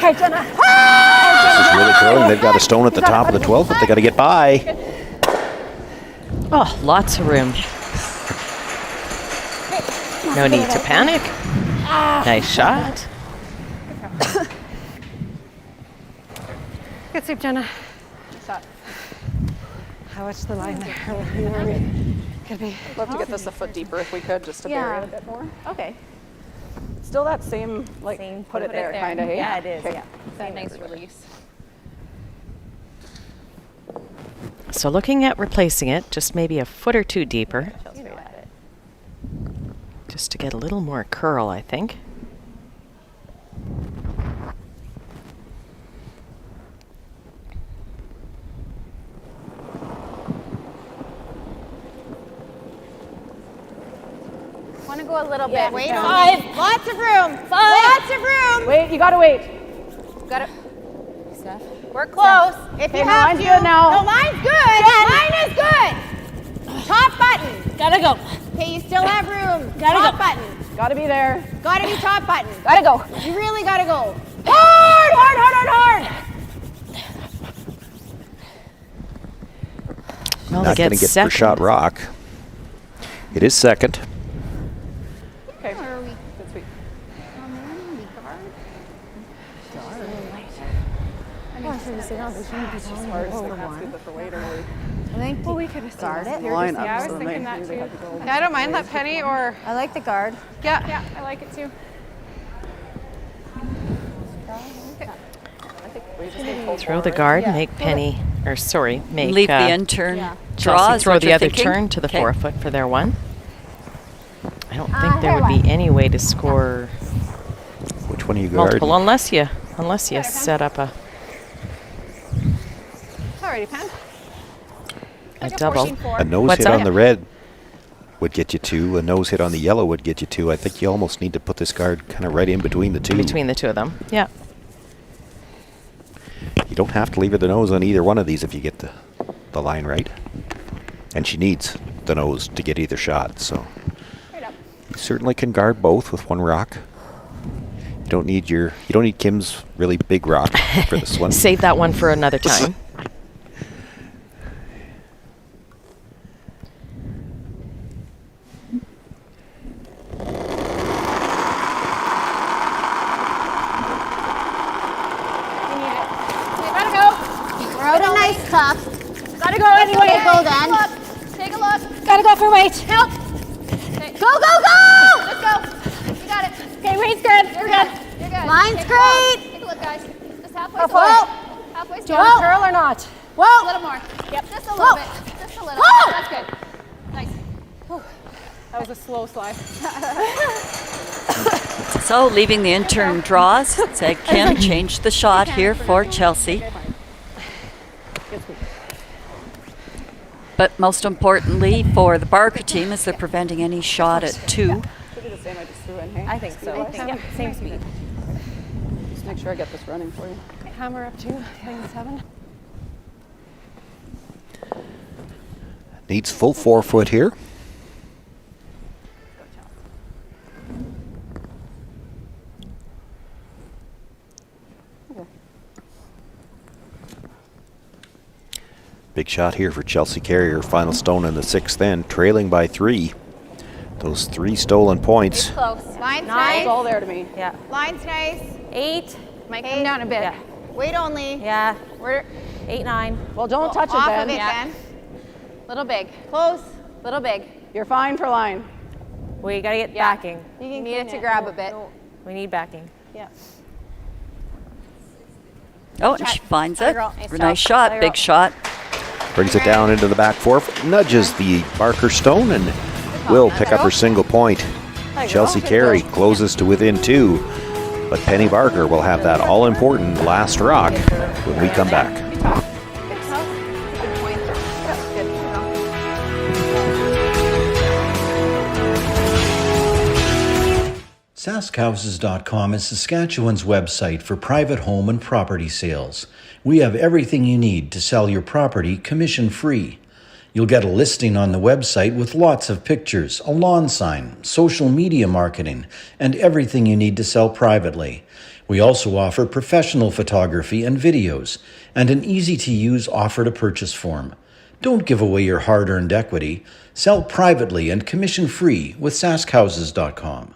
This is really curling. They've got a stone at the top of the 12, but they got to get by. Oh, lots of room. No need to panic. Nice shot. Good save, Jenna. I watched the line there. Could be. I'd love to get this a foot deeper if we could, just to bury it a bit more. Okay. Still that same, like, put it there kind of, hey? Yeah, it is. Okay. Yeah. It's a nice release. So looking at replacing it, just maybe a foot or two deeper. Just to get a little more curl, I think. Want to go a little bit. Wait, no. 5. Lots of room. 5. Lots of room. Wait, you gotta wait. Got it. We're close. If you have line's to. good now. The line's good. Line is good. Top button. Gotta go. Okay, you still have room. Gotta top go. button. Gotta be there. Gotta be top button. Gotta go. You really gotta go. Hard. Well, Not going to get for shot rock. It is second. Okay. Where are we? Good sweep. Well, we could have guard it. Line up. Yeah, I was so they thinking that really too. had to go. Yeah, I don't mind that penny or. I like the guard. Yeah, I like it too. Throw the guard, make Penny, or sorry, make Leave the intern draw. Chelsea is throw what the you're other thinking? turn to the 4 foot for their one. I don't think Ah, there would be any way to score Which one are you guarding? multiple unless you set up a Alrighty, Pen. a double. A nose What's hit that? on the red would get you 2. A nose hit on the yellow would get you 2. I think you almost need to put this guard kind of right in between the two. Between the two of them, yeah. You don't have to leave her the nose on either one of these if you get the line right. And she needs the nose to get either shot, so. You certainly can guard both with one rock. You don't need Kim's really big rock for this one. Save that one for another time. We're out a nice cup. Gotta go anyway. Take a then. Take a look. Gotta go for weight. Help. Go, go, go! Let's go. You got it. Okay, weight's good. You're good. You're good. Line's Take a look. great. Take a look, guys. Just halfway Go still. for it. Halfway Do still. you want curl or not? A little more. Yep. Just a little bit. Just a little. That's good. Nice. That was a slow slide. So leaving the intern draws, said Kim, change the shot here for Chelsea. But most importantly for the Barker team is they're preventing any shot at 2. Should be the same I just threw in, hey? I think so. Same speed. Just make sure I get this running for you. Hammer up 2, playing 7. Needs full 4 foot here. Big shot here for Chelsea Carey, her final stone in the 6th end, trailing by 3. Those 3 stolen points. Close. Line's It's nice. all there to me. Yeah. Line's nice. 8. Might come 8. down a bit. Yeah. Weight only. Yeah. We're 8, 9. Well, don't touch it off then. of it then. Little big. Close. Little big. You're fine for line. We gotta get backing. You can need it to grab a bit. We need backing. Yeah. Oh, and she finds it. girl. Nice shot, big shot. Brings it down into the back 4, nudges the Barker stone, and will pick up her single point. Chelsea Carey closes to within 2, but Penny Barker will have that all-important last rock when we come back. SaskHouses.com is Saskatchewan's website for private home and property sales. We have everything you need to sell your property commission-free. You'll get a listing on the website with lots of pictures, a lawn sign, social media marketing, and everything you need to sell privately. We also offer professional photography and videos, and an easy-to-use offer-to-purchase form. Don't give away your hard-earned equity. Sell privately and commission-free with SaskHouses.com.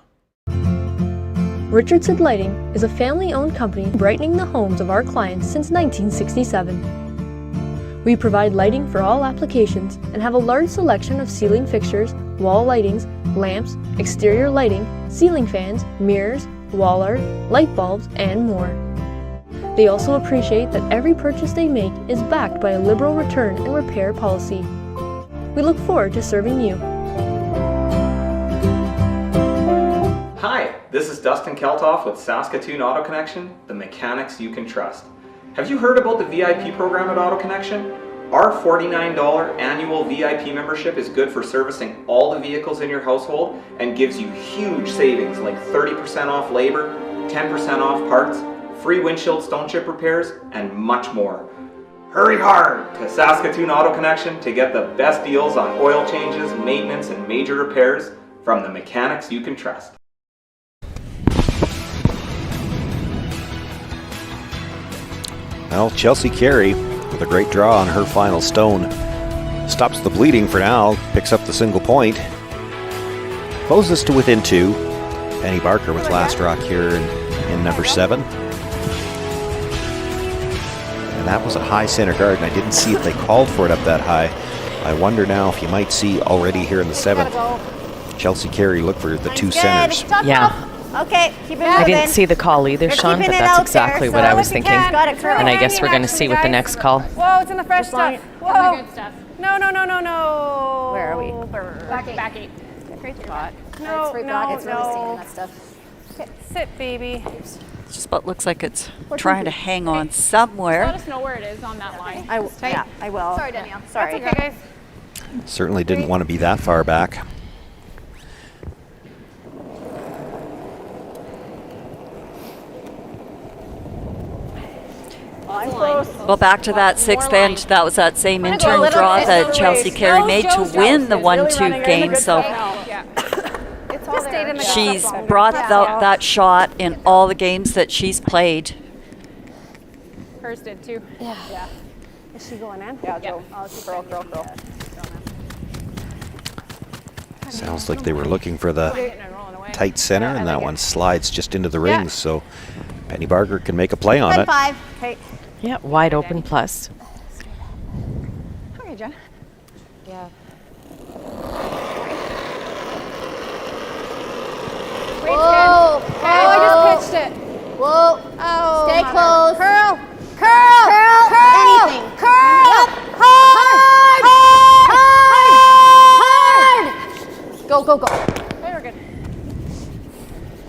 Richardson Lighting is a family-owned company brightening the homes of our clients since 1967. We provide lighting for all applications and have a large selection of ceiling fixtures, wall lightings, lamps, exterior lighting, ceiling fans, mirrors, wall art, light bulbs, and more. They also appreciate that every purchase they make is backed by a liberal return and repair policy. We look forward to serving you. Hi, this is Dustin Keltoff with Saskatoon Auto Connection, the mechanics you can trust. Have you heard about the VIP program at Auto Connection? Our $49 annual VIP membership is good for servicing all the vehicles in your household and gives you huge savings like 30% off labor, 10% off parts, free windshield stone chip repairs, and much more. Hurry hard to Saskatoon Auto Connection to get the best deals on oil changes, maintenance, and major repairs from the mechanics you can trust. Well, Chelsea Carey with a great draw on her final stone. Stops the bleeding for now, picks up the single point. Closes to within 2. Penny Barker with last rock here in number 7. And that was a high center guard, and I didn't see if they called for it up that high. I wonder now if you might see already here in the 7th, Chelsea Carey look for the 2 centers. Yeah. Okay, keep it moving. I didn't see the call either, Sean, but that's exactly what I was thinking. And I guess we're going to see with the next call. Whoa, it's in the fresh stuff. Whoa. Good stuff. No. Where are we? Back 8. Great spot. No. It's really sticking that stuff. Okay. Sit, baby. Just about looks like it's trying to hang on somewhere. Let us know where it is on that line. I will. Sorry, Danielle. Sorry. That's okay, guys. Certainly didn't want to be that far back. Well, back to that 6th end, that was that same internal draw that Chelsea Carey made to win the 1-2 game. So she's brought that shot in all the games that she's played. Hers did too. Yeah. Is she going in? Yeah, Joe. Girl. Sounds like they were looking for the tight center, and that one slides just into the rings, so Penny Barker can make a play on it. 5. Okay. Yeah, wide open plus. Okay, Jen. Yeah. Whoa. Oh, I just pitched it. Whoa. Oh. Stay close. Curl. Anything. Curl. Yep. Hard. Go. Okay, we're good.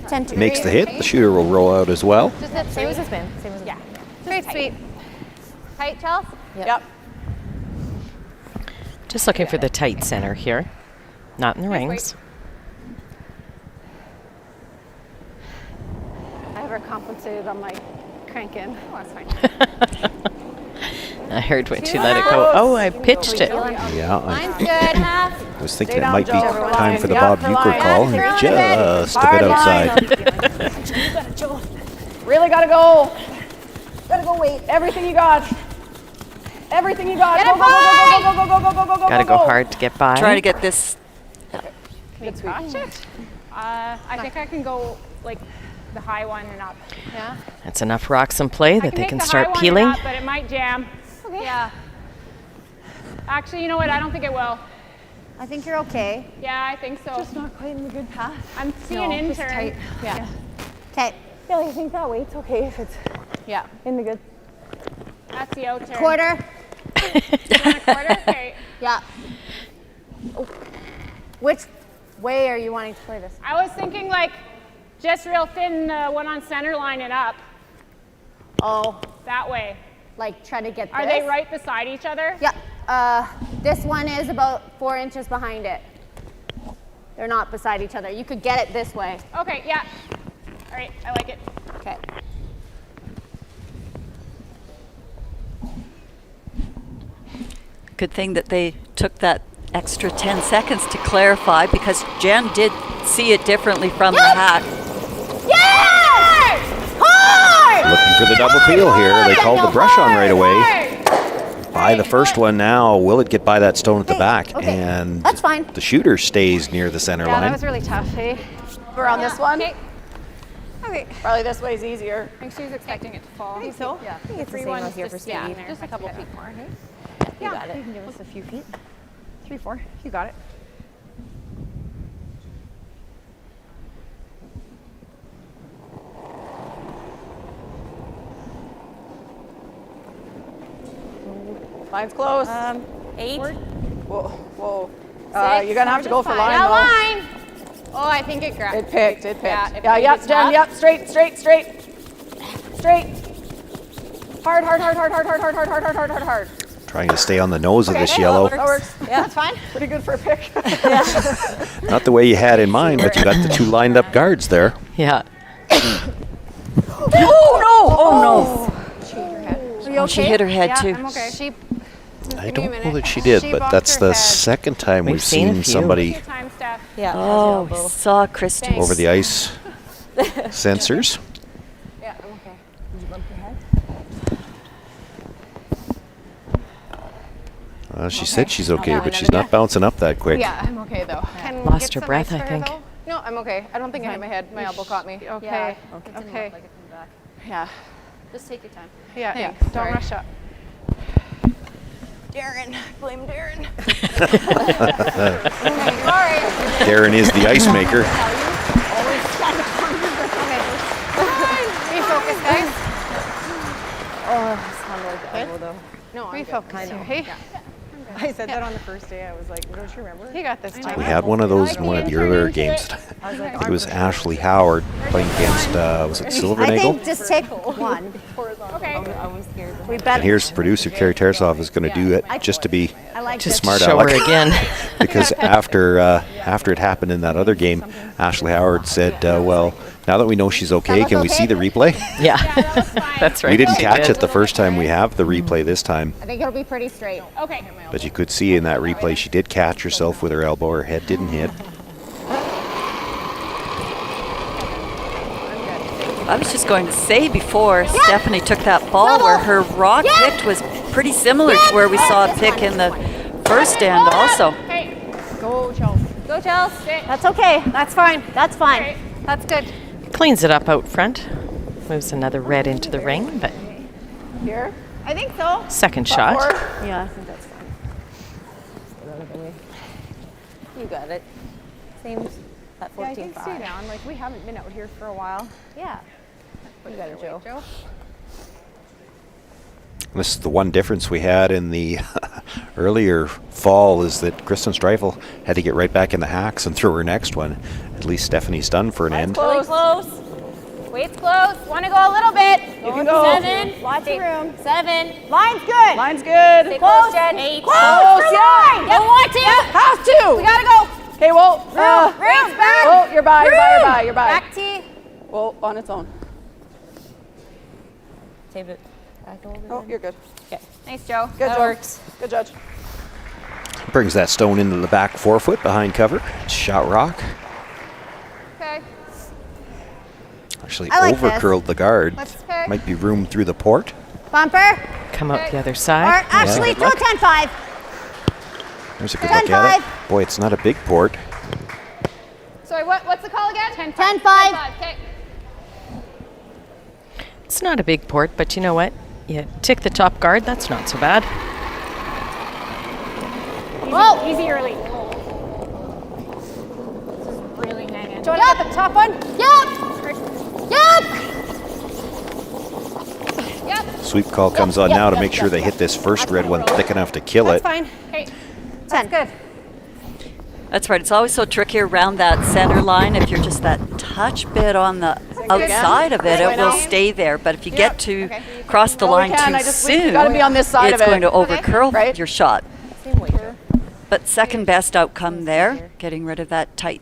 10-2. Makes the hit. The shooter will roll out as well. Just hit same as a spin. Same as a Straight, sweet. Tight, Chelsea? Yep. Just looking for the tight center here. Not in the rings. I overcompensated on my crank-in. Oh, that's fine. I heard when she let it go. Oh, I pitched it. Yeah, Mine's good, half. I was thinking it might be time for the Bob Euchre call. Just a bit outside. Really gotta go. Gotta go wait. Everything you got. Everything you got. Go, go, go, go, go, go, go, go, go, go, Gotta go hard to get by. Try to get this. Can you catch it? I think I can go like the high one and up. Yeah. That's enough rocks in play that they can start High peeling. one and up, but it might jam. Okay. Yeah. Actually, you know what? I don't think it will. I think you're okay. Yeah, I think so. Just not quite in the good path. I'm seeing No, in just turn. tight. Yeah. Okay. Yeah, I think that weight's okay if it's in the good. That's the out turn. Quarter. Quarter? Okay. Yeah. Oh. Which way are you wanting to play this? I was thinking like just real thin one on center line and up. Oh. That way. Like try to get this? Are they right beside each other? Yeah. This one is about 4 inches behind it. They're not beside each other. You could get it this way. Okay, yeah. All right, I like it. Okay. Good thing that they took that extra 10 seconds to clarify, because Jen did see it differently from the hack. Yes! Hard! Looking for the double peel here. They called the brush on right away. By the first one now. Will it get by that stone at the back? Okay. And that's fine. The shooter stays near the center Yeah, line. that was really tough, hey? We're on this one. Okay. Probably this way's easier. I think she's expecting it to fall. I think so. Yeah. I think it's the same out here for Steve. Just a couple feet more, hey? You got it. You can give us a few feet. 3, 4. You got it. Line's close. 8. Whoa, whoa. 6. You're gonna have to go for line Yeah, though. line. Oh, I think it grabbed. It picked. Yeah, Yeah, yep, it's Jen, up. yep, straight. Hard. Trying to stay on the nose of this Okay, yellow. That works. Yeah, that's fine. Pretty good for a pick. Not the way you had in mind, but you got the two lined up guards there. Yeah. Oh Are you no! okay? She hit her head Yeah, too. I'm okay. I don't know that she did, but that's the second time we've seen a seen few. somebody Time, Steph. Yeah. Oh, we saw Kristen. over the ice sensors. Yeah, I'm okay. Did you bump your head? She said she's okay, but she's not bouncing up that quick. Yeah, I'm okay though. Can we Lost get her some breath, ice I for her, think. though? No, I'm okay. I don't think I hit my head. My elbow caught me. Okay. Okay. Yeah. Just take your time. Yeah. Thanks. Don't Sorry. rush up. Darren. Blame Darren. Darren is the ice maker. Refocus, guys. Oh, it's not like elbow though. No, refocus here. Hey. I said that on the first day. I was like, don't you remember? You got this time. We had one of those in one of the earlier games. I think it was Ashley Howard playing against, was it I Silvernagel? think just take one. Okay. We bet. And here's producer Carey Tarasov is going to do it just to be I like Just smart show aleck. her again. Because after it happened in that other game, Ashley Howard said, well, now that we know she's okay, can we see the replay? Yeah. That's right. We didn't She catch did. it the first time. We have the replay this time. I think it'll be pretty straight. Okay. But you could see in that replay she did catch herself with her elbow. Her head didn't hit. I was just going to say before Stephanie took that ball where her rock picked was pretty similar to where we saw it pick in the first end also. Okay. Go, Chels. Go, Chels. That's okay. That's fine. That's fine. Okay. That's good. Cleans it up out front. Moves another red into the ring, but Here. I think so. second shot. Yeah, I think that's fine. You got it. Same at Yeah, I 14.5. think stay down. Like, we haven't been out here for a while. Yeah. You got it, Joe. This is the one difference we had in the earlier fall is that Kristen Streifel had to get right back in the hacks and throw her next one. At least Stephanie's done for an end. Really close. Weight's close. Want to go a little bit. You can go. 7. Lots of room. 7. Line's good. Line's good. Stay close, Jen. 8. Close, yeah. Yep. Don't want to. Yep. Have to. We gotta go. Okay, well. Room. Back. Oh, you're by, you're by. Back T. Well, on its own. Save it. Back over. Oh, you're good. Okay. Nice, Joe. Good, That Joe. works. Good judge. Brings that stone into the back forefoot behind cover. Shot rock. Okay. Actually I like over-curled the guard. Okay. Might be room through the port. Bumper. Come out the other Or side. actually, Yeah. throw 10-5. There's a good look at it. Boy, it's not a big port. Sorry, what's the call again? 10-5. Okay. It's not a big port, but you know what? You tick the top guard, that's not so bad. Whoa. Easy early. This is really hanging. Do you want to get the top one? Yep. Sweep call comes on now to make sure they hit this first red one thick enough to kill it. Fine. Okay. 10. Good. That's right. It's always so tricky around that center line. If you're just that touch bit on the outside of it, it will stay there. But if you get to cross the line too soon, gotta be on this side it's of it. going to overcurl your shot. Same weight, Joe. But second best outcome there, getting rid of that tight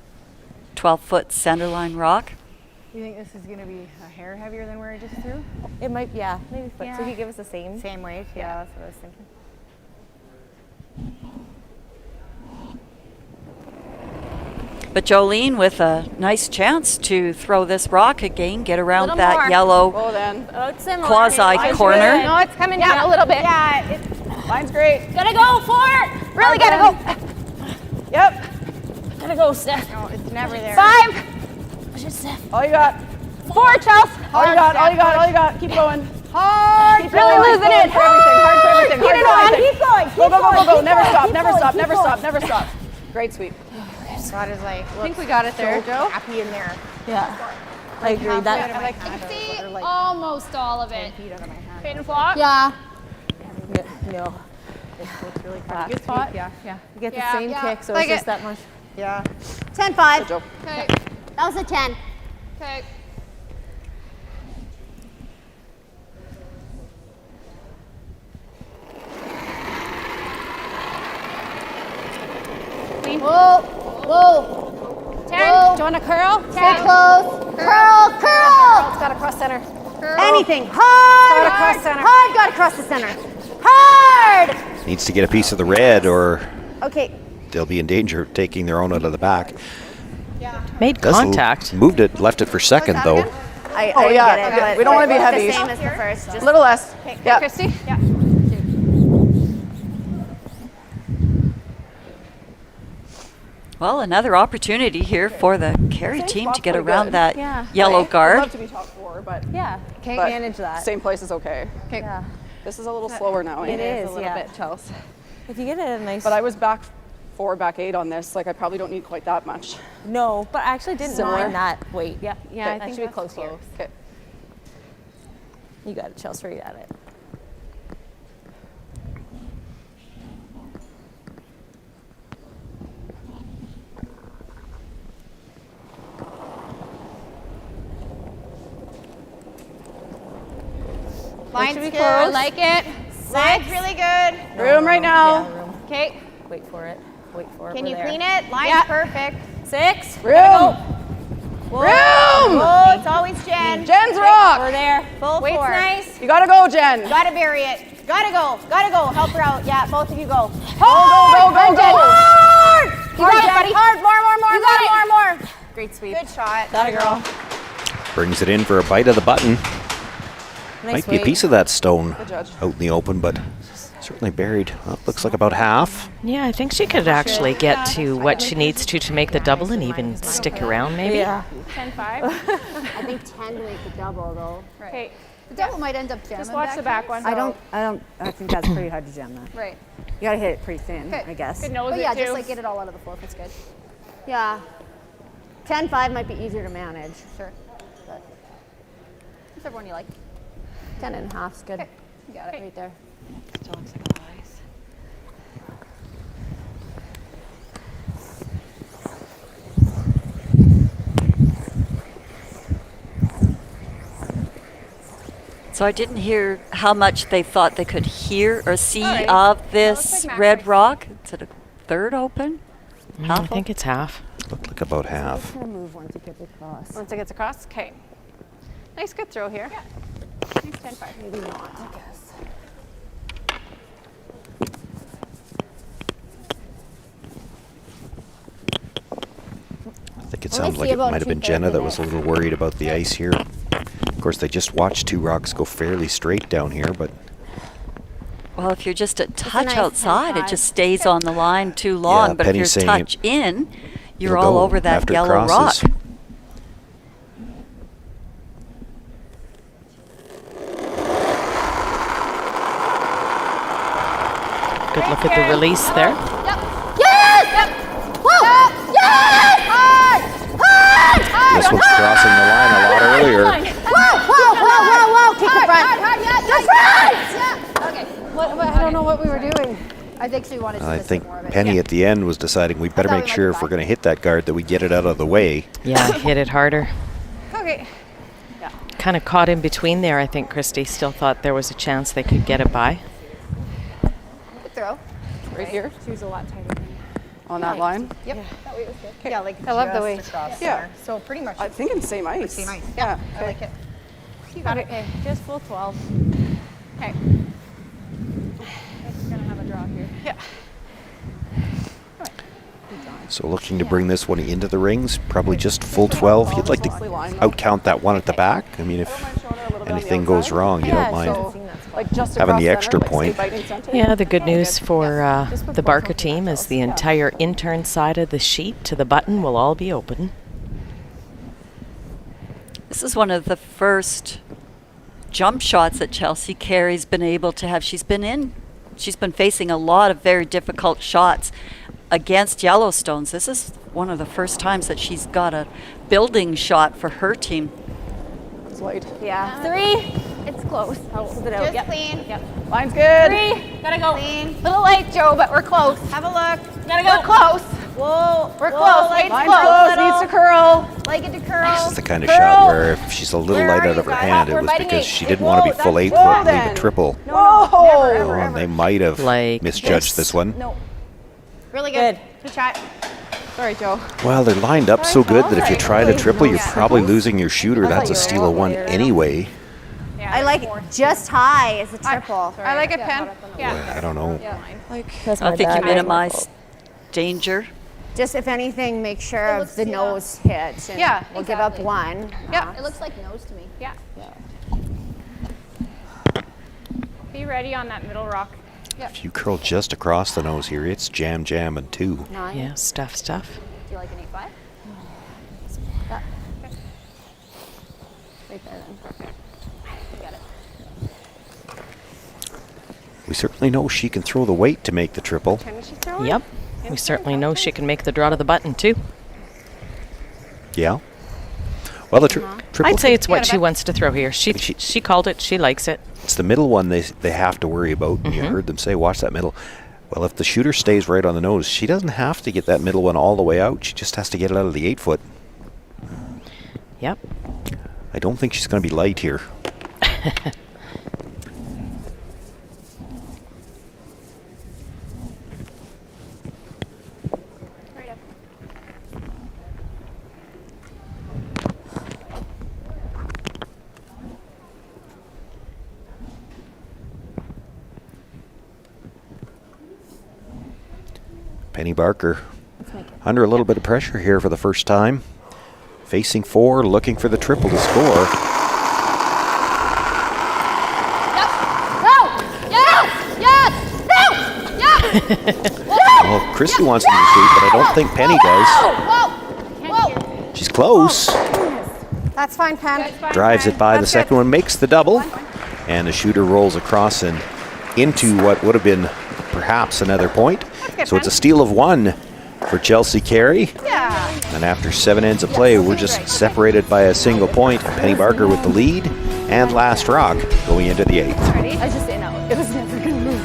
12-foot center line rock. You think this is going to be a hair heavier than where I just threw? It might, yeah, maybe foot. Yeah. So you give us the same? Same weight, Yeah, that's what I was thinking. But Jolene with a nice chance to throw this rock again, get around Little that more. yellow Well then. Oh, it's similar. quasi corner. No, it's coming down a little bit. Yeah, line's great. Gotta go for it. Really gotta go. Yep. Gotta go, Steph. No, it's never there. 5. Push it, Steph. All you got. 4, Chelsea. All you got. All you got. All you got. Keep going. Hard. Keep Really going. losing it. Hard for everything. Keep it on. Keep going. Go, go, go, go, go. Keep Never going, stop. keep Never going, stop. keep Never going. stop. Never stop. Great sweep. God is like, I think we got it there, Joe. happy in there. Yeah. I agree. That, I can see almost all of it. Pin and flop? Yeah. no. It's really flat. Good spot. Yeah. You get Yeah, the same yeah. kick, so Like it's just it. that much. Yeah. 10-5. Joe. Okay. That was a 10. Okay. Whoa. Whoa. 10. Whoa. Do you want to curl? Stay close. Curl. Curl. It's got to cross center. Anything. Hard. Gotta cross center. Hard. Gotta cross the center. Hard. Needs to get a piece of the red or Okay. they'll be in danger of taking their own out of the back. Made Does contact. Moved it, left it for second though. I Oh, yeah. get it. Okay. But We don't want to be the heavy. same as the first. Just Little less. Yeah. Christy? Yeah. Well, another opportunity here for the Carey Same team spot's to get pretty around good. that Yeah. yellow I'd guard. love to be top 4, but Yeah. Can't but manage that. same place is okay. Okay. Yeah. This is a little slower now. It is, a little yeah. bit, Chelsea. If you get a nice. But I was back 4, back 8 on this. Like I probably don't need quite that much. No, but I actually didn't Similar. mind that weight. Yeah. Yeah, That I think should be that's close here. close. Okay. You got it, Chelsea. You got it. Line's should be good. I close. like it. Line's really good. Room right now. Yeah, room. Okay. Wait for it. Wait for it. Can We're you there. clean it? Line's Yeah. perfect. 6. Room. Room. Oh, it's always Jen. Jen's rock. We're there. Full Weight's 4. nice. You gotta go, Jen. Gotta bury it. Gotta go. Gotta go. Help her out. Yeah, both of you go. Go, go, go, go. Hard. You Hard, got it, buddy. Hard. More. You got it. More. Great sweep. Good shot. That a girl. Brings it in for a bite of the button. Nice Might be a weight. piece of that stone Good judge. out in the open, but certainly buried. Well, looks like about half. Yeah, I think she could actually get to what she needs to make the double and even stick around maybe. Yeah. 10-5. I think 10 to make the double though. Okay. The double might end up jamming. Just watch the back one. I think that's pretty hard to jam that. Right. You gotta hit it pretty thin, Okay. I guess. Good nose But it yeah, too. just like get it all out of the floor. That's good. Yeah. 10-5 might be easier to manage. Sure. But whichever one you like. 10.5's good. Okay. You got it right there. So I didn't hear how much they thought they could hear or see of this red rock. Is it a third open? I think it's half. Looked like about half. It's gonna move once it gets across. Once it gets across? Okay. Nice good throw here. Yeah. Nice 10-5. Maybe not, I guess. I think it sounds like it might have been Jenna that was a little worried about the ice here. Of course, they just watched two rocks go fairly straight down here, but... Well, if you're just a touch outside, it just stays on the line too long. Yeah, but if Penny's you're saying touch in, you're it'll all go over that after it yellow rock. crosses. Good look at the release there. Yes! Yep. Woo! Yes! Hard! Hard! Hard! This one's crossing the line a lot earlier. Whoa! Kick the front. The front! Okay. I don't know what we were doing. I think she wanted to I miss think more of it. Penny at the end was deciding we better make sure if we're going to hit that guard that we get it out of the way. Yeah, hit it harder. Okay. Kind of caught in between there, I think Christy still thought there was a chance they could get it by. Good throw. Right here? She was a lot tighter than On that line? Yep. that way was good. Yeah, like I love the way. just across Yeah. there. So pretty much. I think it's same ice. Same ice. Yeah. I like it. You got it. Okay. Just full 12. Okay. It's gonna have a draw here. Yeah. So looking to bring this one into the rings, probably just full 12. You'd like to out-count that one at the back. I mean, if anything goes wrong, you don't mind having the extra point. Yeah, the good news for the Barker team is the entire intern side of the sheet to the button will all be open. This is one of the first jump shots that Chelsea Carey's been able to have. She's been facing a lot of very difficult shots against Yellowstones. This is one of the first times that she's got a building shot for her team. It's light. Yeah. 3. It's close. I'll hold it out. Just clean. Yep. Line's good. 3. Gotta go. Clean. Little light, Joe, but we're close. Have a look. Gotta go. We're close. Whoa. We're close. Line's Line's close. close. Needs to curl. Like it to curl. This is the kind of shot where if she's a little light out of her hand, it was because she didn't want to be full 8-foot and leave a triple. Whoa! And they might have Like misjudged this one. No. Really good. Good shot. Sorry, Joe. Well, they're lined up so good that if you try to triple, you're probably losing your shooter. That's a steal of one anyway. I like it just high as a triple. I like it, Pen. I don't know. I think you minimize danger. Just if anything, make sure of the nose hit. And we'll give up one. Yeah. It looks like nose to me. Yeah. Be ready on that middle rock. If you curl just across the nose here, it's jam, and 2. Nine. Yeah, stuff. Do you like an 8-5? Yeah. Okay. Right there then. You got it. We certainly know she can throw the weight to make the triple. Can she throw it? Yep. We certainly know she can make the draw to the button too. Yeah. Well, the triple. I'd say it's what she wants to throw here. She called it. She likes it. It's the middle one they have to worry about. And you heard them say, watch that middle. Well, if the shooter stays right on the nose, she doesn't have to get that middle one all the way out. She just has to get it out of the 8-foot. Yep. I don't think she's going to be light here. Penny Barker under a little bit of pressure here for the first time. Facing 4, looking for the triple to score. Well, Christy wants him to shoot, but I don't think Penny does. She's close. That's fine, Pen. Drives it by the second one, makes the double. And the shooter rolls across and into what would have been perhaps another point. So it's a steal of 1 for Chelsea Carey. And after 7 ends of play, we're just separated by a single point. Penny Barker with the lead and last rock going into the 8th. I was just saying that it was never going to move.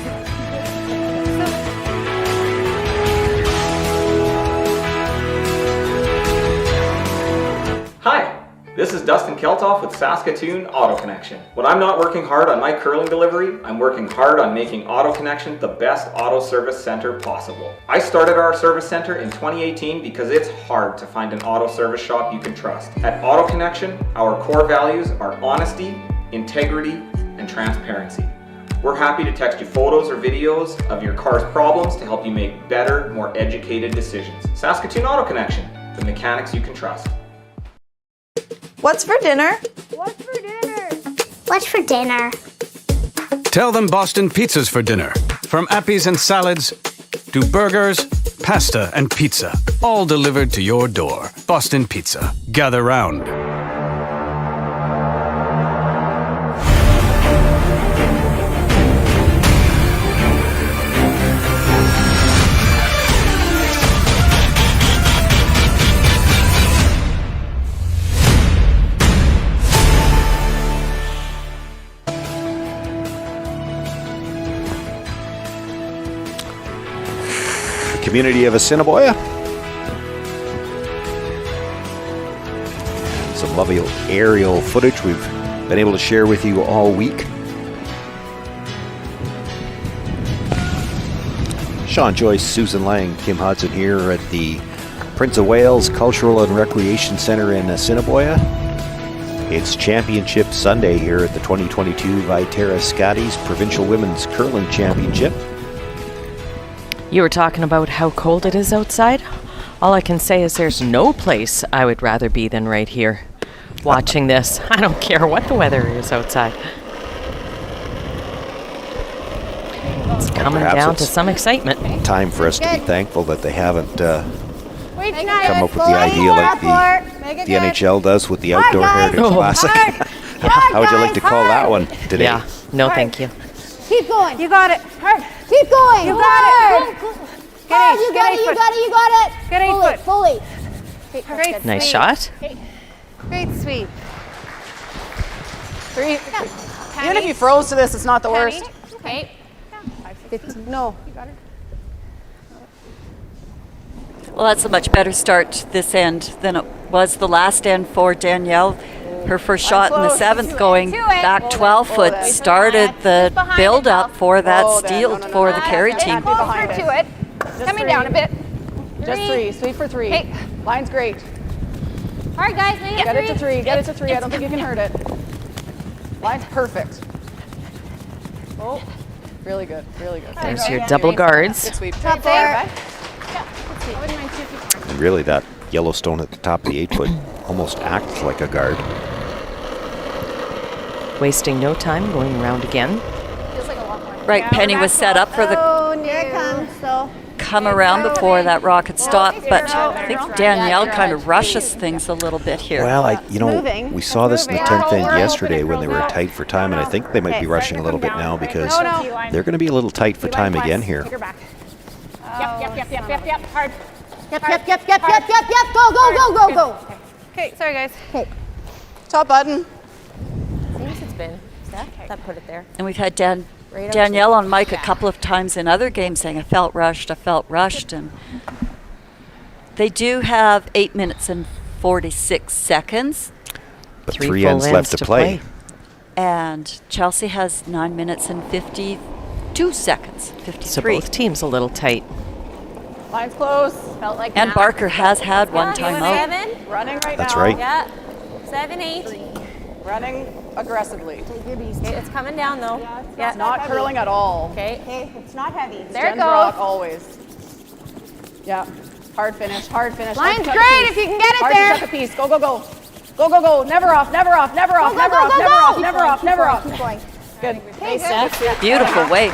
Hi, This is Dustin Keltoff with Saskatoon Auto Connection. When I'm not working hard on my curling delivery, I'm working hard on making Auto Connection the best auto service center possible. I started our service center in 2018 because it's hard to find an auto service shop you can trust. At Auto Connection, our core values are honesty, integrity, and transparency. We're happy to text you photos or videos of your car's problems to help you make better, more educated decisions. Saskatoon Auto Connection, the mechanics you can trust. What's for dinner? What's for dinner? What's for dinner? Tell them Boston Pizza's for dinner. From appies and salads to burgers, pasta, and pizza. All delivered to your door. Boston Pizza. Gather round. Community of Assiniboia. Some lovely aerial footage we've been able to share with you all week. Sean Joyce, Susan Lang, Kim Hudson here at the Prince of Wales Cultural and Recreation Centre in Assiniboia. It's Championship Sunday here at the 2022 Viterra Scotties Provincial Women's Curling Championship. You were talking about how cold it is outside. All I can say is there's no place I would rather be than right here watching this. I don't care what the weather is outside. It's coming down to some excitement. Time for us to be thankful that they haven't come up with the Slowly, idea like Make it the good. NHL does with the Outdoor guys. Heritage Classic. How would you like to call that one today? Yeah, no thank you. Keep going. You got it. Hard. Keep going. You got Hard. it. Hard. You got it. You got it. You got it. Get 8 foot. Fully. Great. Nice shot. Great sweep. 3. Even if you froze to this, it's not the worst. Okay. 15. No. Well, that's a much better start this end than it was the last end for Danielle. Her first shot in the 7th going back 12 foot started the build-up for that steal for the Carey team. Closer to it. Coming down a bit. Just 3. Sweep for 3. Hey. Line's great. All right, guys. Make Get it to 3. Get it to 3. I don't think you can hurt it. Line's perfect. Oh, really good. Really good. There's your double guards. Good sweep. Top there. And really, that Yellowstone at the top of the 8 foot almost acts like a guard. Wasting no time, going around again. Right, Penny was set up for the Here it comes. So. come around before that rocket stopped, but I think Danielle kind of rushes things a little bit here. Well, we saw this in the 10th end yesterday when they were tight for time, and I think they might be rushing a little bit now because they're going to be a little tight for time again here. Yep. Hard. Yep. Go. Okay, sorry guys. Okay. Top button. Seems it's been. That put it there. And we've had Danielle on mic a couple of times in other games saying, I felt rushed. And they do have 8 minutes and 46 seconds. But 3 ends left to play. And Chelsea has 9 minutes and 52 seconds, 53. So both teams a little tight. Line's close. Felt like And Barker has had one timeout. 7. Running right That's now. right. Yeah. 7, 8. Running aggressively. Okay, it's coming down though. Yeah. It's not curling at all. Okay. It's not heavy. There it Jen Brock goes. always. Yeah. Hard finish. Line's Hard great to chuck a piece. if you can get it Hard there. to chuck a piece. Go. Never off. Keep going. Good. Hey, Steph. Beautiful weight.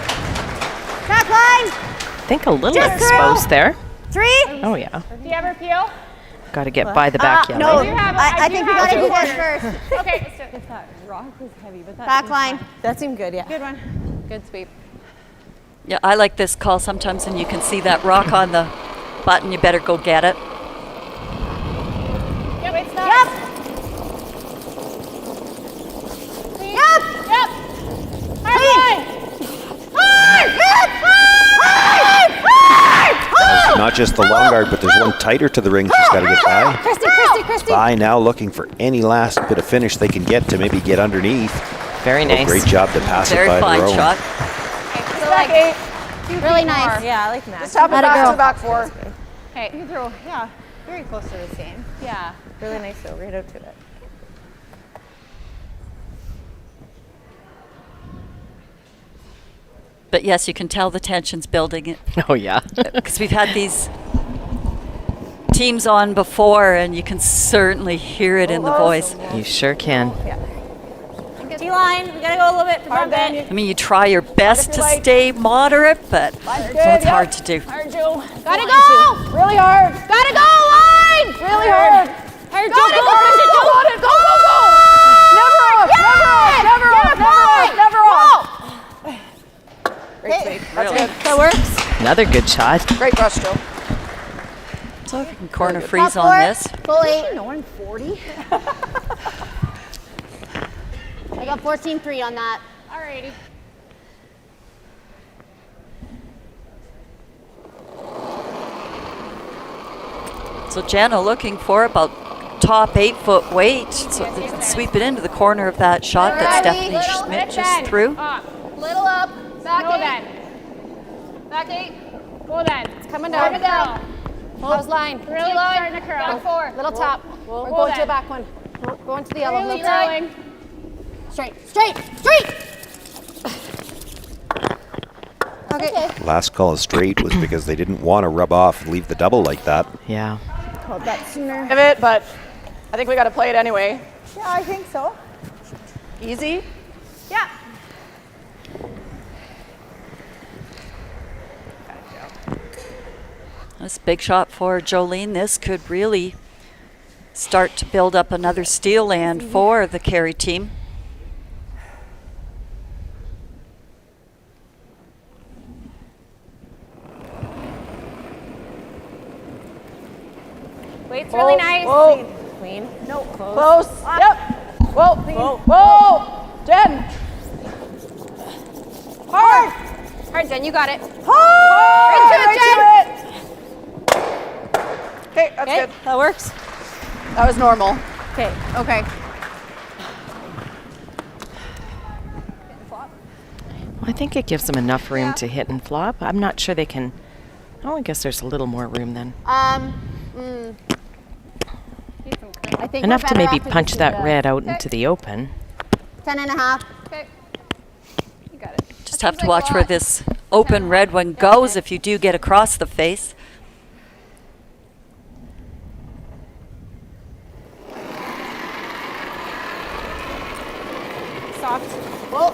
Back line. I think a little exposed there. 3. Oh yeah. Do you ever peel? Got to get by the back yellow. No, I think we got to do this first. Okay, let's do it. That rock was heavy, but that Back line. That seemed good, yeah. Good one. Good sweep. Yeah, I like this call sometimes when you can see that rock on the button, you better go get it. Yep, it's not. Yep. Hard line. Not just the long guard, but there's one tighter to the ring she's got to get by. Kristen. Spy now looking for any last bit of finish they can get to maybe get underneath. Very nice. Great job to pass it Very by fine their own. shot. So like, really nice. Yeah, I like that. Just tap it back to the back four. Hey, you can throw, yeah, very close to the same. Yeah, really nice though, right out to it. But yes, you can tell the tension's building. Oh, yeah. Because we've had these teams on before, and you can certainly hear it in the voice. You sure can. T-line, we gotta go a little bit from it. I mean, you try your best to stay moderate, but it's hard to do. Hard, Joe. Gotta go! Really hard. Gotta go, line! Really hard. Hard, Joe, go, push it, Joe! Go, go, go! Never off, never off, never off, never off. Great sweep. That's good. That works. Another good shot. Great brush, Joe. So if you can corner freeze on this. Full 8. No, I'm 40. I got 14-3 on that. Alrighty. So Jenna looking for about top 8-foot weight, so they can sweep it into the corner of that shot that Stephanie Schmidt just threw. Little up. Back Go 8. then. Back 8. Go then. It's coming down. Coming down. How's line? Really T-line. starting to curl. Back 4. Little top. We're Go going to then. the back one. We're going to the yellow. Really Little tight. rolling. Straight. Straight. Straight. Okay. Last call straight was because they didn't want to rub off and leave the double like that. Yeah. Called that sooner. Pivot, but I think we got to play it anyway. Yeah, I think so. Easy. Yeah. This big shot for Jolene. This could really start to build up another steal land for the Carey team. Weight's really nice. Whoa. Clean. No, close. Close. Yep. Whoa. Whoa. Whoa. Jen. Hard. Hard, Jen, you got it. Hard. Right to it, Okay, that's good. That works. That was normal. Okay. Okay. Well, I think it gives them enough room to hit and flop. I'm not sure they can. Oh, I guess there's a little more room then. I think Enough we're to better maybe off punch just that red out into the open. 10.5. Okay. You got it. Just have to watch where this open red one goes if you do get across the face. Soft. Whoa.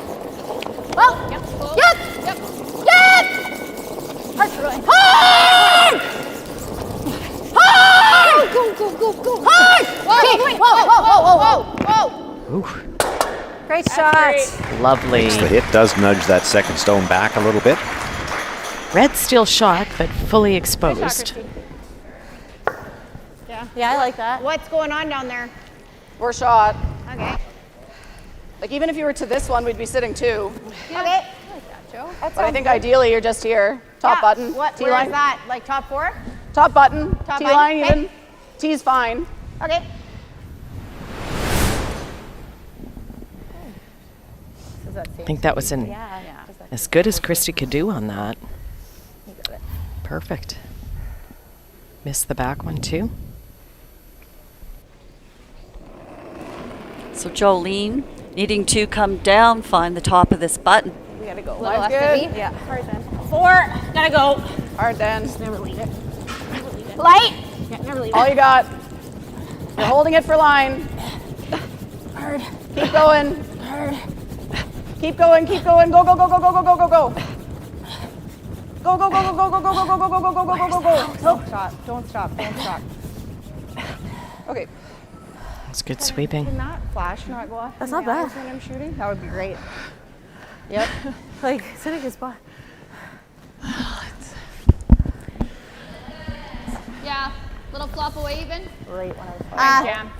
Whoa. Yep. Close. Yep. Yep. Yep. Hard, really. Hard. Hard. Go, go, go, go. Hard. Okay. Whoa, whoa, whoa, whoa, whoa. Ooh, Great That's shot. great. lovely. The hit does nudge that second stone back a little bit. Red still shot, but fully Good shot, exposed. Christy. Yeah. Yeah, I like that. What's going on down there? We're shot. Okay. Like even if you were to this one, we'd be sitting 2. Okay. I like that, Joe. But I think ideally you're just here. Top Yeah. button. Where T-line. is that? Like top 4? Top button. Top T-line button, even. T's fine. Okay. I think that was as good as Christy could do on that. Perfect. Missed the back one too. So Jolene needing to come down, find the top of this button. We gotta go. Little Line's left of good. me. Yeah. Hard then. 4. Gotta go. Hard then. Never leave it. Never leave it. Light. Yeah, never leave All it. you got. You're holding it for line. Hard. Keep going. Hard. Keep going. Keep going. Go, go, go, go, go, go, go, go, go. Go, go, go, go, go, go, go, go, go, go, go, go, go, go, go, go. Don't stop. Don't stop. Don't stop. Okay. It's good sweeping. Can that flash not go off? That's in not the bad. eyes when I'm shooting? That would be great. Yep. Like sitting a spot. Yeah. Little flop away even. Right when I was flying. Jam.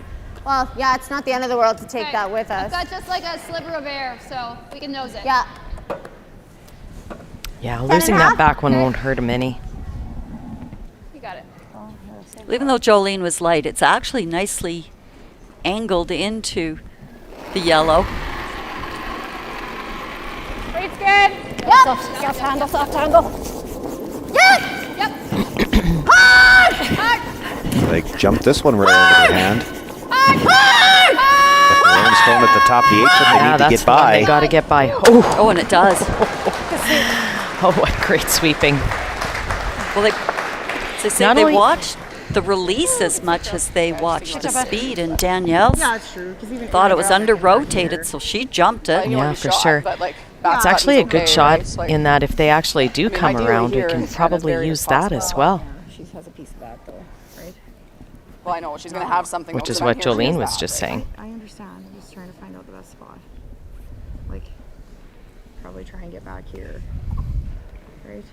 Well, yeah, it's not the end of the world to take that with us. I've got just like a sliver of air, so we can nose it. Yeah. Yeah, losing that back one won't hurt him any. You got it. Even though Jolene was light, it's actually nicely angled into the yellow. Weight's good. Yep. Soft handle, soft handle. Yes! Yep. They jumped this one right over their hand. Hard! The orange stone at the top of the apron, they need to that's get the one by. they got to get by. Oh, and it does. Oh, what great sweeping. Well, they say Not they only- watched the release as much as they watched the speed, and Danielle it's true. thought it was under-rotated, so she jumped it. Yeah, for sure. But like, It's actually a good shot Like, in that if they actually do come ideally around, we here, can it's probably as varied use as that as well. She has a piece of that though, right? well, I know she's going to have something. Which though, is 'cause what I'm here to Jolene use was that, just right? saying. I understand. I'm just trying to find out the best spot. Like, probably try and get back here, right?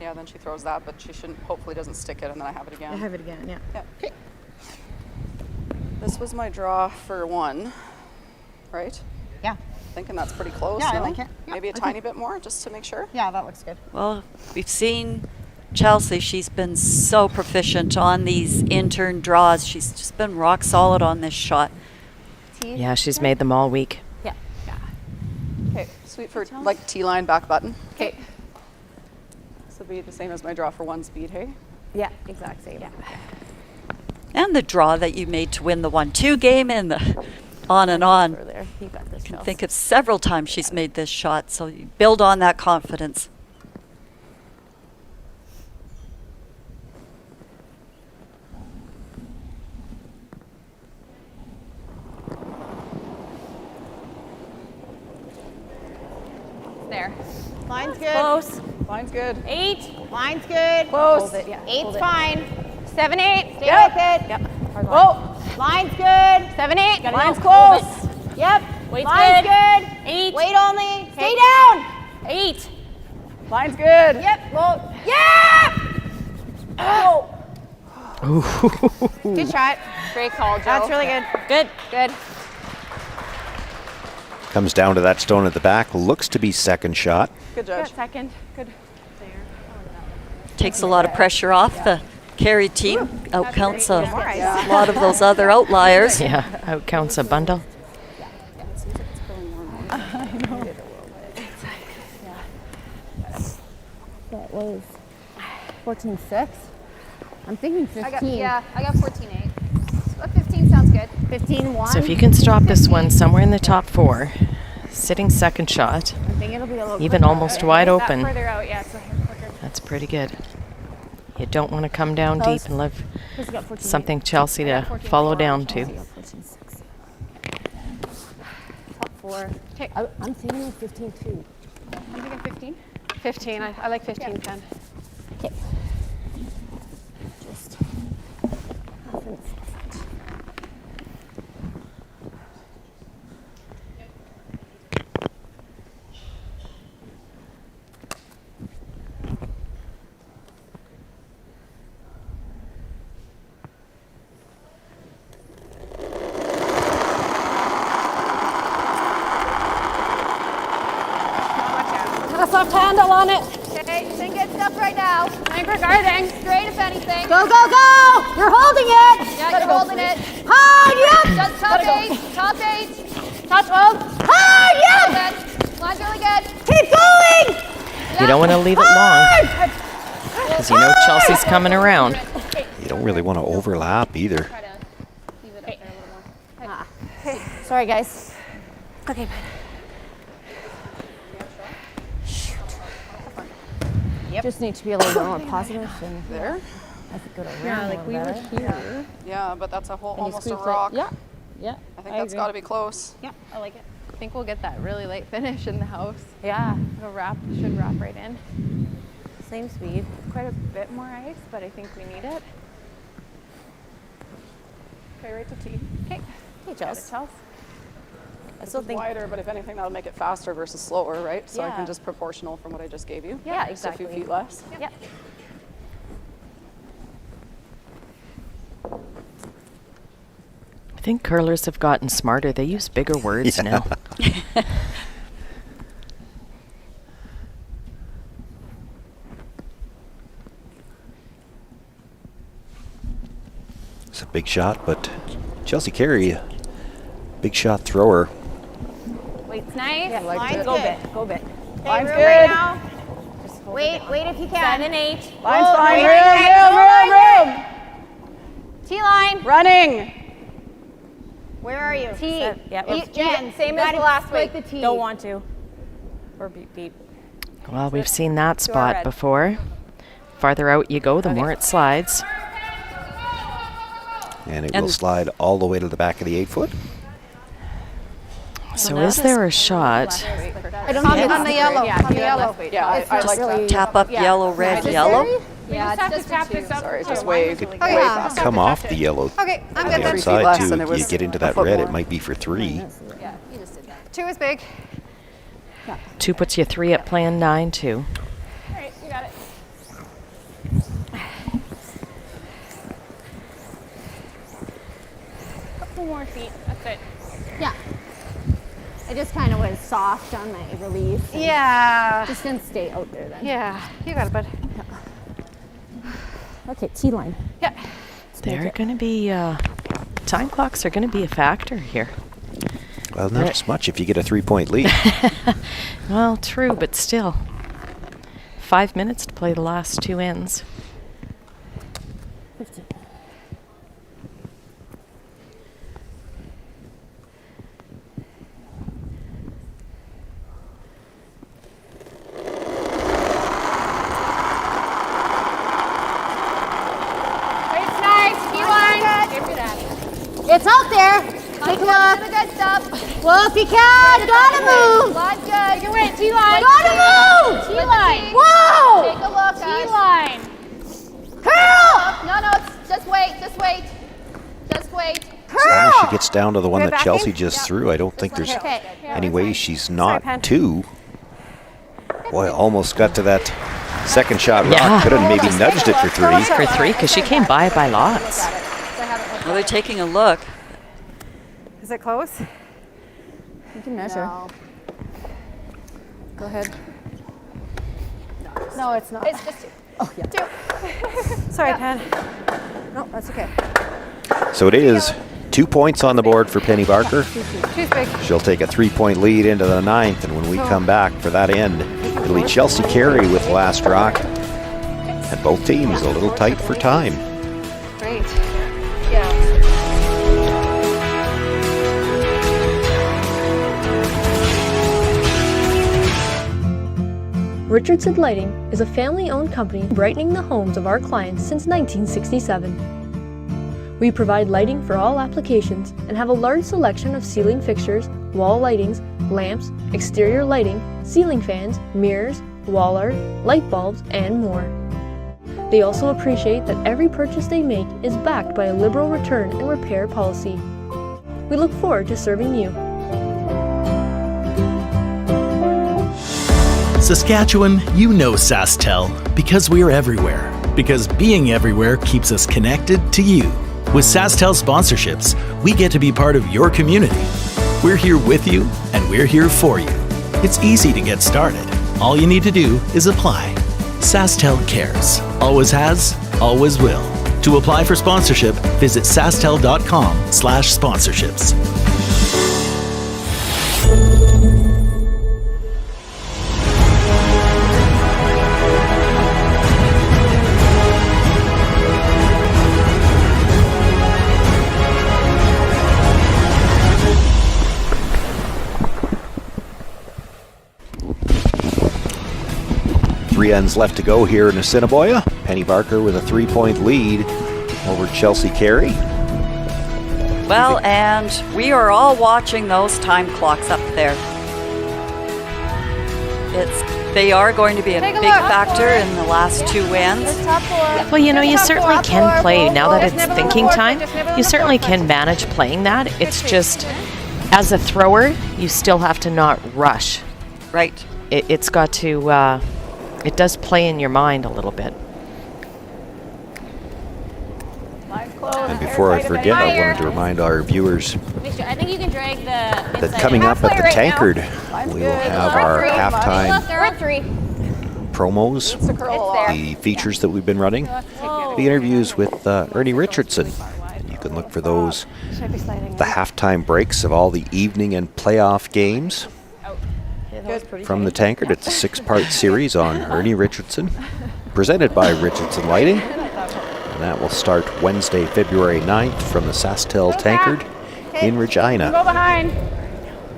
Yeah, then she throws that, but she shouldn't. Hopefully, doesn't stick it, and then I have it again. I have it again, yeah. Okay. This was my draw for 1, right? Yeah. Thinking that's pretty close. Yeah, I no? like it. Yeah, Maybe a okay. tiny bit more, just to make sure. Yeah, that looks good. Well, we've seen Chelsea. She's been so proficient on these in-turn draws. She's just been rock solid on this shot. Yeah, she's made them all week. Yeah. Okay, sweet for like T-line back button. Okay. This will be the same as my draw for 1 speed, hey? Yeah, exact same. Yeah. And the draw that you made to win the 1-2 game, and the on and on. There. You got this. I can think of several times she's made this shot, so you build on that confidence. There. Line's good. Close. Line's good. 8. Line's good. Close. Hold it, yeah. 8's fine. 7, 8. Stay Yep. with it. Yep. Whoa. Line's good. 7, 8. Line's close. Yep. Weight's Line's good. good. 8. Weight only. Stay down. 8. Line's good. Yep. Well, yeah. Oh. Good shot. Great call, Joe. That's really good. Good. Good. Comes down to that stone at the back. Looks to be second shot. Good Good. judge. Second. Good. Takes a lot of pressure off the Carey team. Outcounts a lot of those other outliers. Yeah, outcounts a bundle. That was 14.6. I'm thinking 15. I got 14.8. 15 sounds good. 15.1. So if you can stop this one somewhere in the top 4, sitting second shot, I think it'll be a little even quicker. almost wide That open, further out, yeah, so here quicker. that's pretty good. You don't want to come down deep and leave Who's got 14.8? something Chelsea to follow down to. Top 4. Okay. I'm thinking 15.2. I'm thinking 15. 15. I like 15, 10. Okay. Just half and soft. Got a soft handle on it. Okay, just in good stuff right now. Anchor guarding. Straight if anything. Go, go, go! You're holding it. Yeah, you're holding it. Hard, yep. Just top 8. Top 8. Top 12. Hard, yep. Good. Line's really good. Keep going. You don't want to leave it long, because you know Chelsea's coming around. You don't really want to overlap either. Try to leave it up there a little more. Okay. Sorry, guys. Okay, Just need to be a little bit more positive. And There. I could go to Yeah, like we were here. Yeah, but that's a whole And you almost a squeeze it. rock. Yeah. Yeah. I think that's got to be close. Yeah, I like it. I think we'll get that really late finish in the house. Yeah. It'll should wrap right in. Same speed. Quite a bit more ice, but I think we need it. Okay, right to tee. Okay. Hey, Chelsea. I still think wider, but if anything, that'll make it faster versus slower, right? So I Yeah. can just proportional from what I just gave you. Yeah, Just exactly. a few feet less. Yep. I think curlers have gotten smarter. They use bigger words now. big shot, but Chelsea Carey, big shot thrower. Weight's nice. Yeah, Line's go good. bit, go bit. Okay, Line's room good. right now. Wait if you can. 7 and 8. Line's fine. Room. T-line. Running. Where are you? T. Yeah, Jen, same as the last week. The T. Don't want to. Or beep. Well, we've seen that To our spot red. before. Farther out you go, the more it slides. And it will slide all the way to the back of the 8-foot. So is there a shot? I don't think on the yellow. Yeah, On the yellow. Yeah, I like that. Tap up yellow, red, yellow. We just have to tap this up. Sorry, just way fast. Come off the yellow Okay, I'm on good the then. outside less too. than it You was get into a that foot red, more. it might be for 3. 2 is big. 2 puts you 3 at plan 9, 2. All right, you got it. Couple more feet. That's it. Yeah. I just kind of was soft on my release. Yeah. Just didn't stay out there then. Yeah, you got it, bud. Okay, T-line. Yeah. They're going to be, time clocks are going to be a factor here. Well, not as much if you get a 3-point lead. Well, true, but still. 5 minutes to play the last 2 ends. 15. It's nice. T-line. Give me that. It's out there. Take a look. The good stuff. Well, if you can, gotta move. Line's good. You win. T-line. Gotta move. T-line. Whoa. Take a look, guys. T-line. Curl. No, just wait. Just wait. Just wait. As long as she gets down to the one Good that back Chelsea in? just threw, I don't think there's Okay. any way she's not Pen. 2. Boy, almost got to that second shot rock. Yeah. Could have maybe nudged it for 3. For 3, because she came by lots. Well, they're taking a look. Is it close? You can measure. No. Go ahead. No, it's not. It's just 2. Oh, yeah. 2. Sorry, Pen. No, that's okay. So it is 2 points on the board for Penny Barker. Two's big. She'll take a 3-point lead into the 9th, and when we come back for that end, it'll be Chelsea Carey with last rock. And both teams a little tight for time. Great. Yeah. Richardson Lighting is a family-owned company brightening the homes of our clients since 1967. We provide lighting for all applications and have a large selection of ceiling fixtures, wall lightings, lamps, exterior lighting, ceiling fans, mirrors, wall art, light bulbs, and more. They also appreciate that every purchase they make is backed by a liberal return and repair policy. We look forward to serving you. Saskatchewan, you know SaskTel because we are everywhere. Because being everywhere keeps us connected to you. With SaskTel sponsorships, we get to be part of your community. We're here with you, and we're here for you. It's easy to get started. All you need to do is apply. SaskTel cares. Always has, always will. To apply for sponsorship, visit sastel.com/sponsorships. Three ends left to go here in Assiniboia. Penny Barker with a 3-point lead over Chelsea Carey. Well, and we are all watching those time clocks up there. They are going to be a big factor in the last 2 ends. Well, you know, you certainly can play, now that it's thinking time, you certainly can manage playing that. It's just, as a thrower, you still have to not rush. Right. It's got to, it does play in your mind a little bit. And before I forget, I wanted to remind our viewers I think you can drag the that coming up at the Tankard, we will have our halftime promos, the features that we've been running, the interviews with Ernie Richardson. And you can look for those, the halftime breaks of all the evening and playoff games. From the tankard, it's a 6-part series on Ernie Richardson, presented by Richardson Lighting. And that will start Wednesday, February 9th from the SaskTel tankard in Regina. Go behind.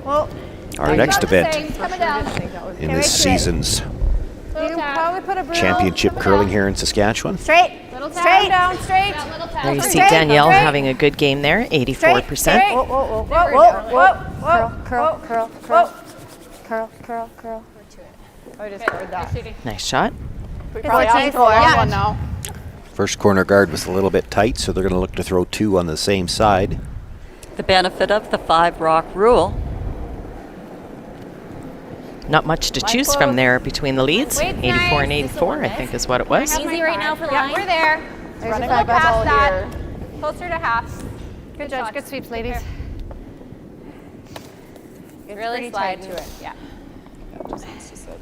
Well, Our next event in this season's championship curling here in Saskatchewan. Straight. Straight. Down. Straight. There you see Danielle having a good game there, 84%. Curl. I just heard that. Nice shot. We probably have to throw one now. First corner guard was a little bit tight, so they're going to look to throw 2 on the same side. The benefit of the 5-rock rule. Not much to choose from there between the leads. 84 and 84, I think is what it was. Easy right now for the Yeah, line. we're there. There's Running a past ball that. here. Closer to half. Good judge. Good sweeps, ladies. It's Really pretty slide tight. to it. Yeah. It just needs to sit.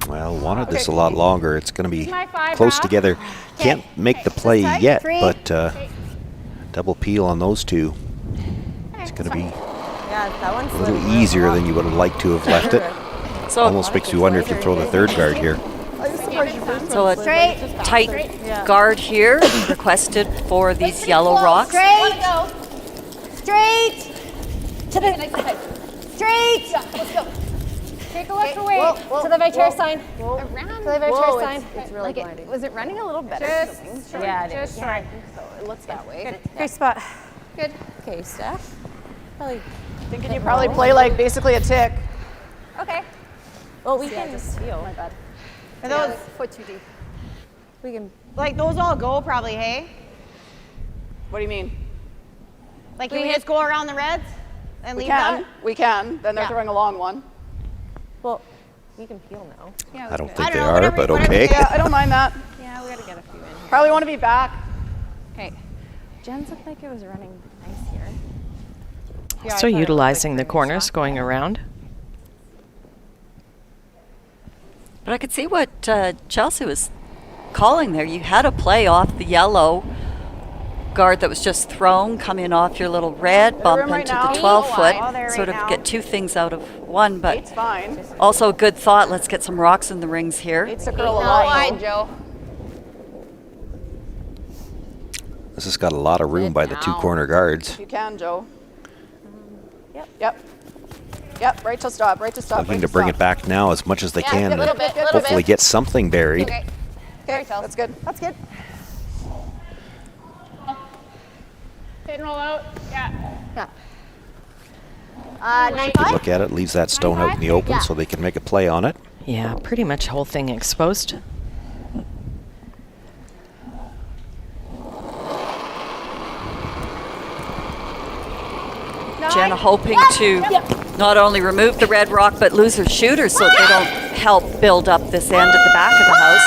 Well, wanted this a lot longer. It's going to be My 5 close half. together. Can't make the play tight. yet, 3. but double peel on those 2. It's going to be Yeah, that one's a little easier than you would have liked to have left it. So Almost makes you wonder if you throw the 3rd guard here. So a tight guard here requested for these yellow rocks. Straight. Straight. To the straight. Let's go. Take a left away to the Viterra sign. Around to the Viterra sign. It's really blinding. Was it running a little better? Yeah, it is. Just right. So it looks that way. Great spot. Good. Okay, Steph. Probably Thinking you probably play like basically a tick. Okay. Well, we can just feel. My bad. Are those Foot too deep. We can. like those all go probably? Hey. What do you mean? Like you just go around the reds and We leave can. that? We can. Then they're throwing a long one. Well, we can peel now. Yeah. I don't think they are, but okay. Yeah, I don't mind that. Yeah, we gotta get a few in here. Probably want to be back. Okay. Jen's looked like it was running nice here. Yeah, So utilizing the corners going around. But I could see what Chelsea was calling there. You had a play off the yellow guard that was just thrown, come in off your little red, bump room right into now. the 12 Oh, foot, there sort right of now. get 2 things out of one. But It's fine. also a good thought. Let's get some rocks in the rings here. It's a curl a Not lot. wide, Joe. This has got a lot of room by the 2 corner guards. You can, Joe. Yep. Right to stop. Right to stop. Looking to bring it back now as much as they can a little to bit, little hopefully bit. get something buried. Okay. Okay, that's good. That's good. Hit and roll out. Yeah. 9-5. Look at it, leaves that stone out in the open so they can make a play on it. Yeah, pretty much whole thing exposed. Jenna hoping to not only remove the red rock but lose her shooter so they don't help build up this end at the back of the house.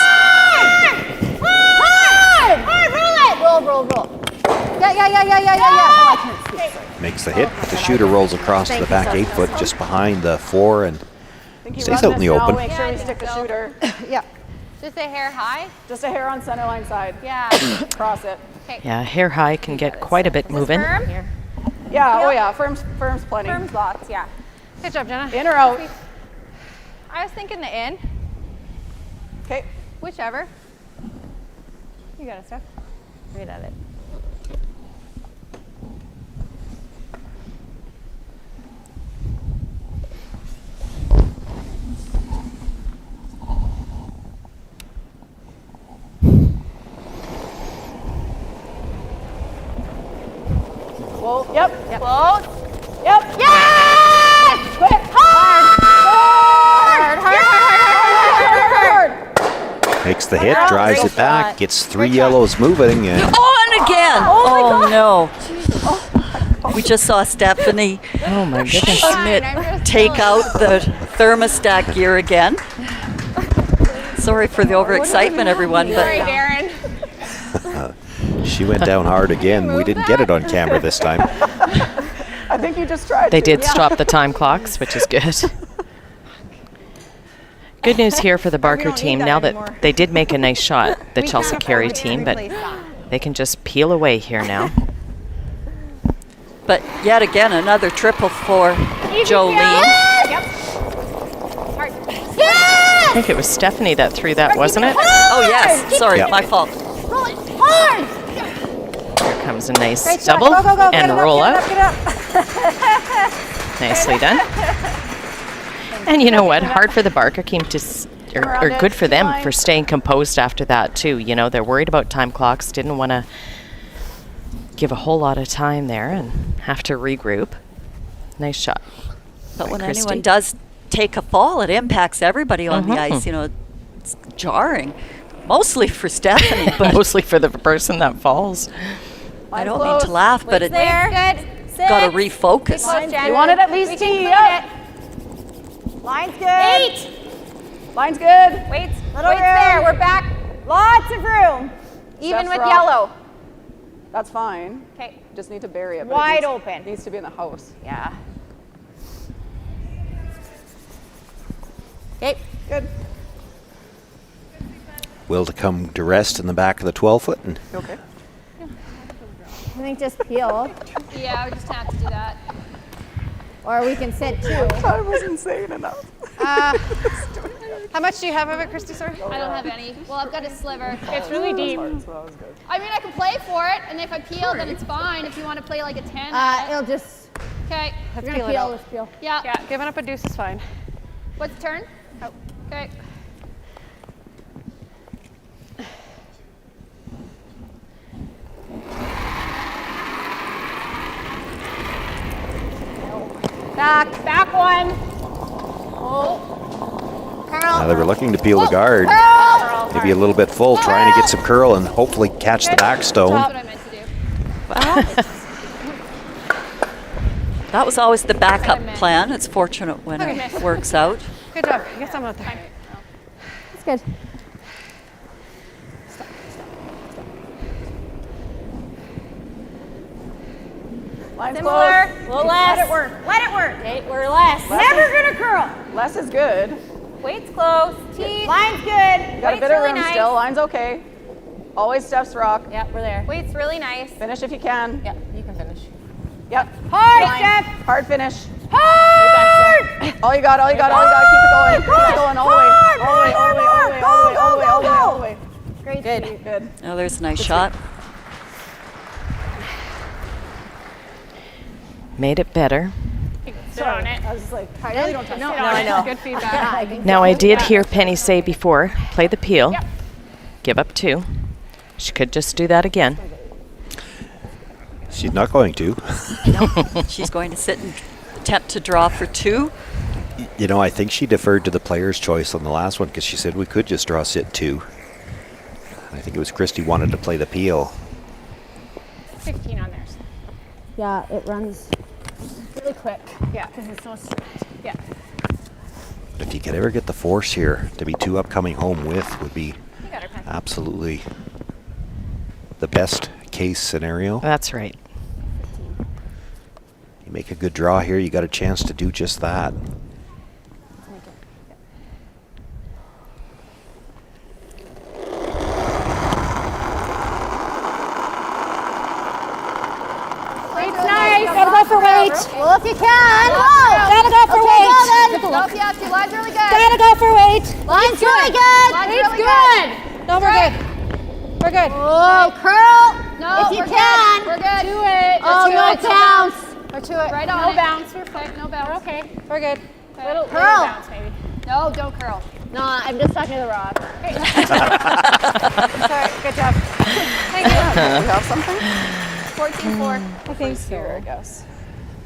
Hard. Roll. Yeah. Oh, I can't see. Makes the hit, but the shooter rolls across to the back 8 foot just behind the 4 and stays out in the open. Make sure we stick the shooter. Yeah. Just a hair high. Just a hair on center line side. Yeah. Cross it. Okay. Yeah, hair high can get quite a bit moving. Firm. Yeah. Oh yeah. Firm's plenty. Firm's lots. Yeah. Good job, Jenna. In or out? I was thinking the in. Okay. Whichever. You got it, Steph. Right at it. Whoa. Yep. Close. Yep. Yes! Quick. Hard. Makes the hit, drives it back, gets 3 yellows moving, and Oh, and again! Oh, no. We just saw Stephanie Oh my goodness. Schmidt take out the thermostat gear again. Sorry for the overexcitement, everyone, Sorry, but Darren. she went down hard again. We didn't get it on camera this time. I think you just tried. They to. did Yeah. stop the time clocks, which is good. Good news here for the Barker team now that they did make a nice shot, the Chelsea Carey team, but they can just peel away here now. But yet again, another triple for Jolene. I think it was Stephanie that threw that, wasn't it? Oh, yes. Sorry, my fault. Roll it hard. Here comes a nice Great shot. double Go, and roll out. Nicely done. And you know what? Hard for the Barker team to, or good for them for staying composed after that too. You know, they're worried about time clocks, didn't want to give a whole lot of time there and have to regroup. Nice shot. But when Christy. anyone does take a fall, it impacts everybody on the ice. You know, it's jarring. Mostly for Stephanie, but mostly for the person that falls. I don't mean to laugh, but it's There. Good. got to refocus. You want it at least T. Yep. Line's good. 8. Line's good. Weights. Little Weights room. there. We're back. Lots of room. Even Steph's with rock. yellow. That's fine. Okay. Just need to bury it. But Wide it needs, open. Needs to be in the house. Yeah. Okay. Good. Will to come to rest in the back of the 12-foot. And Okay. I think just peel. Yeah, we just have to do that. Or we can sit too. I wasn't saying enough. How much do you have of it, Christy, sir? I don't have any. Well, I've got a sliver. It's really deep. So that was good. I mean, I can play for it, and if I peel, then it's fine. If you want to play like a 10. It'll just. Okay. We're peel gonna it peel. out. Let's peel. Yeah. Yeah, giving up a deuce is fine. What's the turn? Oh. Okay. Back one. Oh. now they were looking to peel the guard. Maybe a little bit full, trying to get some curl and hopefully catch the back stone. That's what I meant to do. That was always the backup plan. It's fortunate when Okay. it works out. Good job. Get some out there. That's good. Line's Similar. close. A little less. Let it work. Let it work. Okay, we're less. Less Never is- gonna curl. Less is good. Weight's close. Teeth. Line's good. You got a Weight's bit of really room nice. still. Line's okay. Always Steph's rock. Yep, we're there. Weight's really nice. Finish if you can. Yep, you can finish. Yep. Hard, Line. Steph. Hard finish. Hard. All you got, all you got, all you got. Keep it going. Keep it going all the way. All the way, all the way, all the way, all the way, all the way, all the way, all the way. Great. Good. Good. Oh, there's a nice shot. Made it better. Sit on it. I was just like, Pardon? really don't touch No, it. I know. Good feedback. Now I did hear Penny say before, play the peel, give up 2. She could just do that again. She's not going to. No, she's going to sit and attempt to draw for 2. You know, I think she deferred to the player's choice on the last one because she said we could just draw sit 2. I think it was Christy wanted to play the peel. 16 on theirs. Yeah, it runs really quick. Yeah, because it's so straight. Yeah. If you could ever get the force here to be 2 up coming home with would be You got her, Penny. absolutely the best case scenario. That's right. You make a good draw here, you got a chance to do just that. Weight's nice. Gotta go for weight. Well, if you can. Gotta go for weight. Go if you have to. Line's really good. Gotta go for weight. Line's really good. Line's Weight's really good. good. No, we're good. We're good. Oh, curl. No, if you we're can. Good. We're good. Do it. Oh, no bounce. Or to it. Right on No it. bounce. We're fine. No bounce. We're okay. We're good. Little Curl. bounce, maybe. No, don't curl. No, I'm just talking to the rock. Sorry. Good job. Thank you. You have something? 14-4. I think so. Here, I guess.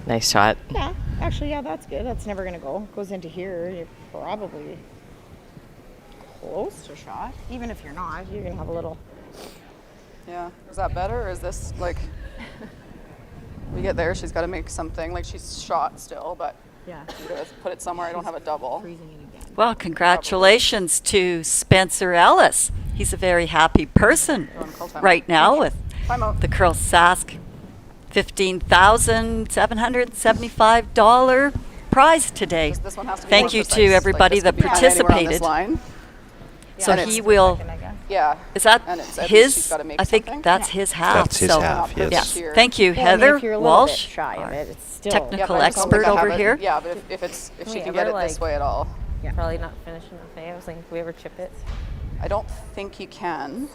Nice shot. Yeah. Actually, yeah, that's good. That's never going to go. Goes into here. You're probably close to shot. Even if you're not, you're going to have a little. Yeah. Is that better, or is this like? We get there, she's got to make something. Like she's shot still, but Yeah. I'm gonna put it somewhere. I don't have a double. Well, congratulations to Spencer Ellis. He's a very happy person right now with the Curl Sask $15,775 prize today. This one has to be Thank more you precise. to everybody Like, that this could be anywhere on this participated. line. So And he it's- will. Yeah. Is that And it's- at least he's his? gotta make I think something. that's his half. That's his so half, yes. Yeah. Thank you, Well, I mean, Heather if you're a little Walsh, bit shy of our it, it's still technical but I just don't think expert I have over it. here. Yeah, but if she can get it this way at all. Probably not finishing the I was thinking, can we ever chip it? I don't think you can.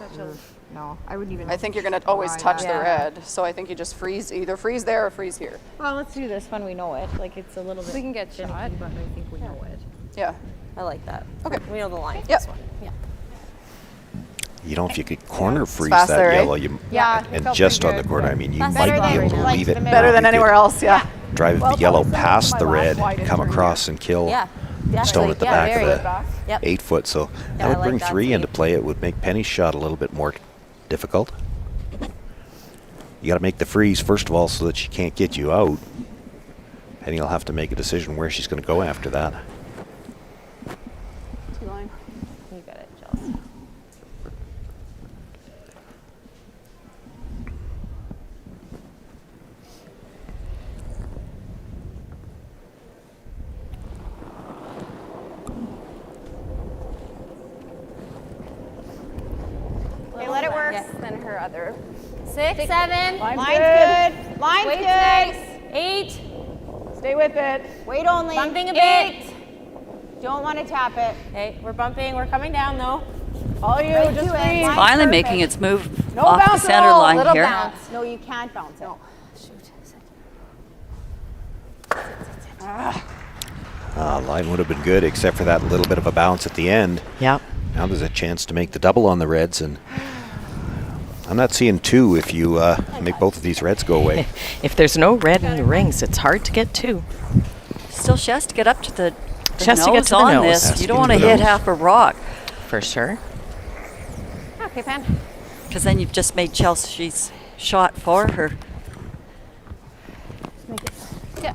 No, I wouldn't even. I think you're going to always touch the Yeah. red. So I think you just freeze, either freeze there or freeze here. Well, let's do this when we know it. Like it's a little bit. We can get finicky, shot. but I think we know it. Yeah. I like that. Okay. We know the line. Yep. This one. Yeah. You know, if you could corner freeze fast that there, eh? yellow, you Yeah, it and felt just pretty on the good. corner, I mean, you That's might better be than, able to like, leave the it. middle. Better than You anywhere could else, yeah. Drive Well, the yellow it's past my the last red, wide come turn across and kill Yeah. stone at the back very of good the back. Yep. 8 foot. So Yeah, that I would like bring that 3 too. into play. It would make Penny's shot a little bit more difficult. You got to make the freeze first of all so that she can't get you out. Penny will have to make a decision where she's going to go after that. T-line. You got it, Chelsea. Okay, let it work. Yes. Then her other. 6, 7. Line's Line's good. good. Line's Weight's good. nice. 8. Stay with it. Wait only. Bumping a 8. bit. Don't want to tap it. Okay, we're bumping. We're coming down though. All you, Right just to it. freeze. Line's Finally perfect. making its move No off the bounce at center all. line Little here. bounce. No, you can't bounce it. Line would have been good except for that little bit of a bounce at the end. Yep. Now there's a chance to make the double on the reds, and I'm not seeing 2 if you make both of these reds go away. If there's no red in the rings, it's hard to get 2. Still, she has to get up to the She has to get nose to the on nose. this. Has You to don't get want to to the hit nose. half a rock For sure. Okay, Pam. because then you've just made Chelsea's shot for her. Yeah.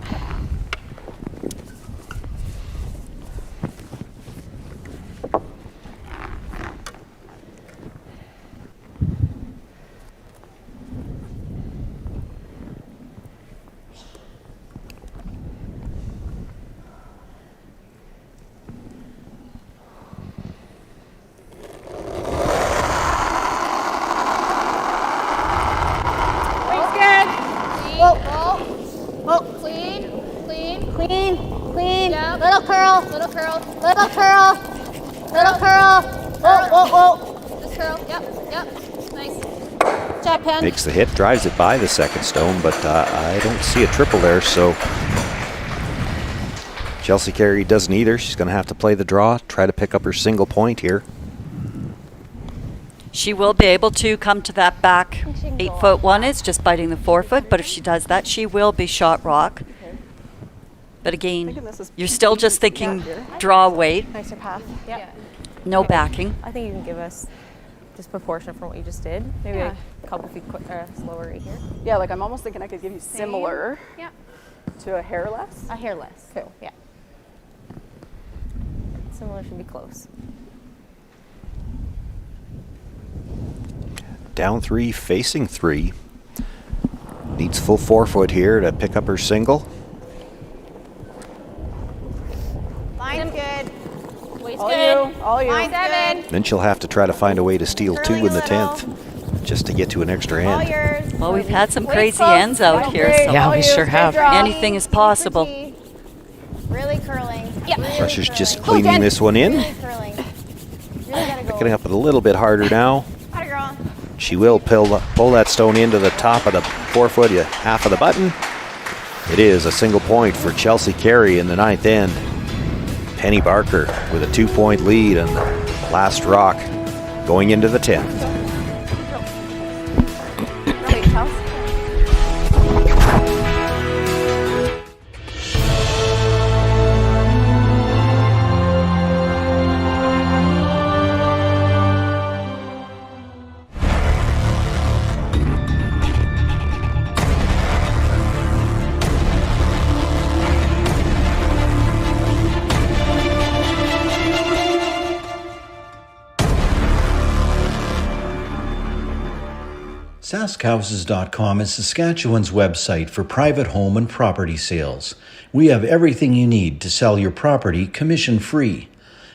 Wing's good. Whoa. Clean. Clean. Clean. Clean. Yep. Little curl. Little curl. Little curl. Little curl. Whoa. Just curl. Yep. Nice. Jack pen. Makes the hit, drives it by the second stone, but I don't see a triple there, so Chelsea Carey doesn't either. She's going to have to play the draw, try to pick up her single point here. She will be able to come to that back 8 foot one. It's just biting the 4 foot, but if she does that, she will be shot rock. But again, you're still just thinking draw weight, Nicer path. Yeah. no backing. I think you can give us just proportionate from what you just did. Maybe Yeah. a couple feet slower right here. Yeah, like I'm almost thinking I could give you similar Yep. to a hair less. A hair less. Cool. Yeah. Similar should be close. Down 3, facing 3. Needs full 4 foot here to pick up her single. Line's good. Weight's All good. you. All you. Line's 7. Then she'll have to try to find a way to steal 2 in the Curling a 10th just to get to an extra All end. yours. Well, we've had some Weight's crazy close. ends out here, so Yeah, we sure have. anything is possible. Really curling. Yeah. Really Pressure's curling. just cleaning this one in. Really curling. Really gotta go. Picking up it a little bit harder now. Atta girl. She will pull that stone into the top of the 4 foot, half of the button. It is a single point for Chelsea Carey in the 9th end. Penny Barker with a 2-point lead and the last rock going into the 10th. SaskHouses.com is Saskatchewan's website for private home and property sales. We have everything you need to sell your property commission-free.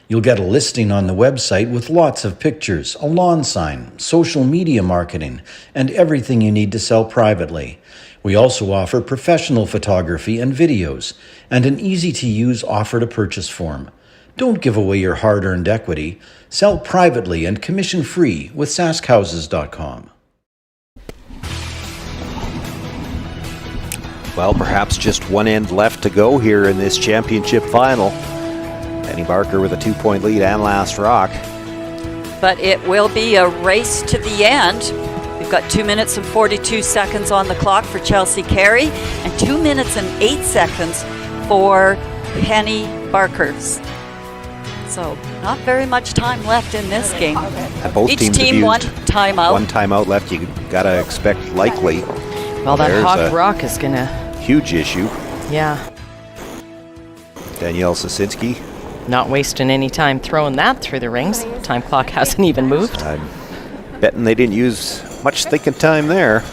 You'll get a listing on the website with lots of pictures, a lawn sign, social media marketing, and everything you need to sell privately. We also offer professional photography and videos, and an easy-to-use offer-to-purchase form. Don't give away your hard-earned equity. Sell privately and commission-free with SaskHouses.com. Well, perhaps just one end left to go here in this championship final. Penny Barker with a 2-point lead and last rock. But it will be a race to the end. We've got 2 minutes and 42 seconds on the clock for Chelsea Carey and 2 minutes and 8 seconds for Penny Barker's. So not very much time left in this game. And both Each teams team have one used timeout. one timeout left. You gotta expect likely. Well, that There's hog a rock is gonna. huge issue. Yeah. Danielle Sasinski. Not wasting any time throwing that through the rings. Time clock hasn't even moved. I'm betting they didn't use much thinking time there.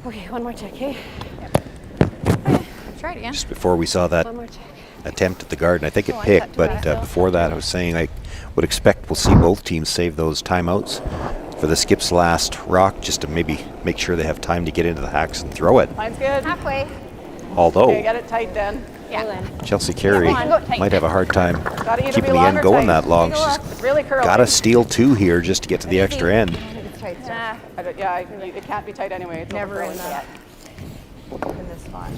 Okay, one more check, okay? Try it again. Just before we saw that One more check. attempt at the guard, and I think it picked, but before that I was saying I would expect we'll see both teams save those timeouts for the skip's last rock, just to maybe make sure they have time to get into the hacks and throw it. Mine's good. Halfway. Although Okay, get it tight then. Yeah. Chelsea Carey Come on. might have a hard time Gotta either keeping be the long end or going tight. that long. Take a She's look. Really curly. got to steal 2 here just to get to the extra end. It can't be tight anyway. It's Never in that. in this spot.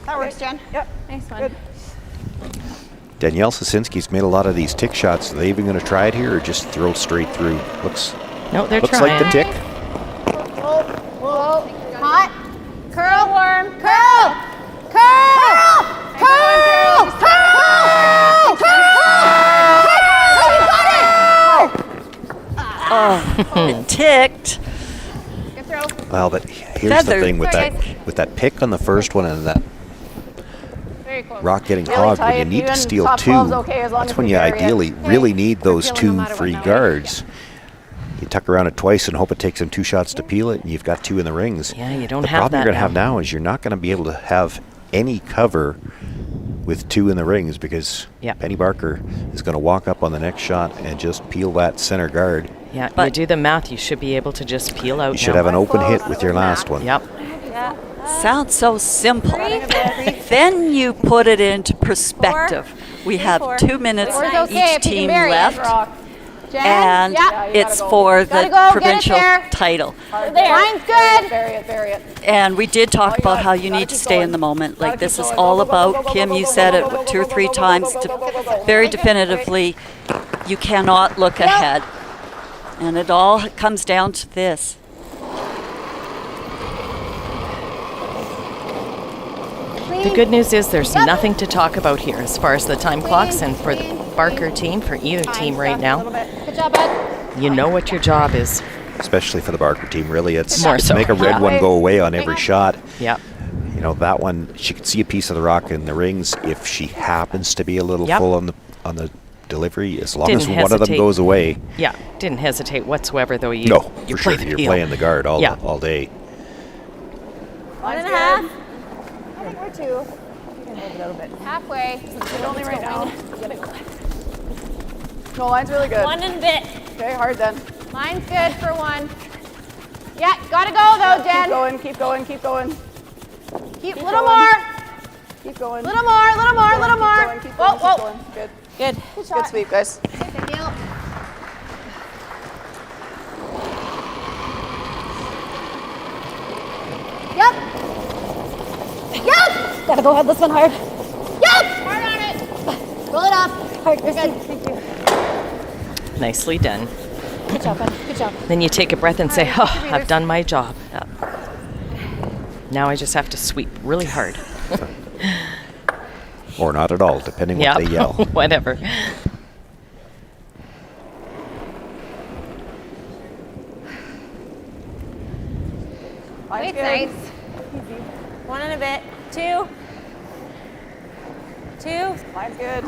That works, Jen. Yep. Nice one. Good. Danielle Sasinski's made a lot of these tick shots. Are they even going to try it here or just throw straight through? Looks They're like the tick. Whoa, whoa. Hot. Curl. Warm. Curl. Curl. Curl. Oh, it ticked. Good throw. Well, but here's the thing with that pick on the first one and that Very close. rock getting Really hogged, when tight, you need to even steal top 2, 12's okay as long that's as when we you bury it. ideally really need those 2 free guards. You tuck around it twice and hope it takes them 2 shots to peel it, and you've got 2 in the rings. Yeah, you don't the have problem that you're going to have now. now is you're not going to be able to have any cover with 2 in the rings, because Penny Barker is going to walk up on the next shot and just peel that center guard. Yeah, you do the math, you should be able to just peel out. You should now. have an open hit with your last one. Yep. Sounds so simple. Then you put it into perspective. We have 2 minutes Four's okay each if you can team bury it, left, Rock. Jen? and it's for Gotta the go, get it provincial there. title. There. Mine's good. Bury it, bury it. And we did talk about how you need to stay in the moment. Like, this is all about, Kim, you said it 2 or 3 times very definitively, you cannot look ahead. And it all comes down to this. The good news is there's nothing to talk about here as far as the time clocks, and for the Barker team, for either team right now, Good job, bud. you know what your job is. Especially for the Barker team, really. It's More to so, make a red yeah. one go away on every shot. Yeah. You know, that one, she could see a piece of the rock in the rings if she happens to be a little full on the delivery, as long as one of them goes away. Yeah, didn't hesitate whatsoever, though. You For sure. You're playing the guard all day. 1.5. I think we're 2. You can move a little bit. Halfway. Good only right now. No, line's really good. 1 and a bit. Okay, hard then. Mine's good for 1. Yeah, gotta go though, Jen. Keep going, keep going, keep going. Keep a little more. Keep going. Little more, little more, little more. Keep Whoa, going, whoa. keep going. Good. Good. Good sweep, guys. Danielle. Yep. Yep. Gotta go ahead this one hard. Yep. Hard on it. Roll it up. Hard. You're good. Thank you. Nicely done. Good job, bud. Good job. Then you take a breath and say, oh, I've done my job. Now I just have to sweep really hard. Or not at all, depending what they yell. Whatever. Wait, nice. 1 and a bit. 2. 2. Line's good.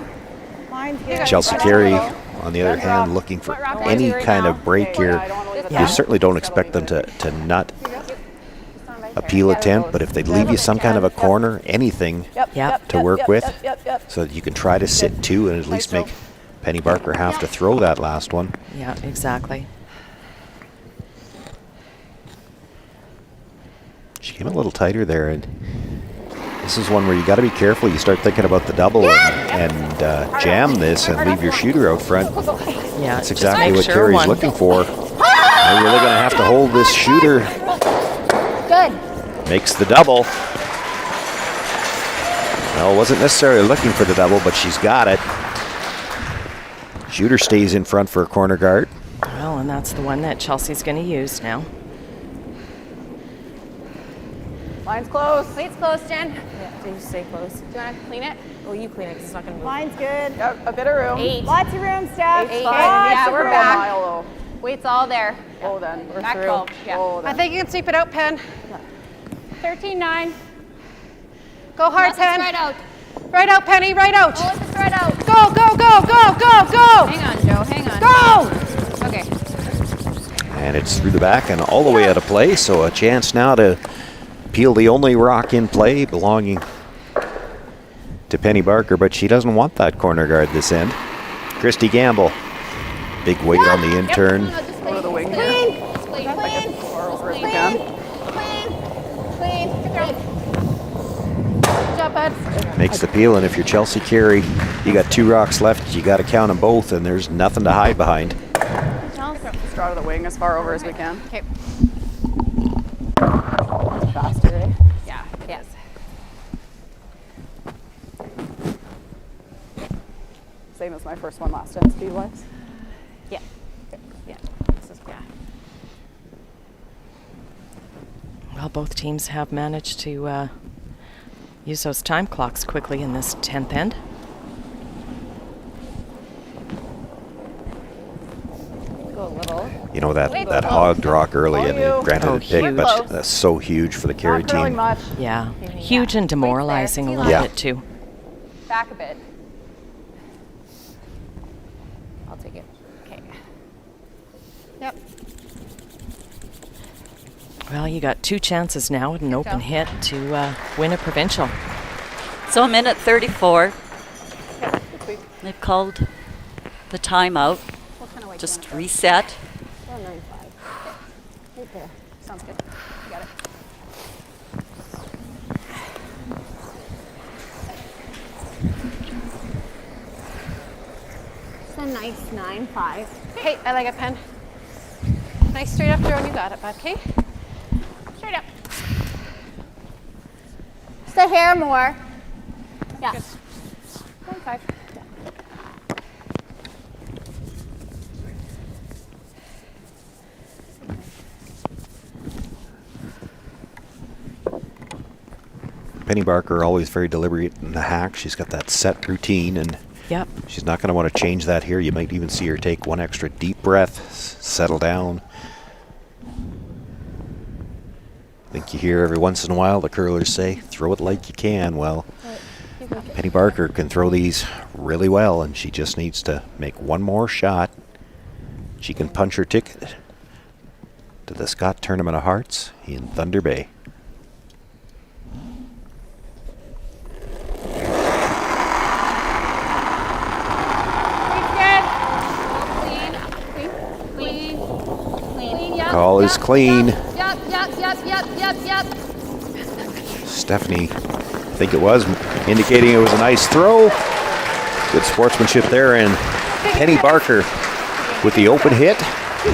Chelsea Carey, on the other hand, looking for any kind of break here. You certainly don't expect them to not appeal attempt, but if they leave you some kind of a corner, anything to work with, so that you can try to sit two and at least make Penny Barker have to throw that last one. Yeah, exactly. She came a little tighter there, and this is one where you got to be careful. You start thinking about the double and jam this and leave your shooter out front. Yeah, that's exactly what Carey's looking for. They're really going to have to hold this shooter. Good. Makes the double. Well, wasn't necessarily looking for the double, but she's got it. Shooter stays in front for a corner guard. Well, and that's the one that Chelsea's going to use now. Line's close. Plate's close, Jen. Yeah, do you stay close? Do you want to clean it? Oh, you clean it because it's not going to move. Line's good. Yep, a bit of room. 8. Lots of room, Steph. 8. Yeah, we're back. Weight's all there. Oh, then. We're back through. 12. Yeah. Oh, then. I think you can sweep it out, Pen. 13-9. Go hard, Pen. Right out. Right out, Penny, right out. Oh, it's right out. Go, go, go, go, go, go. Hang on, Joe, hang on. Go! Okay. And it's through the back and all the way out of play, so a chance now to peel the only rock in play belonging to Penny Barker, but she doesn't want that corner guard this end. Christy Gamble, big weight on the in-turn. Go to the wing here. Clean. Or over as we can. Clean. Good job, bud. Makes the peel, and if you're Chelsea Carey, you got 2 rocks left, you got to count them both, and there's nothing to hide behind. Just draw to the wing as far over as we can. Okay. Faster, eh? Yeah, yes. Same as my first one last time, speed-wise. Yeah. Yeah. This is yeah. Well, both teams have managed to use those time clocks quickly in this 10th end. Go a little. You know, that hogged rock early, and granted it picked, but Close. that's so huge for the Carey Not really team. much. Yeah, huge and demoralizing a little Yeah. bit too. Back a bit. I'll take it. Okay. Yep. Well, you got 2 chances now at an open hit to win a provincial. So a minute 34. They've called the timeout. Just reset. 495. Right there. Sounds good. You got it. It's a nice 9-5. Hey, I like a Pen. Nice straight up throw, and you got it, bud, okay? Straight up. Just a hair more. Yeah. 1-5. Penny Barker, always very deliberate in the hack. She's got that set routine, and Yep. she's not going to want to change that here. You might even see her take one extra deep breath, settle down. I think you hear every once in a while the curlers say, throw it like you can. Well, Penny Barker can throw these really well, and she just needs to make one more shot. She can punch her ticket to the Scott Tournament of Hearts in Thunder Bay. Call is clean. Yep. Stephanie, I think it was, indicating it was a nice throw. Good sportsmanship there, and Penny Barker with the open hit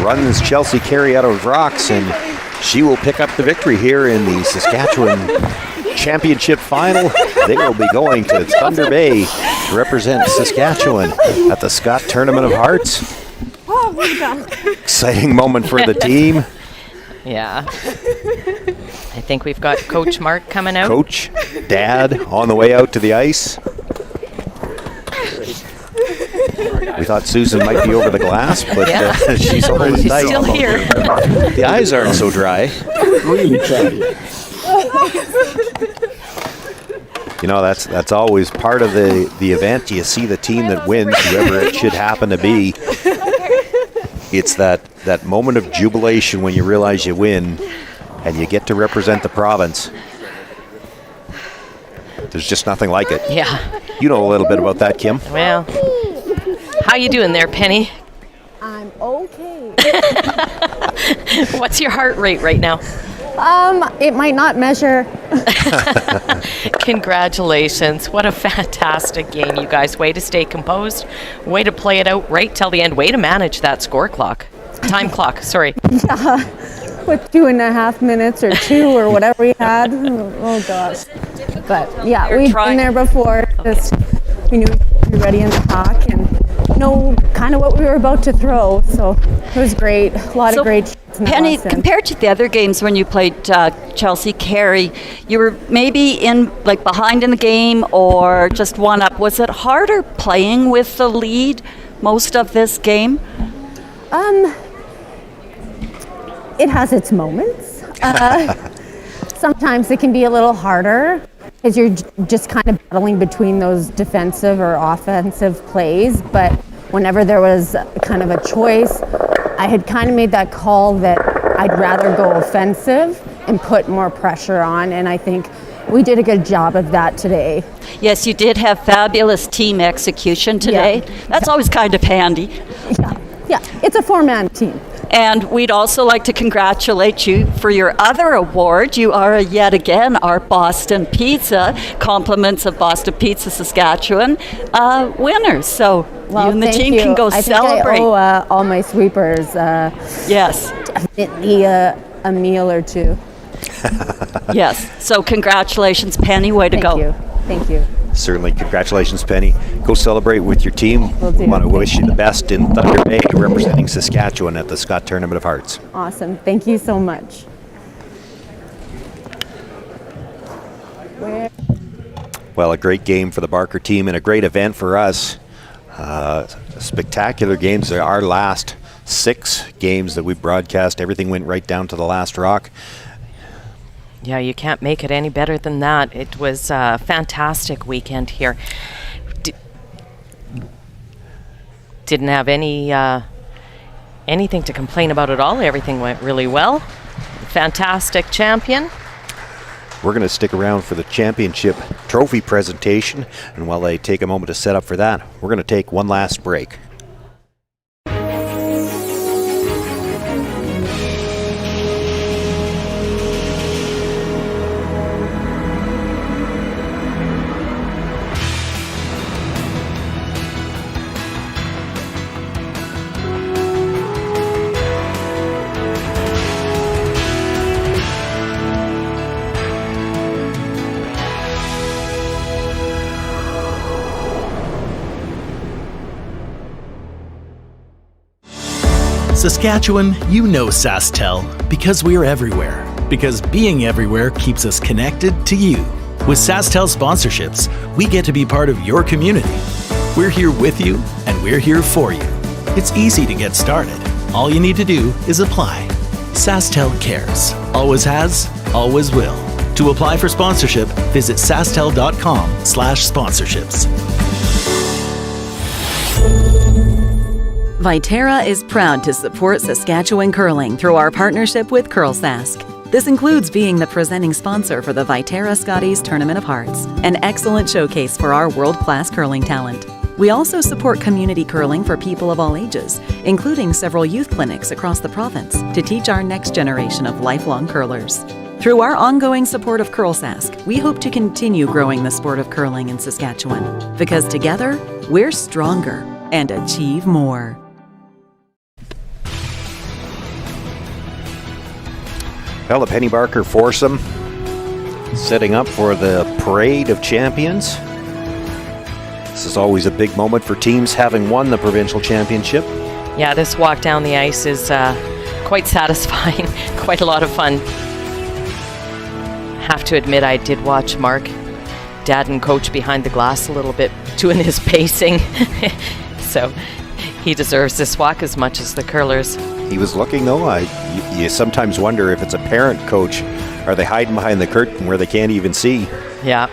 runs Chelsea Carey out of rocks, and she will pick up the victory here in the Saskatchewan Championship Final. They will be going to Thunder Bay to represent Saskatchewan at the Scott Tournament of Hearts. Oh, we're done. Exciting moment for the team. Yeah. I think we've got Coach Mark coming out. Coach, Dad on the way out to the ice. We thought Susan might be over the glass, but she's holding tight. Still here. The eyes aren't so dry. Really try. You know, that's always part of the event. You see the team that wins, whoever it should happen to be. It's that moment of jubilation when you realize you win and you get to represent the province. There's just nothing like it. Yeah. You know a little bit about that, Kim. Well, how you doing there, Penny? I'm okay. What's your heart rate right now? It might not measure. Congratulations. What a fantastic game, you guys. Way to stay composed. Way to play it out right till the end. Way to manage that score clock. Time clock, sorry. Yeah, with 2.5 minutes or 2 or whatever we had. Oh gosh. But yeah, we've been there before. We knew we'd be ready in the pack and know kind of what we were about to throw. So it was great. A lot of great shots. Penny, compared to the other games when you played Chelsea Carey, you were maybe behind in the game or just one up. Was it harder playing with the lead most of this game? It has its moments. Sometimes it can be a little harder because you're just kind of battling between those defensive or offensive plays. But whenever there was kind of a choice, I had kind of made that call that I'd rather go offensive and put more pressure on, and I think we did a good job of that today. Yes, you did have fabulous team execution today. Yeah. That's always kind of handy. Yeah, it's a 4-man team. And we'd also like to congratulate you for your other award. You are yet again our Boston Pizza, compliments of Boston Pizza Saskatchewan winners. So you and the team can go celebrate. I think I owe all my sweepers yes, definitely a meal or two. Yes, so congratulations, Penny. Way to go. Thank you. Certainly. Congratulations, Penny. Go celebrate with your team. Will do. We want to wish you the best in Thunder Bay representing Saskatchewan at the Scott Tournament of Hearts. Awesome. Thank you so much. Well, a great game for the Barker team and a great event for us. Spectacular games. Our last 6 games that we broadcast, everything went right down to the last rock. Yeah, you can't make it any better than that. It was a fantastic weekend here. Didn't have anything to complain about at all. Everything went really well. Fantastic champion. We're going to stick around for the championship trophy presentation, and while they take a moment to set up for that, we're going to take one last break. Saskatchewan, you know SaskTel because we're everywhere. Because being everywhere keeps us connected to you. With SaskTel sponsorships, we get to be part of your community. We're here with you and we're here for you. It's easy to get started. All you need to do is apply. SaskTel cares. Always has, always will. To apply for sponsorship, visit sastel.com/sponsorships. Viterra is proud to support Saskatchewan curling through our partnership with CurlSask. This includes being the presenting sponsor for the Viterra Scotties Tournament of Hearts, an excellent showcase for our world-class curling talent. We also support community curling for people of all ages, including several youth clinics across the province to teach our next generation of lifelong curlers. Through our ongoing support of CurlSask, we hope to continue growing the sport of curling in Saskatchewan, because together, we're stronger and achieve more. Well, the Penny Barker foursome setting up for the Parade of Champions. This is always a big moment for teams having won the provincial championship. Yeah, this walk down the ice is quite satisfying, quite a lot of fun. Have to admit, I did watch Mark, dad and coach behind the glass a little bit, doing his pacing. So he deserves this walk as much as the curlers. He was looking, though. You sometimes wonder if it's a parent coach. Are they hiding behind the curtain where they can't even see? Yeah.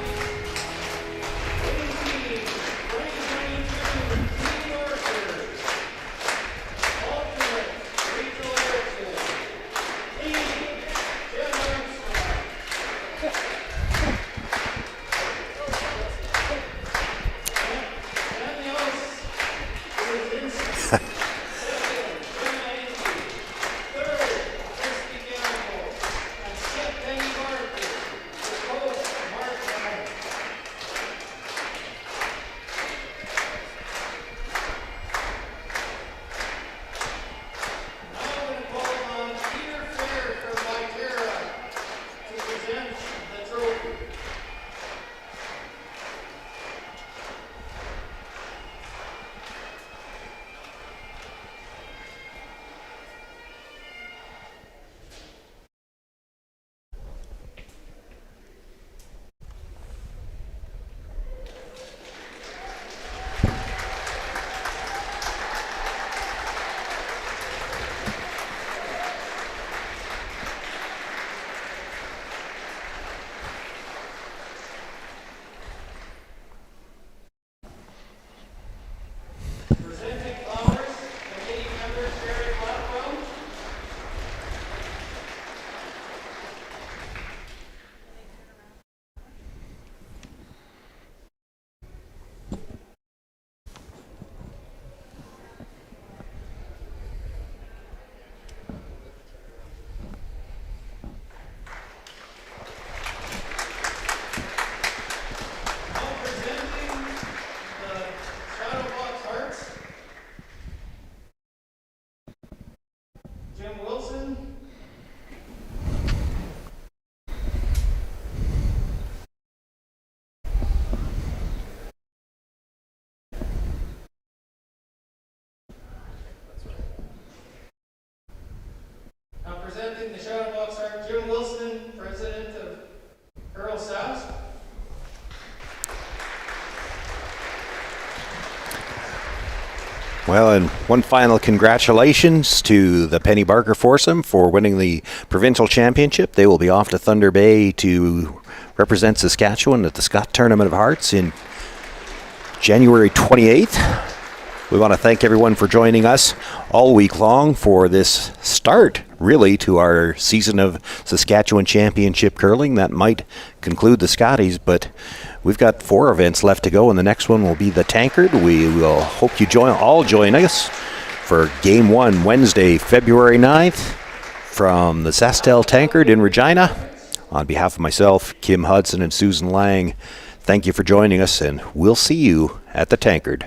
Kieran Wilson, President of Carey Sask. Well, and one final congratulations to the Penny Barker foursome for winning the provincial championship. They will be off to Thunder Bay to represent Saskatchewan at the Scott Tournament of Hearts in January 28th. We want to thank everyone for joining us all week long for this start, really, to our season of Saskatchewan Championship Curling. That might conclude the Scotties, but we've got 4 events left to go, and the next one will be the Tankard. We will hope you all join us for Game 1, Wednesday, February 9th, from the Sastel Tankard in Regina. On behalf of myself, Kim Hudson, and Susan Lang, thank you for joining us, and we'll see you at the Tankard.